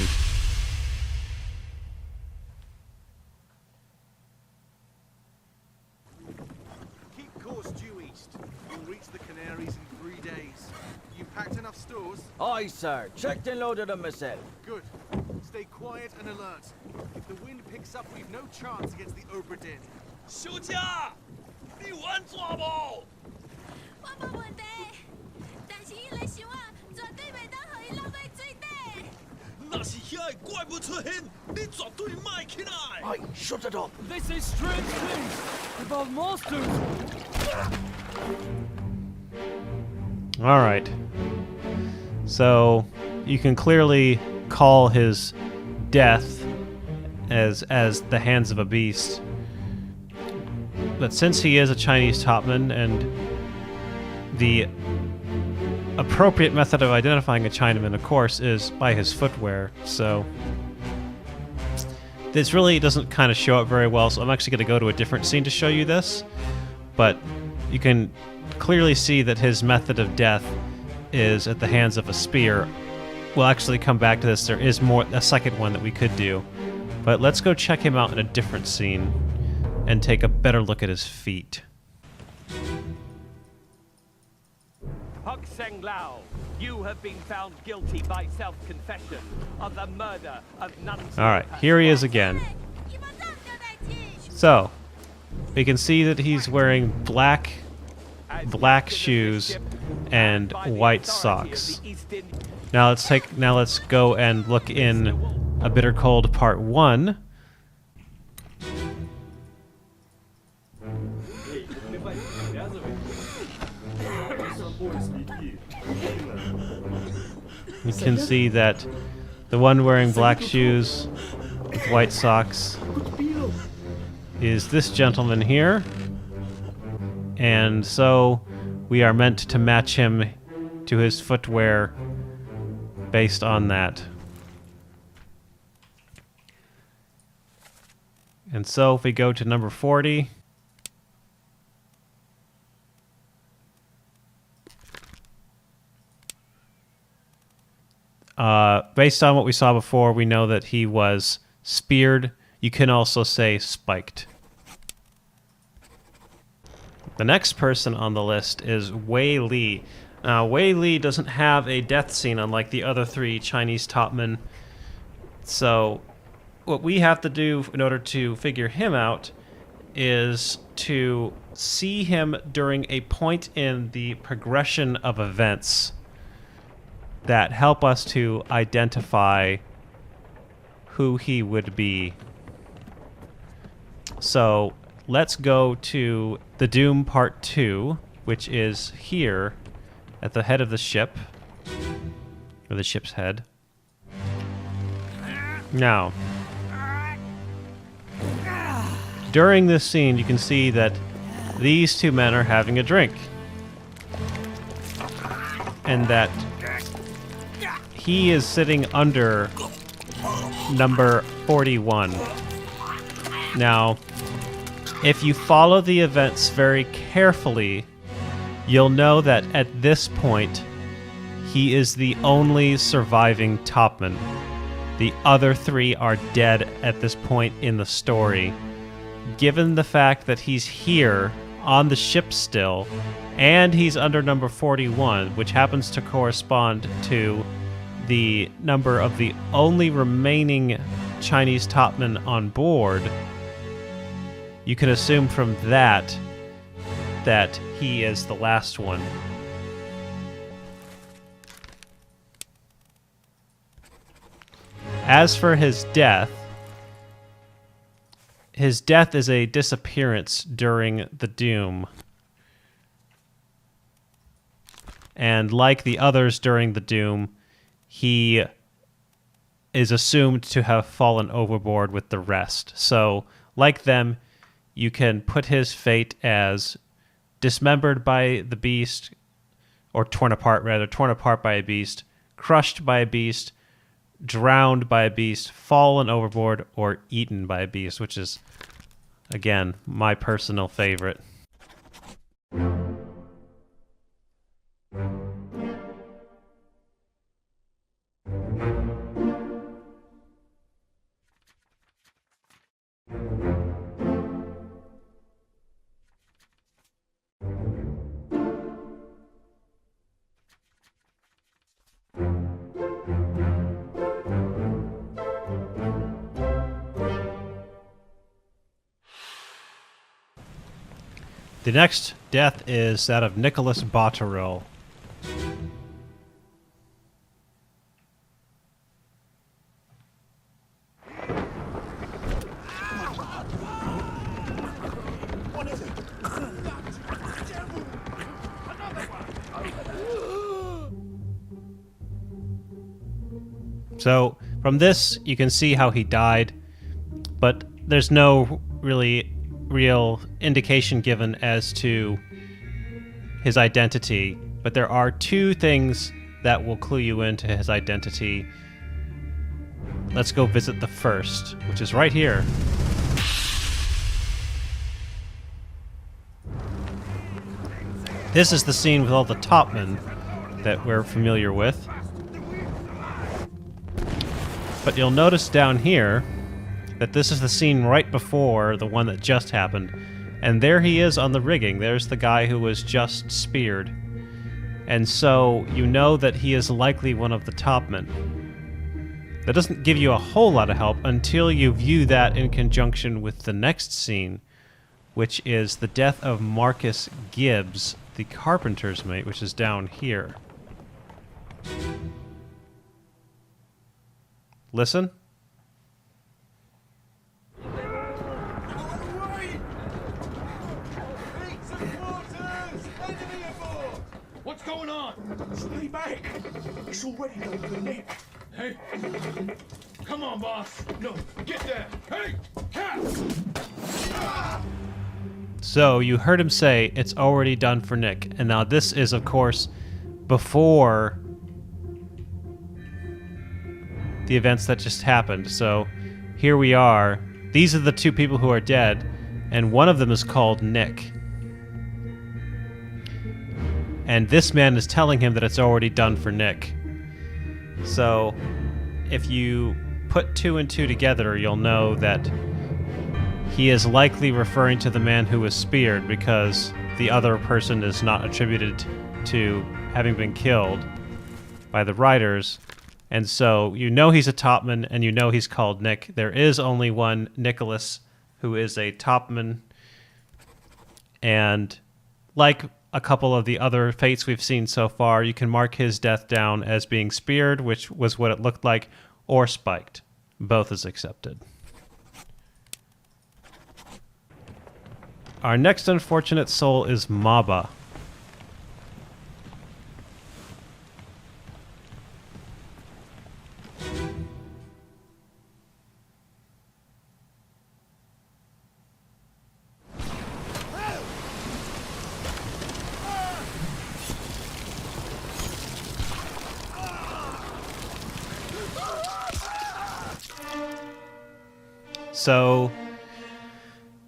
Keep course due east. You'll reach the Canaries in 3 days. You packed enough stores? Aye, sir. Checked and loaded them myself. Good. Stay quiet and alert. If the wind picks up, we've no chance against the Obra Dinn. 休假，你玩抓不？我冇问题，但是伊来想啊，绝对袂当互伊落去水底。那是遐个怪物出现，你绝对卖起来。Aye, shut it up. They say strange things about monsters. All right. So you can clearly call his death as the hands of a beast. But since he is a Chinese topman, and the appropriate method of identifying a Chinaman, of course, is by his footwear, so this really doesn't kind of show up very well, so I'm actually going to go to a different scene to show you this. But you can clearly see that his method of death is at the hands of a spear. We'll actually come back to this. There is a second one that we could do. But let's go check him out in a different scene and take a better look at his feet. Hok-Seng Lau, you have been found guilty by self-confession of the murder of Nunzio. Alright, here he is again. So, we can see that he's wearing black shoes and white socks. Now let's go and look in A Bitter Cold Part 1. You can see that the one wearing black shoes with white socks is this gentleman here. And so we are meant to match him to his footwear based on that. And so if we go to number 40, based on what we saw before, we know that he was speared. You can also say spiked. The next person on the list is Wei Lee. Now, Wei Lee doesn't have a death scene unlike the other 3 Chinese topmen. So, what we have to do in order to figure him out is to see him during a point in the progression of events that help us to identify who he would be. So let's go to the Doom Part 2, which is here at the head of the ship, or the ship's head. Now, during this scene, you can see that these two men are having a drink, and that he is sitting under number 41. Now, if you follow the events very carefully, you'll know that at this point, he is the only surviving topman. The other three are dead at this point in the story. Given the fact that he's here on the ship still, and he's under number 41, which happens to correspond to the number of the only remaining Chinese topmen on board, you can assume from that that he is the last one. As for his death is a disappearance during the Doom. And like the others during the Doom, he is assumed to have fallen overboard with the rest. So, like them, you can put his fate as dismembered by the beast, or torn apart by a beast, crushed by a beast, drowned by a beast, fallen overboard, or eaten by a beast, which is, again, my personal favorite. The next death is that of Nicholas Witterel. So, from this, you can see how he died, but there's no real indication given as to his identity. But there are two things that will clue you into his identity. Let's go visit the first, which is right here. This is the scene with all the topmen that we're familiar with. But you'll notice down here that this is the scene right before the one that just happened. And there he is on the rigging. There's the guy who was just speared. And so you know that he is likely one of the topmen. That doesn't give you a whole lot of help until you view that in conjunction with the next scene, which is the death of Marcus Gibbs, the carpenter's mate, which is down here. Listen. What's going on? Stay back! It's already done for Nick. Hey! Come on, boss! No, get there! Hey! Cat! So you heard him say it's already done for Nick. And now this is, of course, before the events that just happened. So here we are. These are the two people who are dead, and one of them is called Nick. And this man is telling him that it's already done for Nick. So if you put two and two together, you'll know that he is likely referring to the man who was speared, because the other person is not attributed to having been killed by the writers. And so you know he's a topman, and you know he's called Nick. There is only one Nicholas who is a topman. And like a couple of the other fates we've seen so far, you can mark his death down as being speared, which was what it looked like, or spiked. Both is accepted. Our next unfortunate soul is Maba. So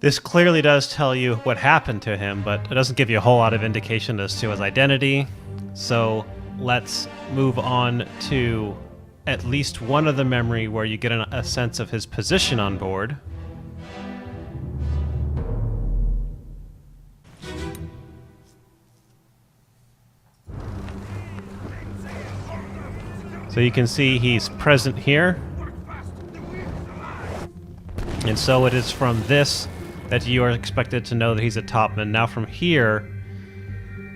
this clearly does tell you what happened to him, but it doesn't give you a whole lot of indication as to his identity. So let's move on to at least one of the memory where you get a sense of his position on board. So you can see he's present here. And so it is from this that you are expected to know that he's a topman. Now from here,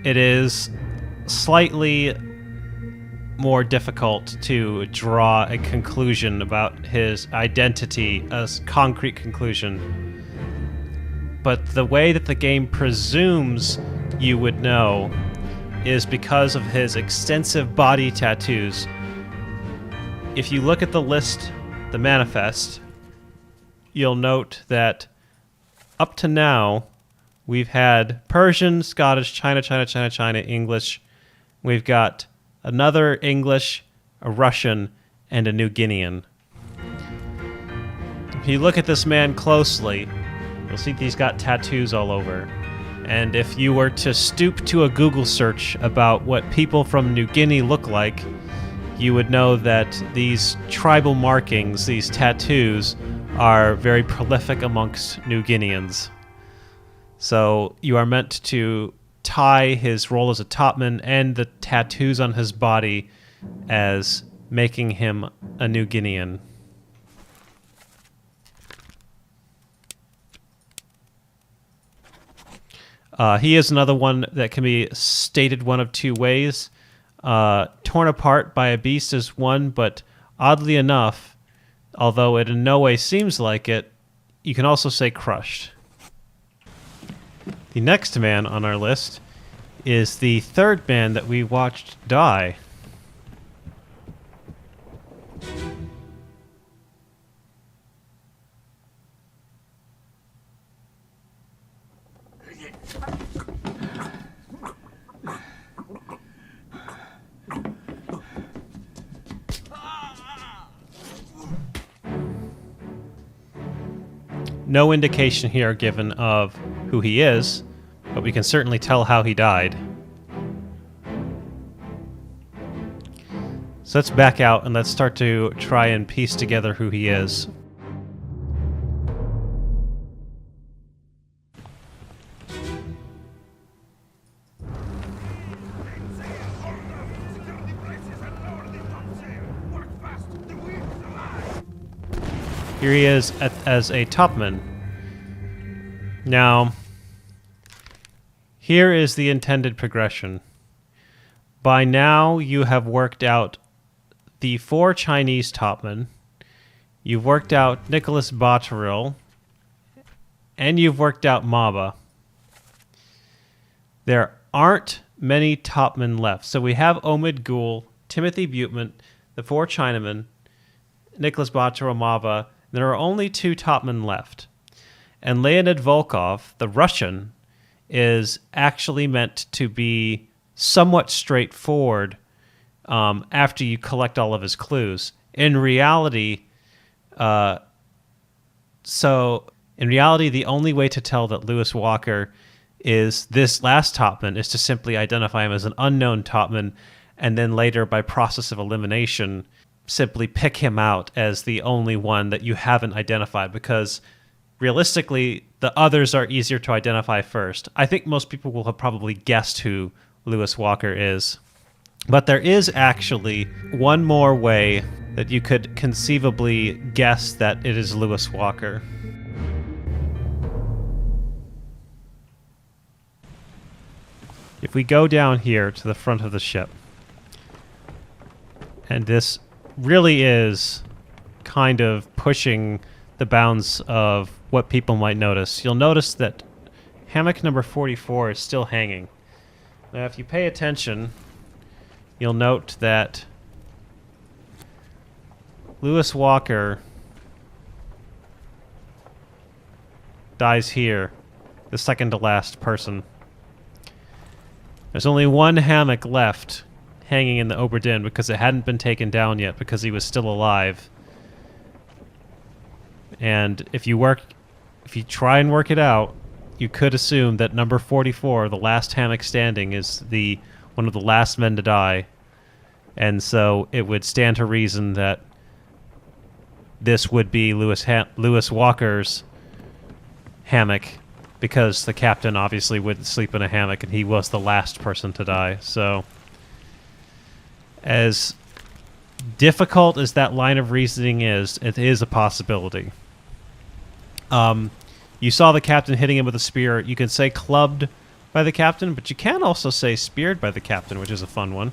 it is slightly more difficult to draw a conclusion about his identity, a concrete conclusion. But the way that the game presumes you would know is because of his extensive body tattoos. If you look at the list, the manifest, you'll note that up to now, we've had Persian, Scottish, China, English. We've got another English, a Russian, and a New Guinean. If you look at this man closely, you'll see he's got tattoos all over. And if you were to stoop to a Google search about what people from New Guinea look like, you would know that these tribal markings, these tattoos, are very prolific amongst New Guineans. So you are meant to tie his role as a topman and the tattoos on his body as making him a New Guinean. He is another one that can be stated one of two ways. Torn apart by a beast is one, but oddly enough, although it in no way seems like it, you can also say crushed. The next man on our list is the third man that we watched die. No indication here given of who he is, but we can certainly tell how he died. So let's back out and let's start to try and piece together who he is. Here he is as a topman. Now, here is the intended progression. By now, you have worked out the 4 Chinese topmen. You've worked out Nicholas Witterel, and you've worked out Maba. There aren't many topmen left. So we have Omid Gul, Timothy Buteman, the 4 Chinamen, Nicholas Witterel, Maba. There are only 2 topmen left. And Leonid Volkov, the Russian, is actually meant to be somewhat straightforward after you collect all of his clues. In reality, the only way to tell that Lewis Walker is this last topman is to simply identify him as an unknown topman, and then later, by process of elimination, simply pick him out as the only one that you haven't identified, because realistically, the others are easier to identify first. I think most people will have probably guessed who Lewis Walker is. But there is actually one more way that you could conceivably guess that it is Louis Walker. If we go down here to the front of the ship, and this really is kind of pushing the bounds of what people might notice, you'll notice that hammock number 44 is still hanging. Now, if you pay attention, you'll note that Louis Walker dies here, the second to last person. There's only one hammock left hanging in the Obra Dinn because it hadn't been taken down yet because he was still alive. And if you try and work it out, you could assume that number 44, the last hammock standing, is one of the last men to die. And so it would stand to reason that this would be Louis Walker's hammock, because the captain obviously wouldn't sleep in a hammock and he was the last person to die. So as difficult as that line of reasoning is, it is a possibility. You saw the captain hitting him with a spear. You can say clubbed by the captain, but you can also say speared by the captain, which is a fun one.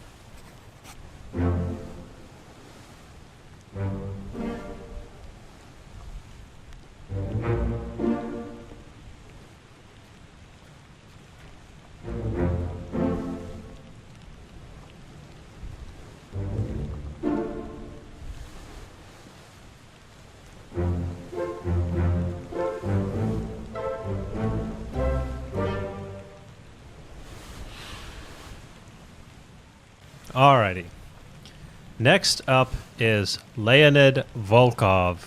Alrighty. Next up is Leonid Volkov,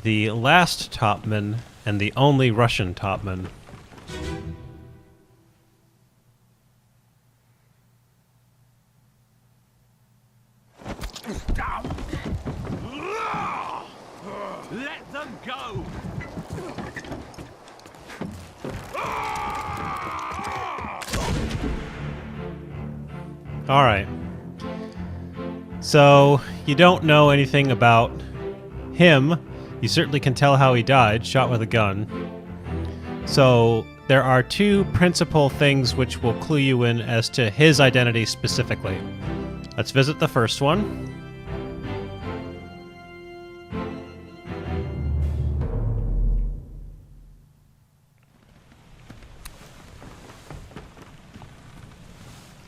the last topman and the only Russian topman. Let them go! Alright. So, you don't know anything about him. You certainly can tell how he died, shot with a gun. So, there are two principal things which will clue you in as to his identity specifically. Let's visit the first one.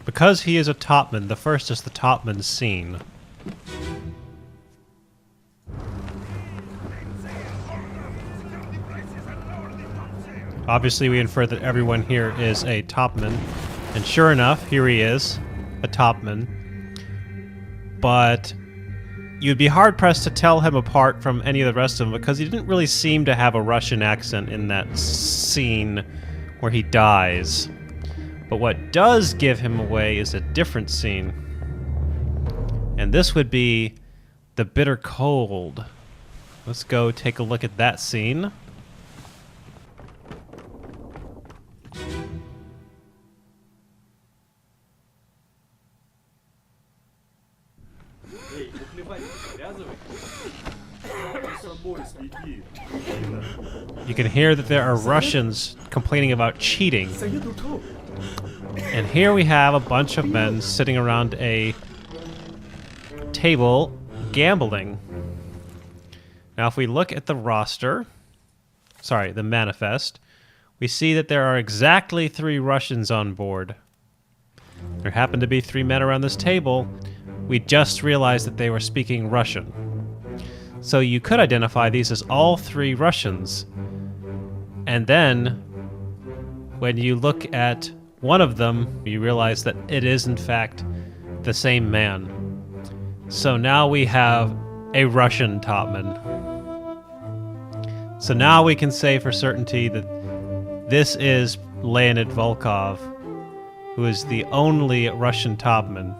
Because he is a topman, the first is the topman's scene. Obviously, we infer that everyone here is a topman, and sure enough, here he is, a topman. But you'd be hard-pressed to tell him apart from any of the rest of them because he didn't really seem to have a Russian accent in that scene where he dies. But what does give him away is a different scene. And this would be the bitter cold. Let's go take a look at that scene. You can hear that there are Russians complaining about cheating. And here we have a bunch of men sitting around a table gambling. Now, if we look at the the manifest, we see that there are exactly 3 Russians on board. There happen to be 3 men around this table. We just realized that they were speaking Russian. So you could identify these as all 3 Russians. And then, when you look at one of them, you realize that it is, in fact, the same man. So now we have a Russian topman. So now we can say for certainty that this is Leonid Volkov, who is the only Russian topman.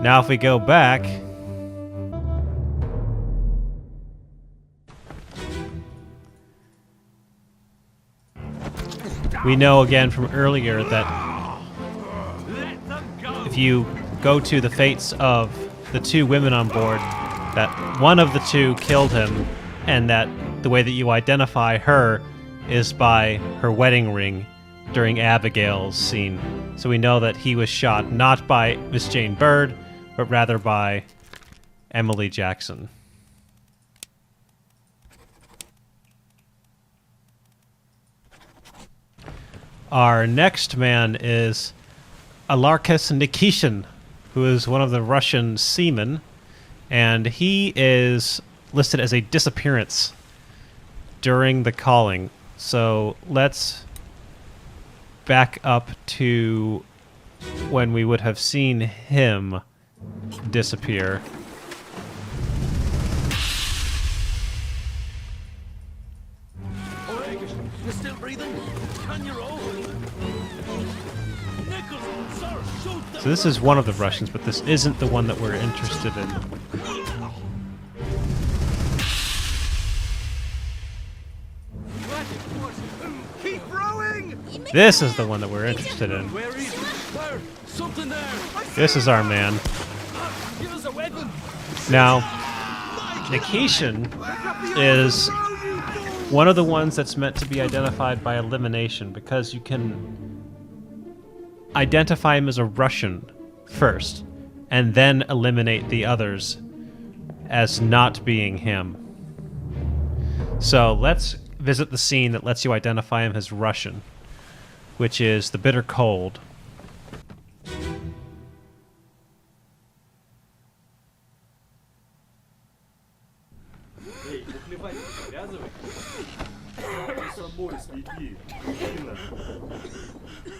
Now if we go back, we know again from earlier that if you go to the fates of the two women on board, that one of the two killed him, and that the way that you identify her is by her wedding ring during Abigail's scene. So we know that he was shot not by Miss Jane Bird, but rather by Emily Jackson. Our next man is Alarkus Nikishin, who is one of the Russian seamen, and he is listed as a disappearance during the calling. So let's back up to when we would have seen him disappear. You're still breathing? Can you roll? Nichols, sir, shoot them! So this is one of the Russians, but this isn't the one that we're interested in. Keep rowing! This is the one that we're interested in. Where is it? There! Something there! This is our man. Give us a weapon! Now, Nikishin is one of the ones that's meant to be identified by elimination, because you can identify him as a Russian first, and then eliminate the others as not being him. So let's visit the scene that lets you identify him as Russian, which is the bitter cold.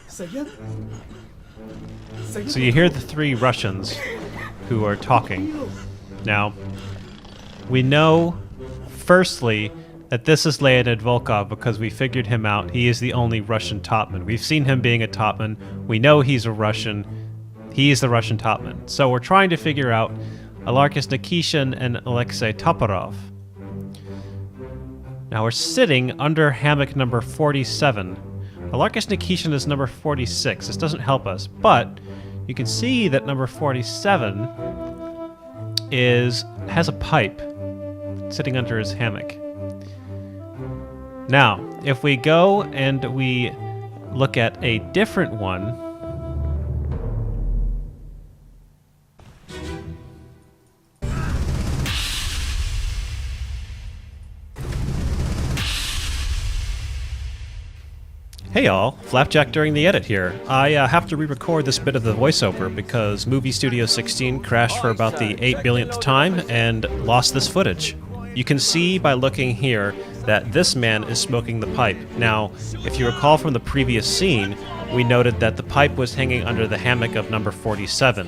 So you hear the three Russians who are talking. Now, we know, firstly, that this is Leonid Volkov because we figured him out. He is the only Russian topman. We've seen him being a topman. We know he's a Russian. He is the Russian topman. So we're trying to figure out Alarkus Nikishin and Alexei Toporov. Now we're sitting under hammock number 47. Alarkus Nikishin is number 46. This doesn't help us, but you can see that number 47 has a pipe sitting under his hammock. Now, if we go and we look at a different one, hey y'all, Flapjack during the edit here. I have to re-record this bit of the voiceover because Movie Studio 16 crashed for about the 8 billionth time and lost this footage. You can see by looking here that this man is smoking the pipe. Now, if you recall from the previous scene, we noted that the pipe was hanging under the hammock of number 47.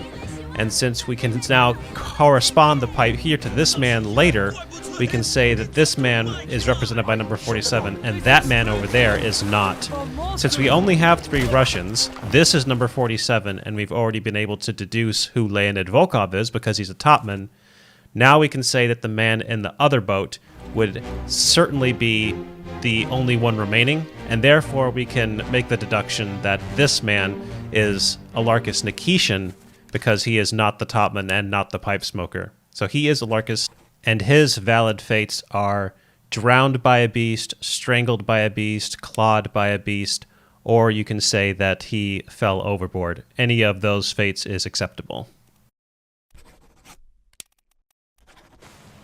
And since we can now correspond the pipe here to this man later, we can say that this man is represented by number 47, and that man over there is not. Since we only have 3 Russians, this is number 47, and we've already been able to deduce who Leonid Volkov is because he's a topman. Now we can say that the man in the other boat would certainly be the only one remaining, and therefore we can make the deduction that this man is Alarkus Nikishin because he is not the topman and not the pipe smoker. So he is Alarkus, and his valid fates are drowned by a beast, strangled by a beast, clawed by a beast, or you can say that he fell overboard. Any of those fates is acceptable.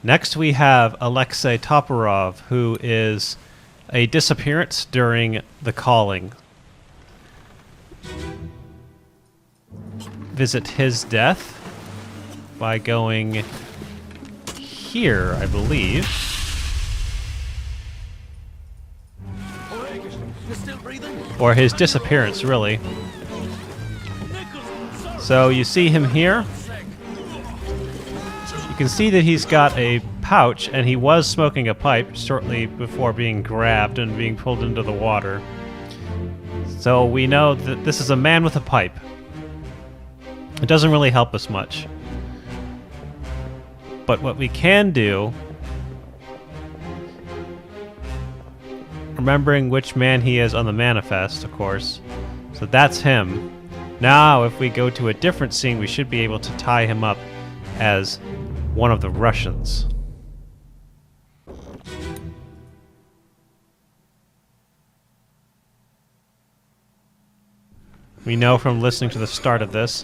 Next we have Alexei Toporov, who is a disappearance during the calling. Visit his death by going here, I believe. Or his disappearance, really. So you see him here. You can see that he's got a pouch, and he was smoking a pipe shortly before being grabbed and being pulled into the water. So we know that this is a man with a pipe. It doesn't really help us much. But what we can do, remembering which man he is on the manifest, of course, so that's him. Now, if we go to a different scene, we should be able to tie him up as one of the Russians. We know from listening to the start of this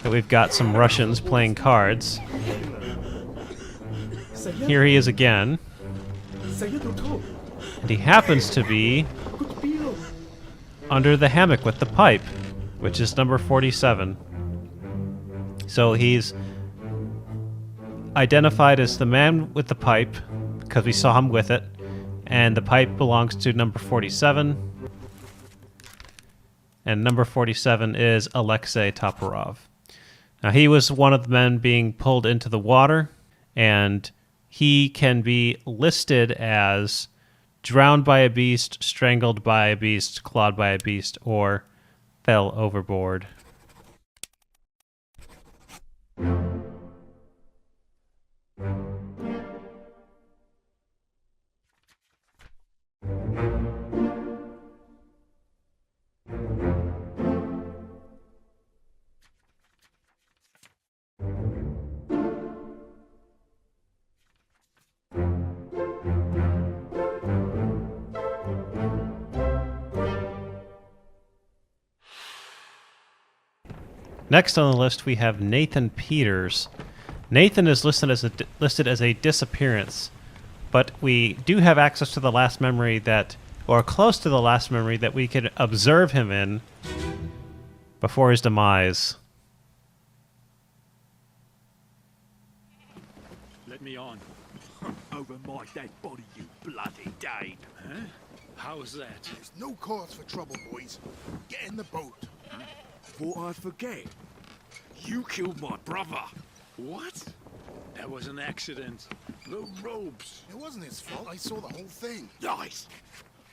that we've got some Russians playing cards. Here he is again. And he happens to be under the hammock with the pipe, which is number 47. So he's identified as the man with the pipe because we saw him with it, and the pipe belongs to number 47. And number 47 is Alexei Toporov. Now, he was one of the men being pulled into the water, and he can be listed as drowned by a beast, strangled by a beast, clawed by a beast, or fell overboard. Next on the list, we have Nathan Peters. Nathan is listed as a disappearance, but we do have access to the last memory that, or close to the last memory that we could observe him in before his demise. Let me on. Over my dead body, you bloody Dane. Huh? How's that? There's no cause for trouble, boys. Get in the boat. Thought I'd forget. You killed my brother. What? That was an accident. The ropes. It wasn't his fault. I saw the whole thing. Nice.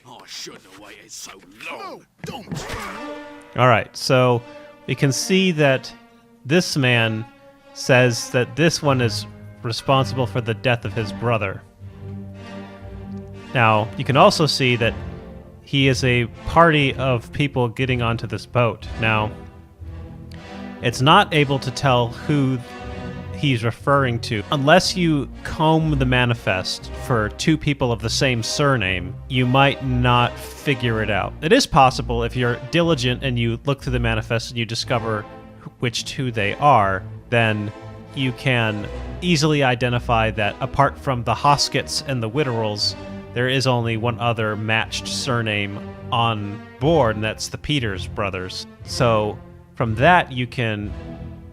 I shouldn't have waited so long. No, don't. All right, so we can see that this man says that this one is responsible for the death of his brother. Now, you can also see that he is a party of people getting onto this boat. Now, it's not able to tell who he's referring to. Unless you comb the manifest for two people of the same surname, you might not figure it out. It is possible if you're diligent and you look through the manifest and you discover which two they are, then you can easily identify that apart from the Hoscuts and the Witterels, there is only one other matched surname on board, and that's the Peters brothers. So from that, you can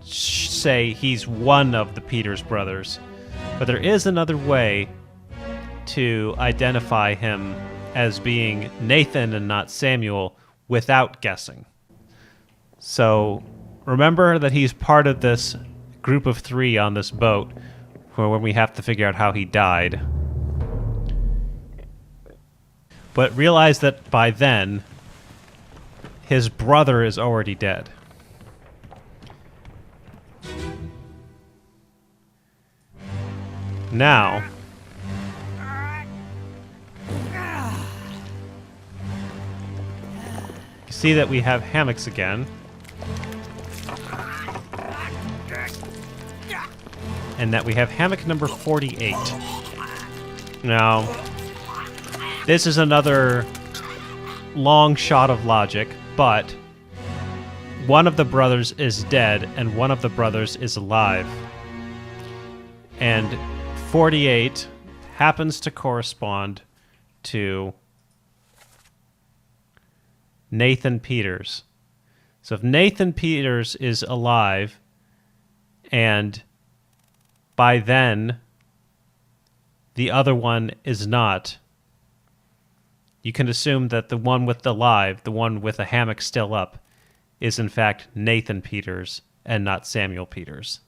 say he's one of the Peters brothers. But there is another way to identify him as being Nathan and not Samuel without guessing. So remember that he's part of this group of three on this boat when we have to figure out how he died. But realize that by then, his brother is already dead. Now, you see that we have hammocks again. And that we have hammock number 48. Now, this is another long shot of logic, but one of the brothers is dead and one of the brothers is alive. And 48 happens to correspond to Nathan Peters. So if Nathan Peters is alive, and by then the other one is not, you can assume that the one with the live, the one with the hammock still up, is in fact Nathan Peters and not Samuel Peters.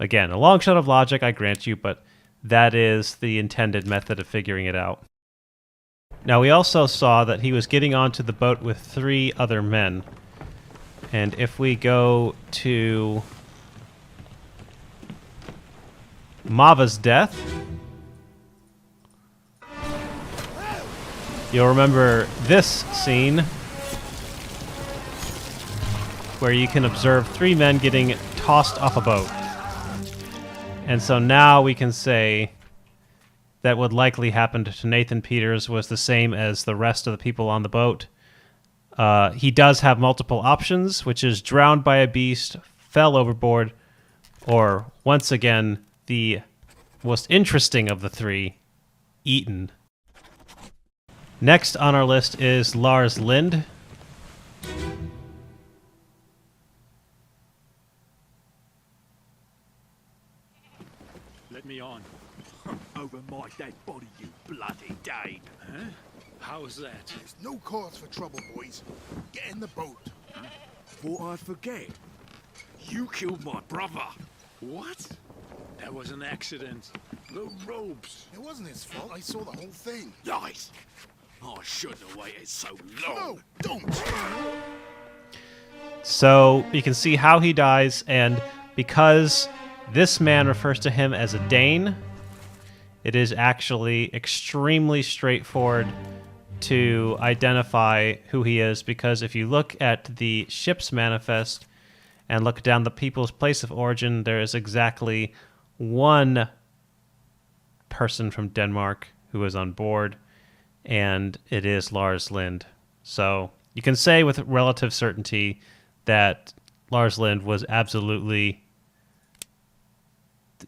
Again, a long shot of logic, I grant you, but that is the intended method of figuring it out. Now, we also saw that he was getting onto the boat with three other men. And if we go to Mava's death, you'll remember this scene where you can observe 3 men getting tossed off a boat. And so now we can say that what likely happened to Nathan Peters was the same as the rest of the people on the boat. He does have multiple options, which is drowned by a beast, fell overboard, or, once again, the most interesting of the 3, eaten. Next on our list is Lars Lind. Let me on. Over my dead body, you bloody Dane. Huh? How's that? There's no cause for trouble, boys. Get in the boat. Thought I'd forget. You killed my brother. What? That was an accident. The ropes. It wasn't his fault. I saw the whole thing. Lies. I shouldn't have waited so long. No, don't. So you can see how he dies, and because this man refers to him as a Dane, it is actually extremely straightforward to identify who he is, because if you look at the ship's manifest and look down the people's place of origin, there is exactly one person from Denmark who is on board, and it is Lars Lind. So you can say with relative certainty that Lars Lind was absolutely...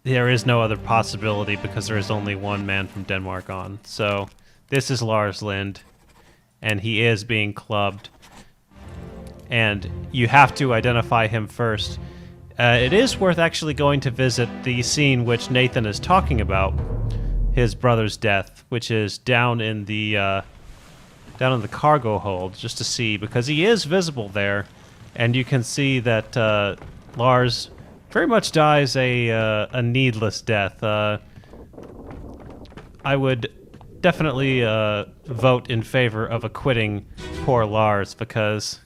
There is no other possibility because there is only one man from Denmark on. So this is Lars Lind, and he is being clubbed. And you have to identify him first. It is worth actually going to visit the scene which Nathan is talking about, his brother's death, which is down in the cargo hold, just to see, because he is visible there, and you can see that Lars very much dies a needless death. I would definitely vote in favor of acquitting poor Lars, because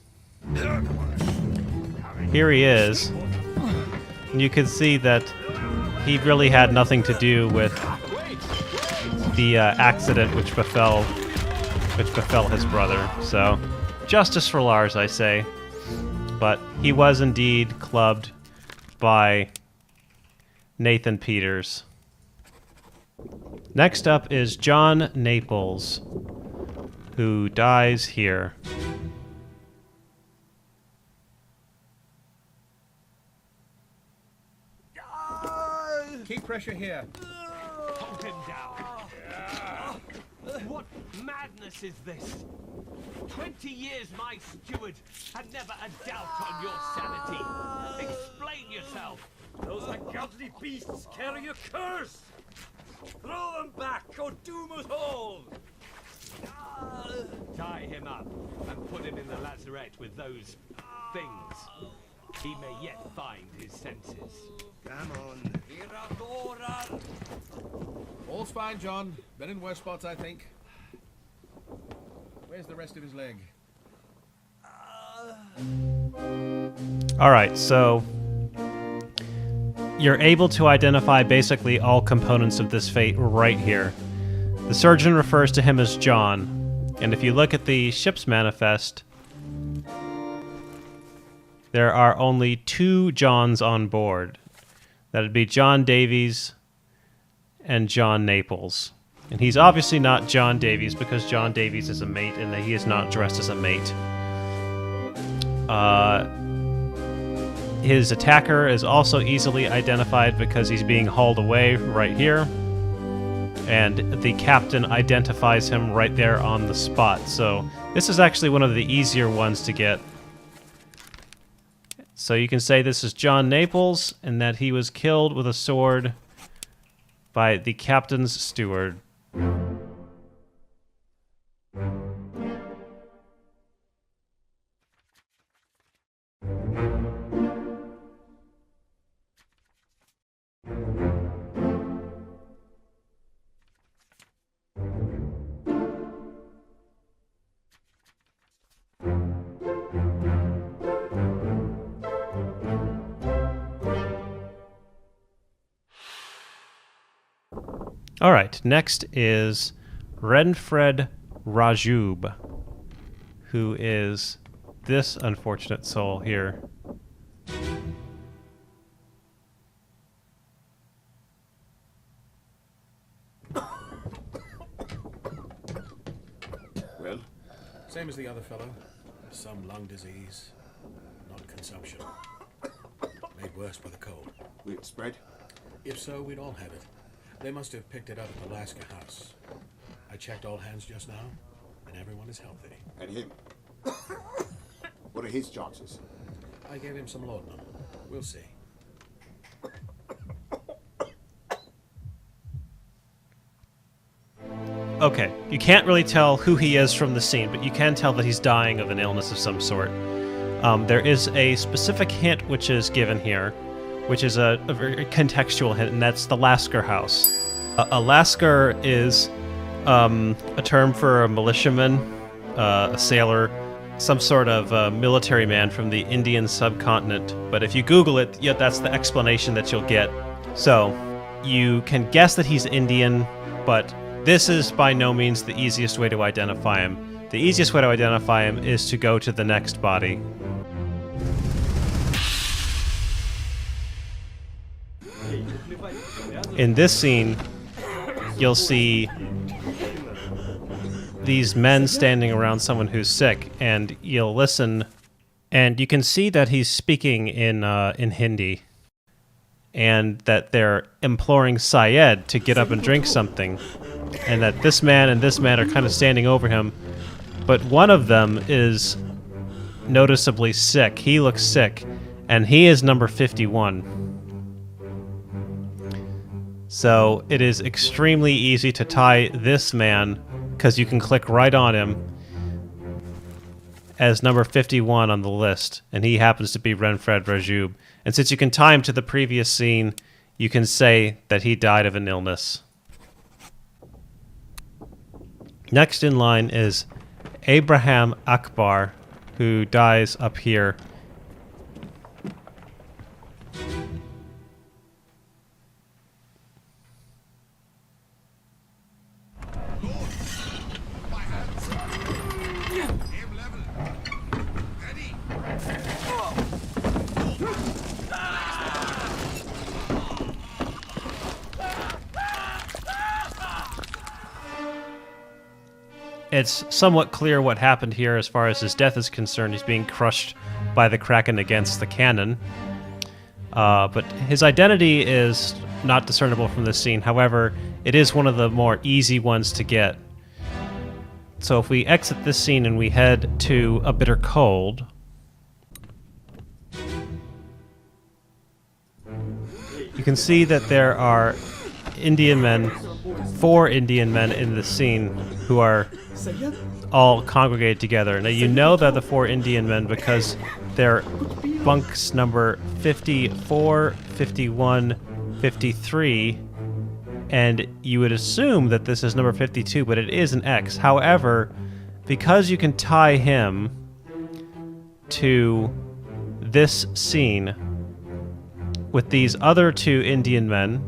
here he is, and you can see that he really had nothing to do with the accident which befell his brother. So, justice for Lars, I say. But he was indeed clubbed by Nathan Peters. Next up is John Naples, who dies here. Keep pressure here. Hold him down. What madness is this? 20 years my steward had never a doubt on your sanity. Explain yourself. Those ungodly beasts carry a curse! Throw them back or doom us all! Tie him up and put him in the lazarette with those things. He may yet find his senses. Come on. All's fine, John. Been in worse spots, I think. Where's the rest of his leg? Alright, so you're able to identify basically all components of this fate right here. The surgeon refers to him as John, and if you look at the ship's manifest, there are only 2 Johns on board. That'd be John Davies and John Naples. And he's obviously not John Davies because John Davies is a mate and that he is not dressed as a mate. His attacker is also easily identified because he's being hauled away right here. And the captain identifies him right there on the spot. So this is actually one of the easier ones to get. So you can say this is John Naples and that he was killed with a sword by the captain's steward. All right, next is Renfred Rajub, who is this unfortunate soul here. Same as the other fellow. Some lung disease, not consumption. Made worse by the cold. Will it spread? If so, we'd all have it. They must have picked it up at the Alaska house. I checked all hands just now, and everyone is healthy. And him? What are his chances? I gave him some laudanum. We'll see. Okay, you can't really tell who he is from the scene, but you can tell that he's dying of an illness of some sort. There is a specific hint which is given here, which is a very contextual hint, and that's the Lasker House. A Lasker is a term for a militiaman, a sailor, some sort of military man from the Indian subcontinent. But if you Google it, yeah, that's the explanation that you'll get. So you can guess that he's Indian, but this is by no means the easiest way to identify him. The easiest way to identify him is to go to the next body. In this scene, you'll see these men standing around someone who's sick, and you'll listen, and you can see that he's speaking in Hindi, and that they're imploring Syed to get up and drink something, and that this man and this man are kind of standing over him, but one of them is noticeably sick. He looks sick, and he is number 51. So it is extremely easy to tie this man, because you can click right on him, as number 51 on the list, and he happens to be Renfred Rajub. And since you can tie him to the previous scene, you can say that he died of an illness. Next in line is Abraham Akbar, who dies up here. It's somewhat clear what happened here as far as his death is concerned. He's being crushed by the Kraken against the cannon. But his identity is not discernible from this scene. However, it is one of the more easy ones to get. So if we exit this scene and we head to A Bitter Cold, you can see that there are Indian men, 4 Indian men in this scene who are all congregated together. Now you know they're the 4 Indian men because they're bunks number 54, 51, 53, and you would assume that this is number 52, but it is an X. However, because you can tie him to this scene with these other 2 Indian men,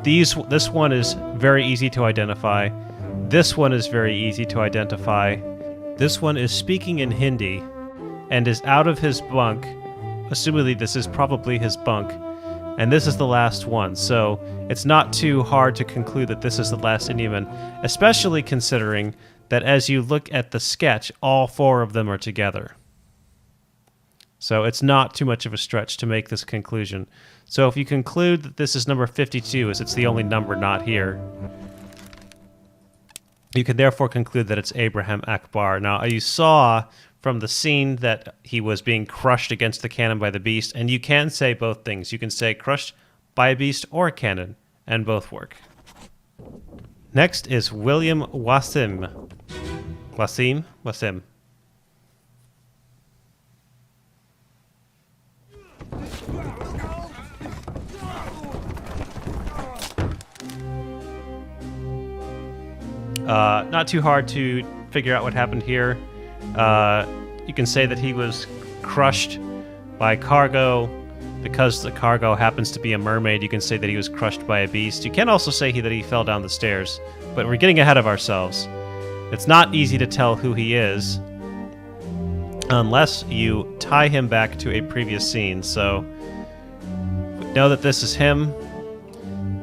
this one is very easy to identify. This one is very easy to identify. This one is speaking in Hindi and is out of his bunk. Assumedly, this is probably his bunk. And this is the last one. So it's not too hard to conclude that this is the last Indian man, especially considering that as you look at the sketch, all 4 of them are together. So it's not too much of a stretch to make this conclusion. So if you conclude that this is number 52, as it's the only number not here, you can therefore conclude that it's Abraham Akbar. Now, you saw from the scene that he was being crushed against the cannon by the beast, and you can say both things. You can say crushed by a beast or a cannon, and both work. Next is William Wasim. Wasim. Not too hard to figure out what happened here. You can say that he was crushed by cargo. Because the cargo happens to be a mermaid, you can say that he was crushed by a beast. You can also say that he fell down the stairs. But we're getting ahead of ourselves. It's not easy to tell who he is unless you tie him back to a previous scene. So we know that this is him.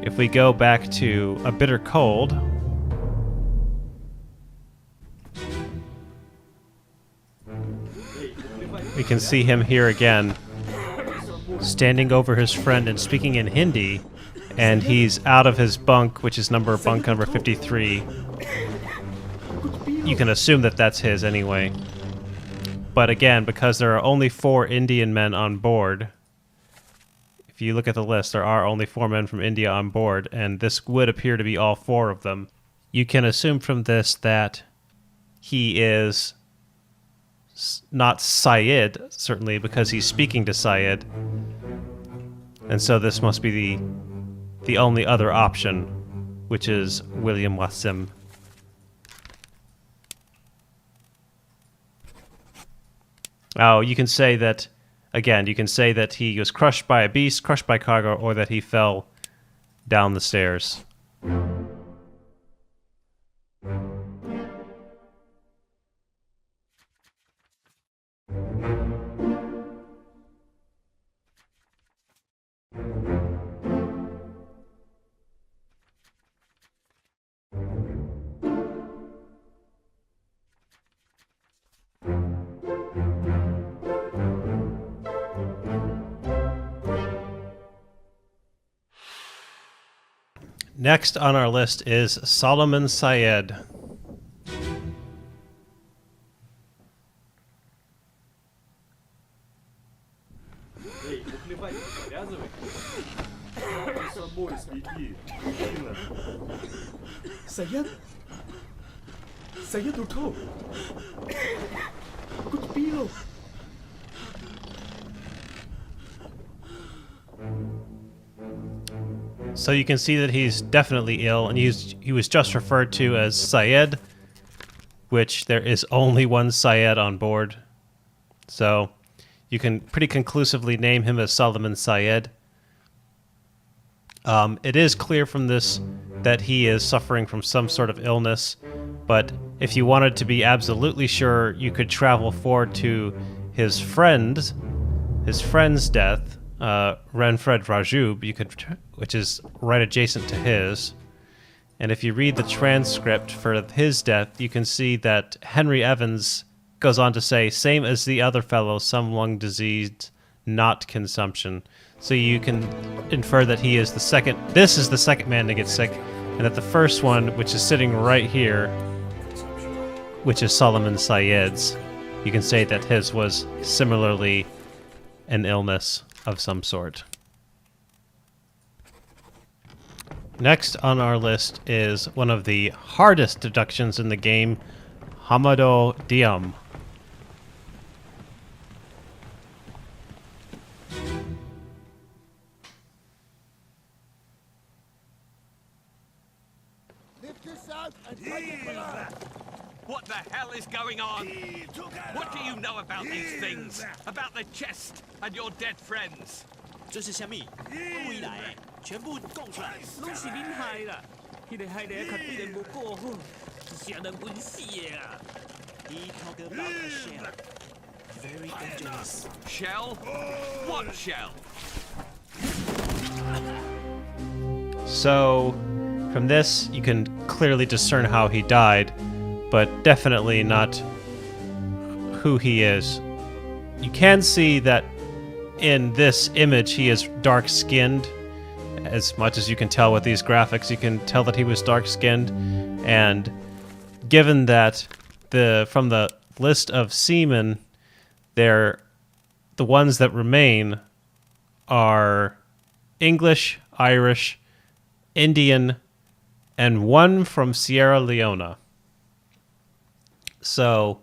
If we go back to A Bitter Cold, we can see him here again, standing over his friend and speaking in Hindi, and he's out of his bunk, which is bunk number 53. You can assume that that's his anyway. But again, because there are only 4 Indian men on board, if you look at the list, there are only 4 men from India on board, and this would appear to be all 4 of them. You can assume from this that he is not Syed, certainly, because he's speaking to Syed. And so this must be the only other option, which is William Wasim. Oh, you can say that, again, you can say that he was crushed by a beast, crushed by cargo, or that he fell down the stairs. Next on our list is Solomon Syed. Syed? Syed उठो कुछ P low So you can see that he's definitely ill, and he was just referred to as Syed, which there is only one Syed on board. So you can pretty conclusively name him as Solomon Syed. It is clear from this that he is suffering from some sort of illness, but if you wanted to be absolutely sure, you could travel forward to his friend's death, Renfred Rajub, which is right adjacent to his. And if you read the transcript for his death, you can see that Henry Evans goes on to say, same as the other fellow, some lung disease, not consumption. So you can infer that this is the second man to get sick, and that the first one, which is sitting right here, which is Solomon Syed's, you can say that his was similarly an illness of some sort. Next on our list is one of the hardest deductions in the game, Hamado Diem. What the hell is going on? What do you know about these things? About the chest and your dead friends? 这是什么？未来全部讲出来，拢是恁害啦！迄个害的较对人无过好，是谁人阮死的啊？He talk about a shell, very dangerous. Shell? What shell? So, from this, you can clearly discern how he died, but definitely not who he is. You can see that in this image he is dark-skinned. As much as you can tell with these graphics, you can tell that he was dark-skinned. And given that from the list of seamen, the ones that remain are English, Irish, Indian, and one from Sierra Leone. So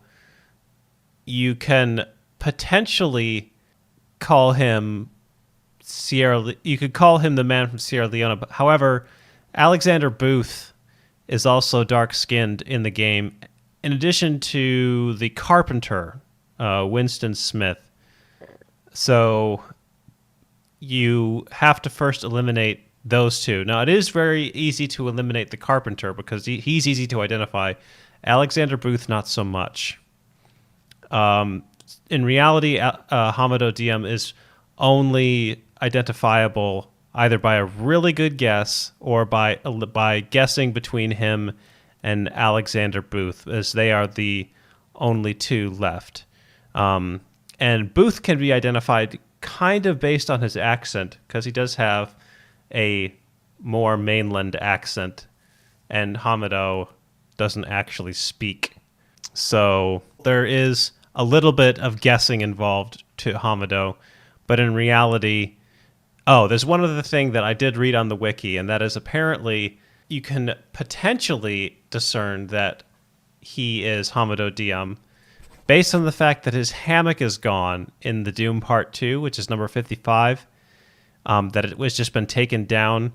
you can potentially call him you could call him the man from Sierra Leone. But however, Alexander Booth is also dark-skinned in the game, in addition to the carpenter, Winston Smith. So you have to first eliminate those two. Now, it is very easy to eliminate the carpenter because he's easy to identify. Alexander Booth, not so much. In reality, Hamado Diem is only identifiable either by a really good guess or by guessing between him and Alexander Booth, as they are the only two left. And Booth can be identified kind of based on his accent, because he does have a more mainland accent, and Hamado doesn't actually speak. So there is a little bit of guessing involved to Hamado, but in reality... Oh, there's one other thing that I did read on the wiki, and that is apparently you can potentially discern that he is Hamado Diem based on the fact that his hammock is gone in the Doom Part 2, which is number 55, that it was just been taken down.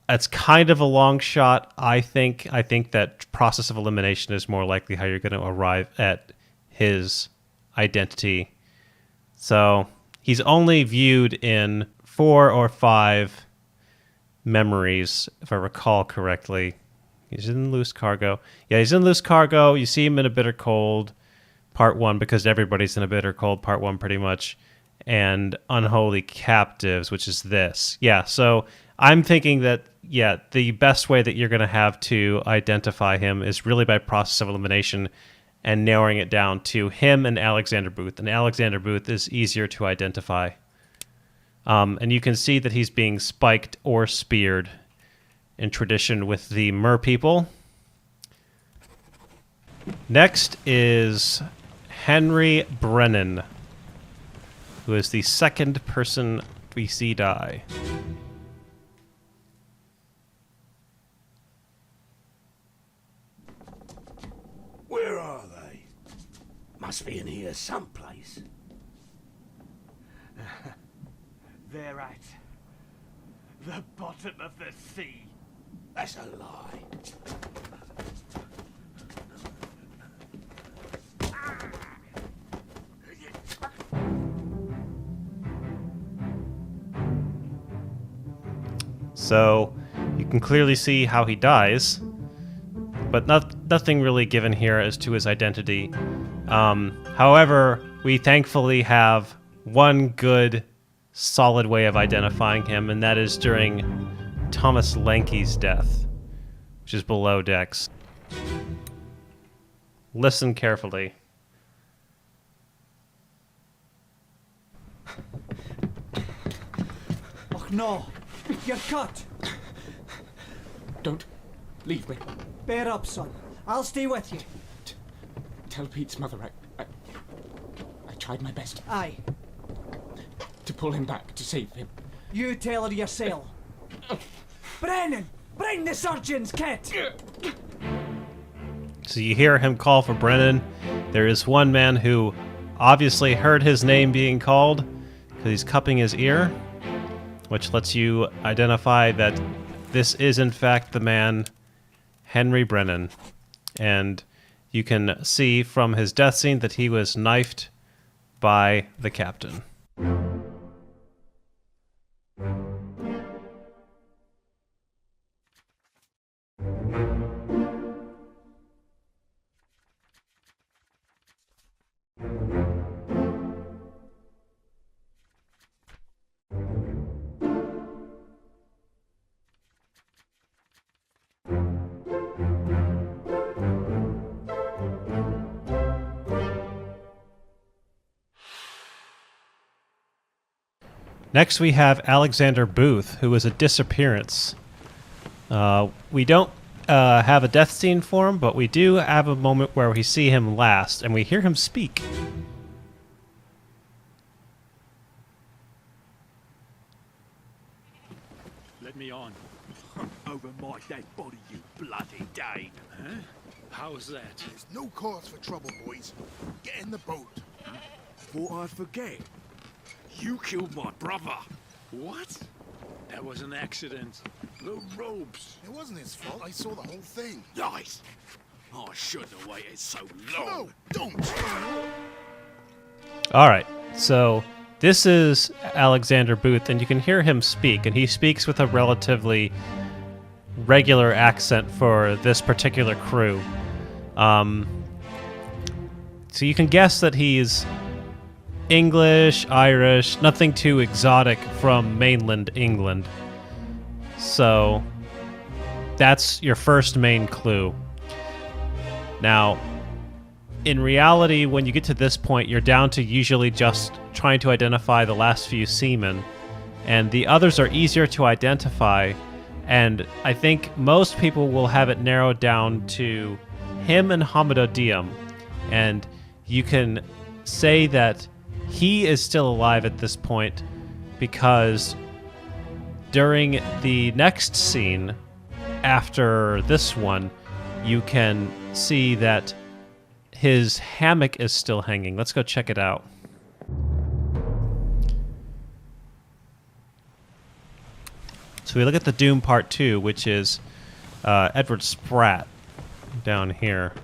It's kind of a long shot, I think. I think that process of elimination is more likely how you're going to arrive at his identity. So he's only viewed in 4 or 5 memories, if I recall correctly. He's in Loose Cargo. Yeah, he's in Loose Cargo. You see him in A Bitter Cold, Part 1, because everybody's in A Bitter Cold, Part 1 pretty much. And Unholy Captives, which is this. Yeah, so I'm thinking that, yeah, the best way that you're going to have to identify him is really by process of elimination and narrowing it down to him and Alexander Booth. And Alexander Booth is easier to identify. And you can see that he's being spiked or speared in tradition with the Mer people. Next is Henry Brennan, who is the second person we see die. Where are they? Must be in here someplace. They're at the bottom of the sea. That's a lie. So you can clearly see how he dies, but nothing really given here as to his identity. However, we thankfully have one good, solid way of identifying him, and that is during Thomas Lanky's death, which is below decks. Listen carefully. Oh no! You're cut! Don't leave me. Bear up, son. I'll stay with you. Tell Pete's mother I tried my best. Aye. To pull him back, to save him. You tell her yourself. Brennan! Bring the surgeon's kit! So you hear him call for Brennan. There is one man who obviously heard his name being called because he's cupping his ear, which lets you identify that this is in fact the man, Henry Brennan. And you can see from his death scene that he was knifed by the captain. Next we have Alexander Booth, who is a disappearance. We don't have a death scene for him, but we do have a moment where we see him last, and we hear him speak. Let me on. Over my dead body, you bloody Dane. Huh? How's that? There's no cause for trouble, boys. Get in the boat. Thought I'd forget. You killed my brother. What? That was an accident. The ropes. It wasn't his fault. I saw the whole thing. Lies. I shouldn't have waited so long. No, don't. All right, so this is Alexander Booth, and you can hear him speak, and he speaks with a relatively regular accent for this particular crew. So you can guess that he's English, Irish, nothing too exotic from mainland England. So that's your first main clue. Now, in reality, when you get to this point, you're down to usually just trying to identify the last few seamen, and the others are easier to identify, and I think most people will have it narrowed down to him and Omid Dinn, and you can say that he is still alive at this point because during the next scene after this one, you can see that his hammock is still hanging. Let's go check it out. So we look at the Doom Part 2, which is Edward Spratt down here.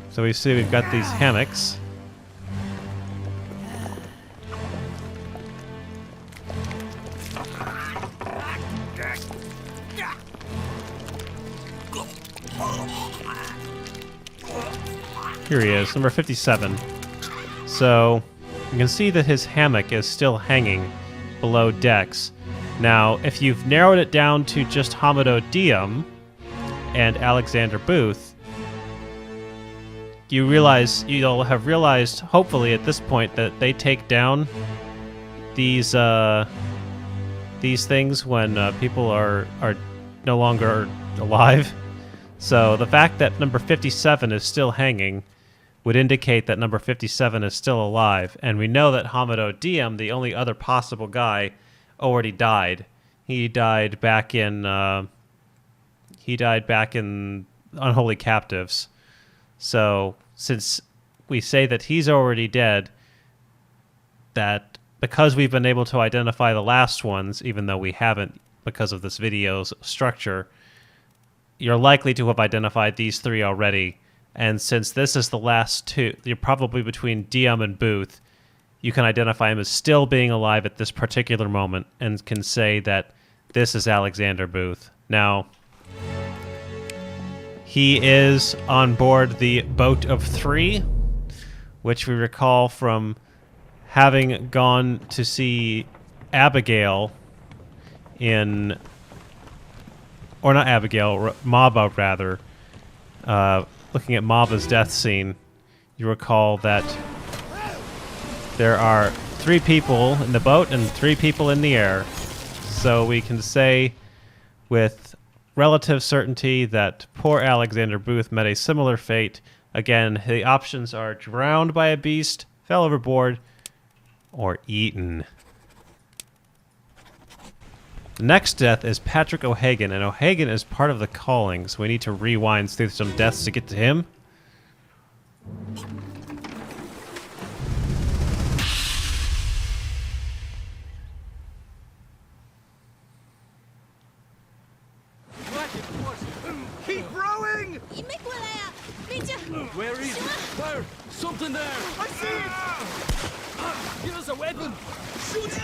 So we see we've got these hammocks. Here he is, number 57. So you can see that his hammock is still hanging below decks. Now, if you've narrowed it down to just Omid Dinn and Alexander Booth, you'll have realized, hopefully at this point, that they take down these things when people are no longer alive. So the fact that number 57 is still hanging would indicate that number 57 is still alive, and we know that Omid Dinn, the only other possible guy, already died. He died back in Unholy Captives. So since we say that he's already dead, that because we've been able to identify the last ones, even though we haven't because of this video's structure, you're likely to have identified these three already. And since this is the last two, you're probably between Dinn and Booth, you can identify him as still being alive at this particular moment and can say that this is Alexander Booth. Now, he is on board the Boat of Three, which we recall from having gone to see Abigail in... or not Abigail, Maba rather, looking at Maba's death scene. You recall that there are 3 people in the boat and 3 people in the air. So we can say with relative certainty that poor Alexander Booth met a similar fate. Again, the options are drowned by a beast, fell overboard, or eaten. The next death is Patrick O'Hagan, and O'Hagan is part of the calling, so we need to rewind through some deaths to get to him. Keep rowing! Where is it? Where? Something there! I see it! Give us a weapon! Shoot it!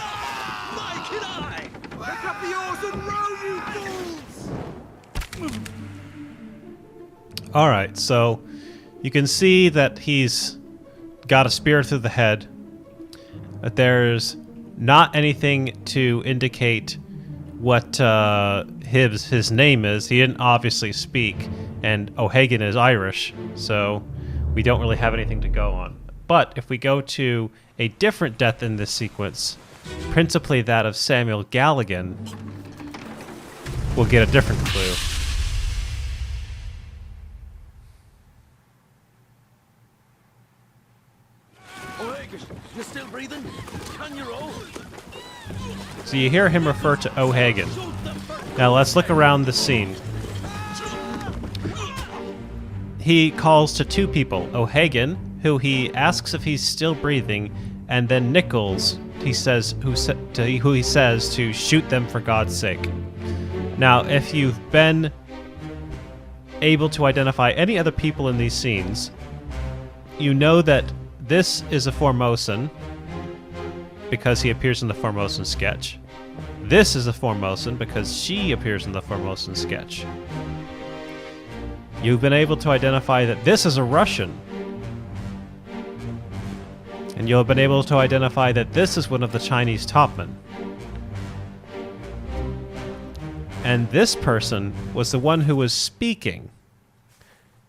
My kid eye! Pick up the oars and row, you fools! Alright, so you can see that he's got a spear through the head. That there's not anything to indicate what his name is. He didn't obviously speak, and O'Hagan is Irish, so we don't really have anything to go on. But if we go to a different death in this sequence, principally that of Samuel Galligan, we'll get a different clue. O'Hagan, you still breathing? Can you roll? So you hear him refer to O'Hagan. Now let's look around the scene. He calls to 2 people, O'Hagan, who he asks if he's still breathing, and then Nichols, who he says to shoot them for God's sake. Now, if you've been able to identify any other people in these scenes, you know that this is a Formosan, because he appears in the Formosan sketch. This is a Formosan because she appears in the Formosan sketch. You've been able to identify that this is a Russian. And you'll have been able to identify that this is one of the Chinese topmen. And this person was the one who was speaking,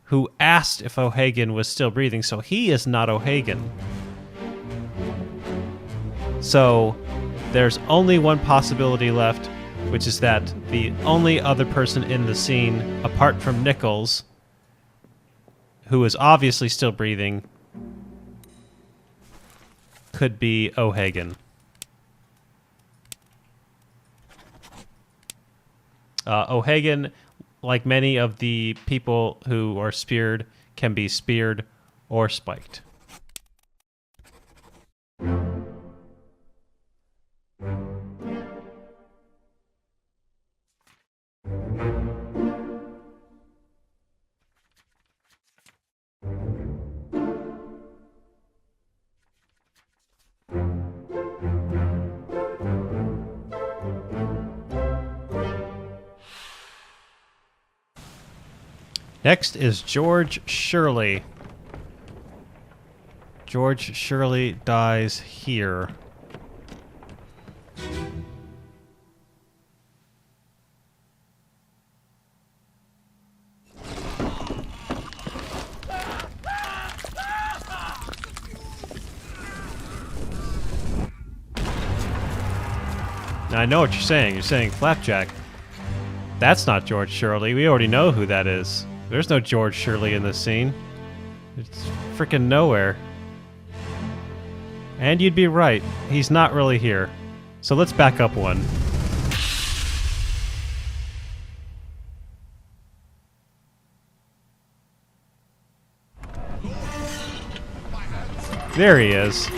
who asked if O'Hagan was still breathing, so he is not O'Hagan. So there's only one possibility left, which is that the only other person in the scene, apart from Nichols, who is obviously still breathing, could be O'Hagan. O'Hagan, like many of the people who are speared, can be speared or spiked. Next is George Shirley. George Shirley dies here. Now, I know what you're saying. You're saying Flapjack. That's not George Shirley. We already know who that is. There's no George Shirley in this scene. It's freaking nowhere. And you'd be right. He's not really here. So let's back up one. There he is.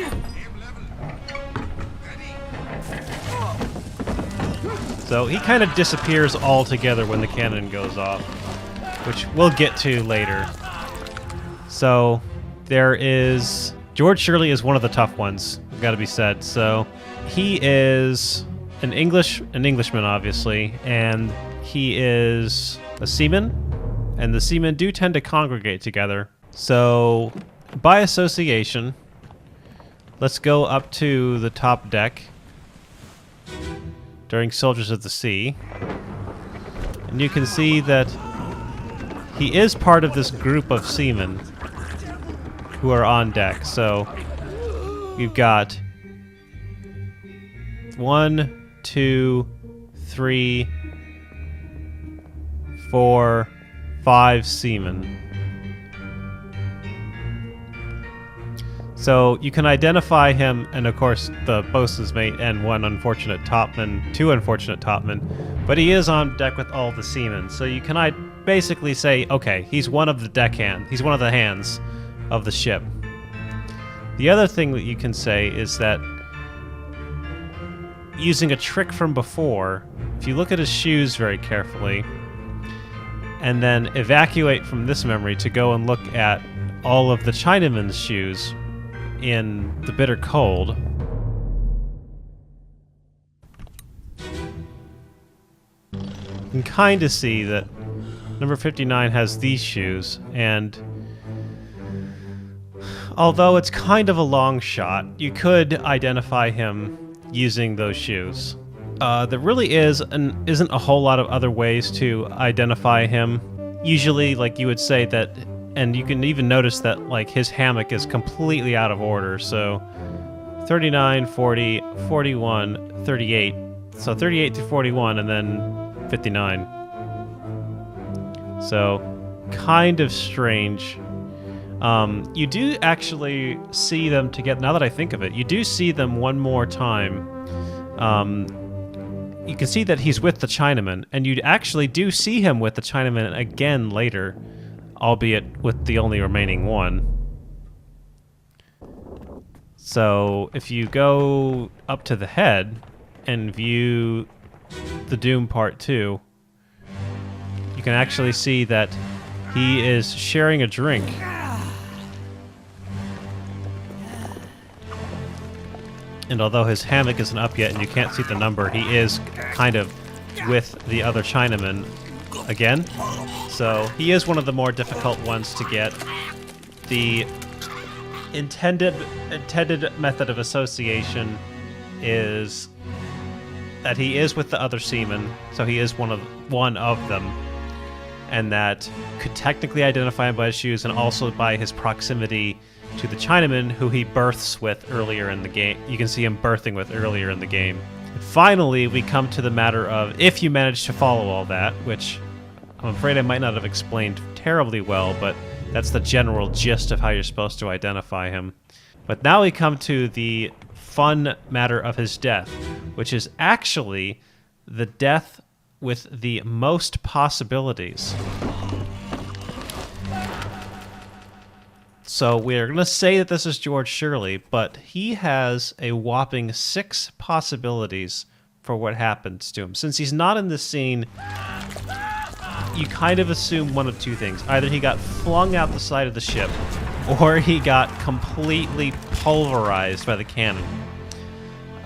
So he kind of disappears altogether when the cannon goes off, which we'll get to later. So there is... George Shirley is one of the tough ones, gotta be said. So he is an Englishman, obviously, and he is a seaman, and the seamen do tend to congregate together. So by association, let's go up to the top deck during Soldiers of the Sea, and you can see that he is part of this group of seamen who are on deck. So we've got 1, 2, 3, 4, 5 seamen. So you can identify him, and of course the bosun's mate and 2 unfortunate topmen, but he is on deck with all the seamen. So you can basically say, okay, he's one of the deckhand. He's one of the hands of the ship. The other thing that you can say is that using a trick from before, if you look at his shoes very carefully, and then evacuate from this memory to go and look at all of the Chinaman's shoes in the bitter cold, you can kind of see that number 59 has these shoes, and although it's kind of a long shot, you could identify him using those shoes. There really isn't a whole lot of other ways to identify him. Usually, like, you would say that, and you can even notice that, like, his hammock is completely out of order. So 39, 40, 41, 38. So 38 to 41, and then 59. So kind of strange. You do actually see them together. Now that I think of it, you do see them one more time. You can see that he's with the Chinaman, and you actually do see him with the Chinaman again later, albeit with the only remaining one. So if you go up to the head and view the Doom Part 2, you can actually see that he is sharing a drink. And although his hammock isn't up yet and you can't see the number, he is kind of with the other Chinaman again. So he is one of the more difficult ones to get. The intended method of association is that he is with the other seamen, so he is one of them, and that could technically identify him by his shoes and also by his proximity to the Chinaman who he births with earlier in the game. You can see him birthing with earlier in the game. And finally, we come to the matter of if you manage to follow all that, which I'm afraid I might not have explained terribly well, but that's the general gist of how you're supposed to identify him. But now we come to the fun matter of his death, which is actually the death with the most possibilities. So we're going to say that this is George Shirley, but he has a whopping 6 possibilities for what happens to him. Since he's not in this scene, you kind of assume one of two things. Either he got flung out the side of the ship, or he got completely pulverized by the cannon.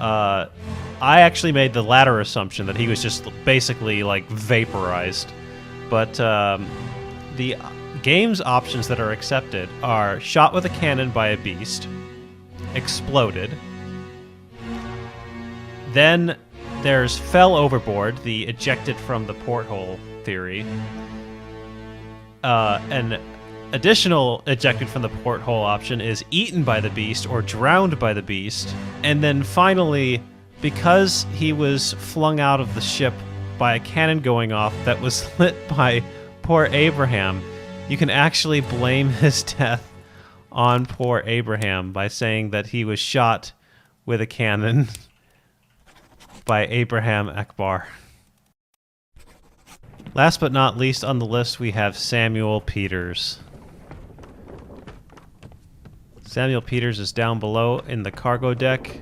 I actually made the latter assumption, that he was just basically like vaporized. But the game's options that are accepted are shot with a cannon by a beast, exploded, then there's fell overboard, the ejected from the porthole theory, an additional ejected from the porthole option is eaten by the beast or drowned by the beast, and then finally, because he was flung out of the ship by a cannon going off that was lit by poor Abraham, you can actually blame his death on poor Abraham by saying that he was shot with a cannon by Abraham Akbar. Last but not least on the list, we have Samuel Peters. Samuel Peters is down below in the cargo deck.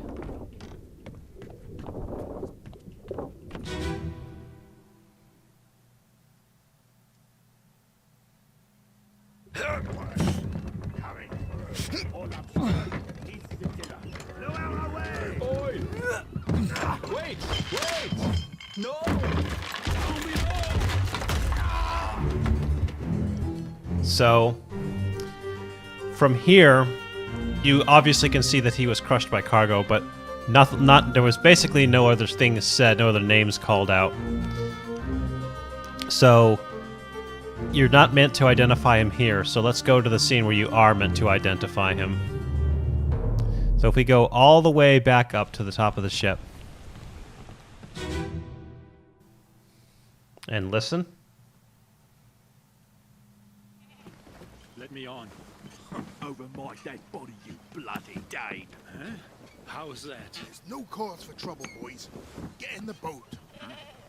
Wait! No! So, from here, you obviously can see that he was crushed by cargo, but there was basically no other things said, no other names called out. So, you're not meant to identify him here, so let's go to the scene where you are meant to identify him. So if we go all the way back up to the top of the ship, and listen. Let me on. Over my dead body, you bloody Dane. Huh? How's that? There's no cause for trouble, boys. Get in the boat.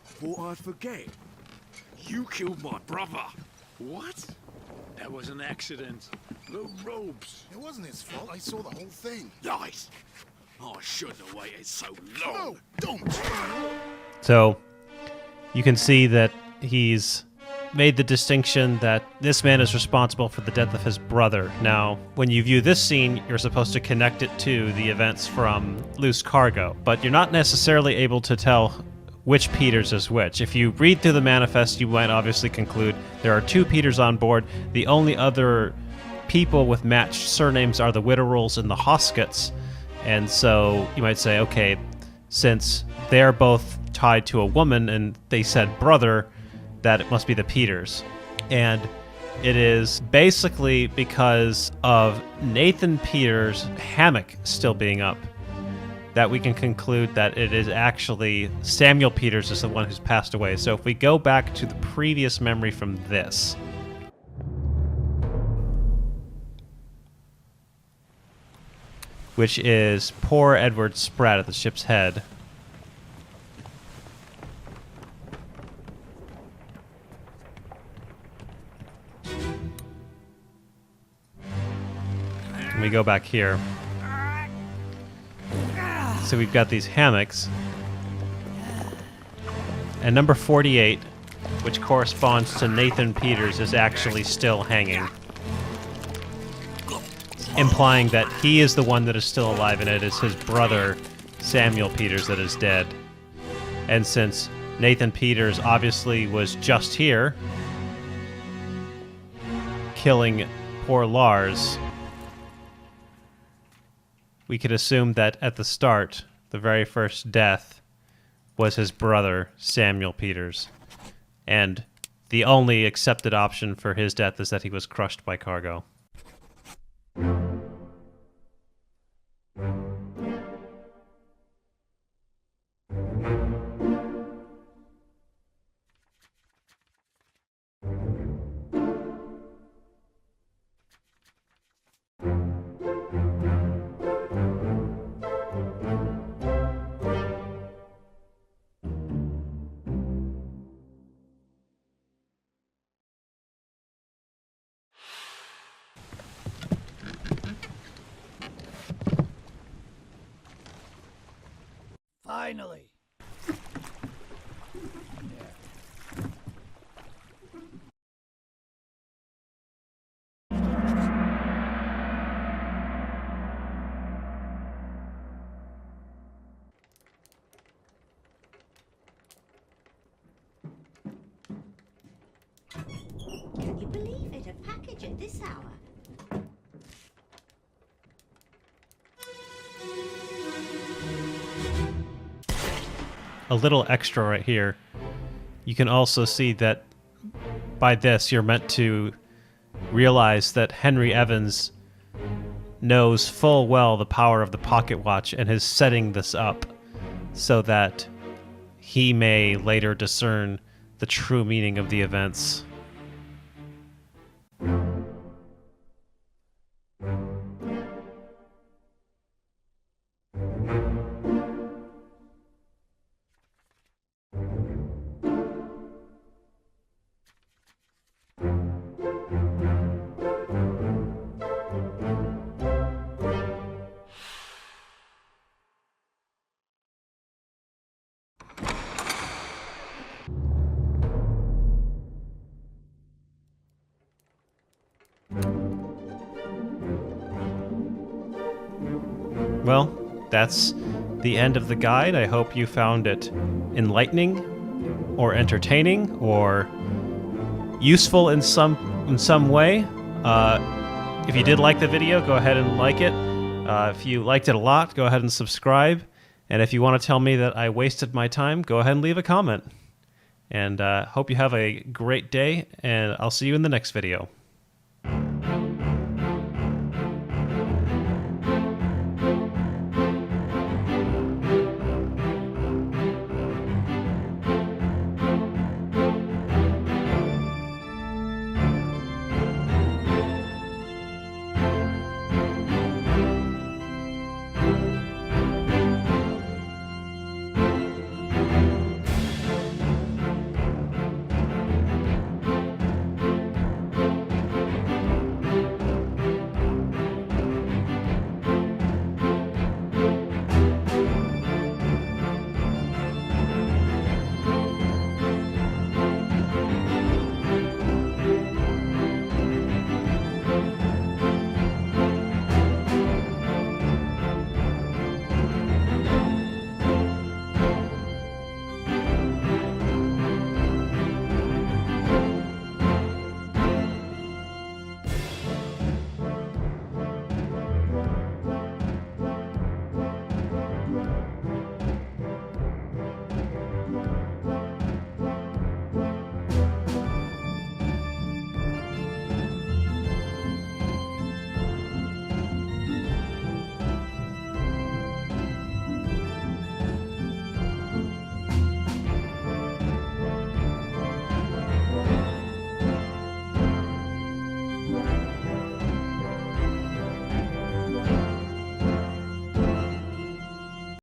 Thought I'd forget. You killed my brother. What? That was an accident. The ropes. It wasn't his fault. I saw the whole thing. Nice. I shouldn't have waited so long. No, don't. So, you can see that he's made the distinction that this man is responsible for the death of his brother. Now, when you view this scene, you're supposed to connect it to the events from Loose Cargo, but you're not necessarily able to tell which Peters is which. If you read through the manifest, you might obviously conclude there are 2 Peters on board. The only other people with matched surnames are the Witterels and the Hoscuts, and so you might say, okay, since they're both tied to a woman and they said brother, that it must be the Peters. And it is basically because of Nathan Peters' hammock still being up that we can conclude that it is actually Samuel Peters is the one who's passed away. So if we go back to the previous memory from this, which is poor Edward Spratt at the ship's head. And we go back here. So we've got these hammocks. And number 48, which corresponds to Nathan Peters, is actually still hanging, implying that he is the one that is still alive and it is his brother, Samuel Peters, that is dead. And since Nathan Peters obviously was just here, killing poor Lars, we could assume that at the start, the very first death was his brother, Samuel Peters. And the only accepted option for his death is that he was crushed by cargo. Finally. Can you believe it? A package at this hour. A little extra right here. You can also see that by this you're meant to realize that Henry Evans knows full well the power of the pocket watch and is setting this up so that he may later discern the true meaning of the events. Well, that's the end of the guide. I hope you found it enlightening or entertaining or useful in some way. If you did like the video, go ahead and like it. If you liked it a lot, go ahead and subscribe. And if you want to tell me that I wasted my time, go ahead and leave a comment. And hope you have a great day, and I'll see you in the next video.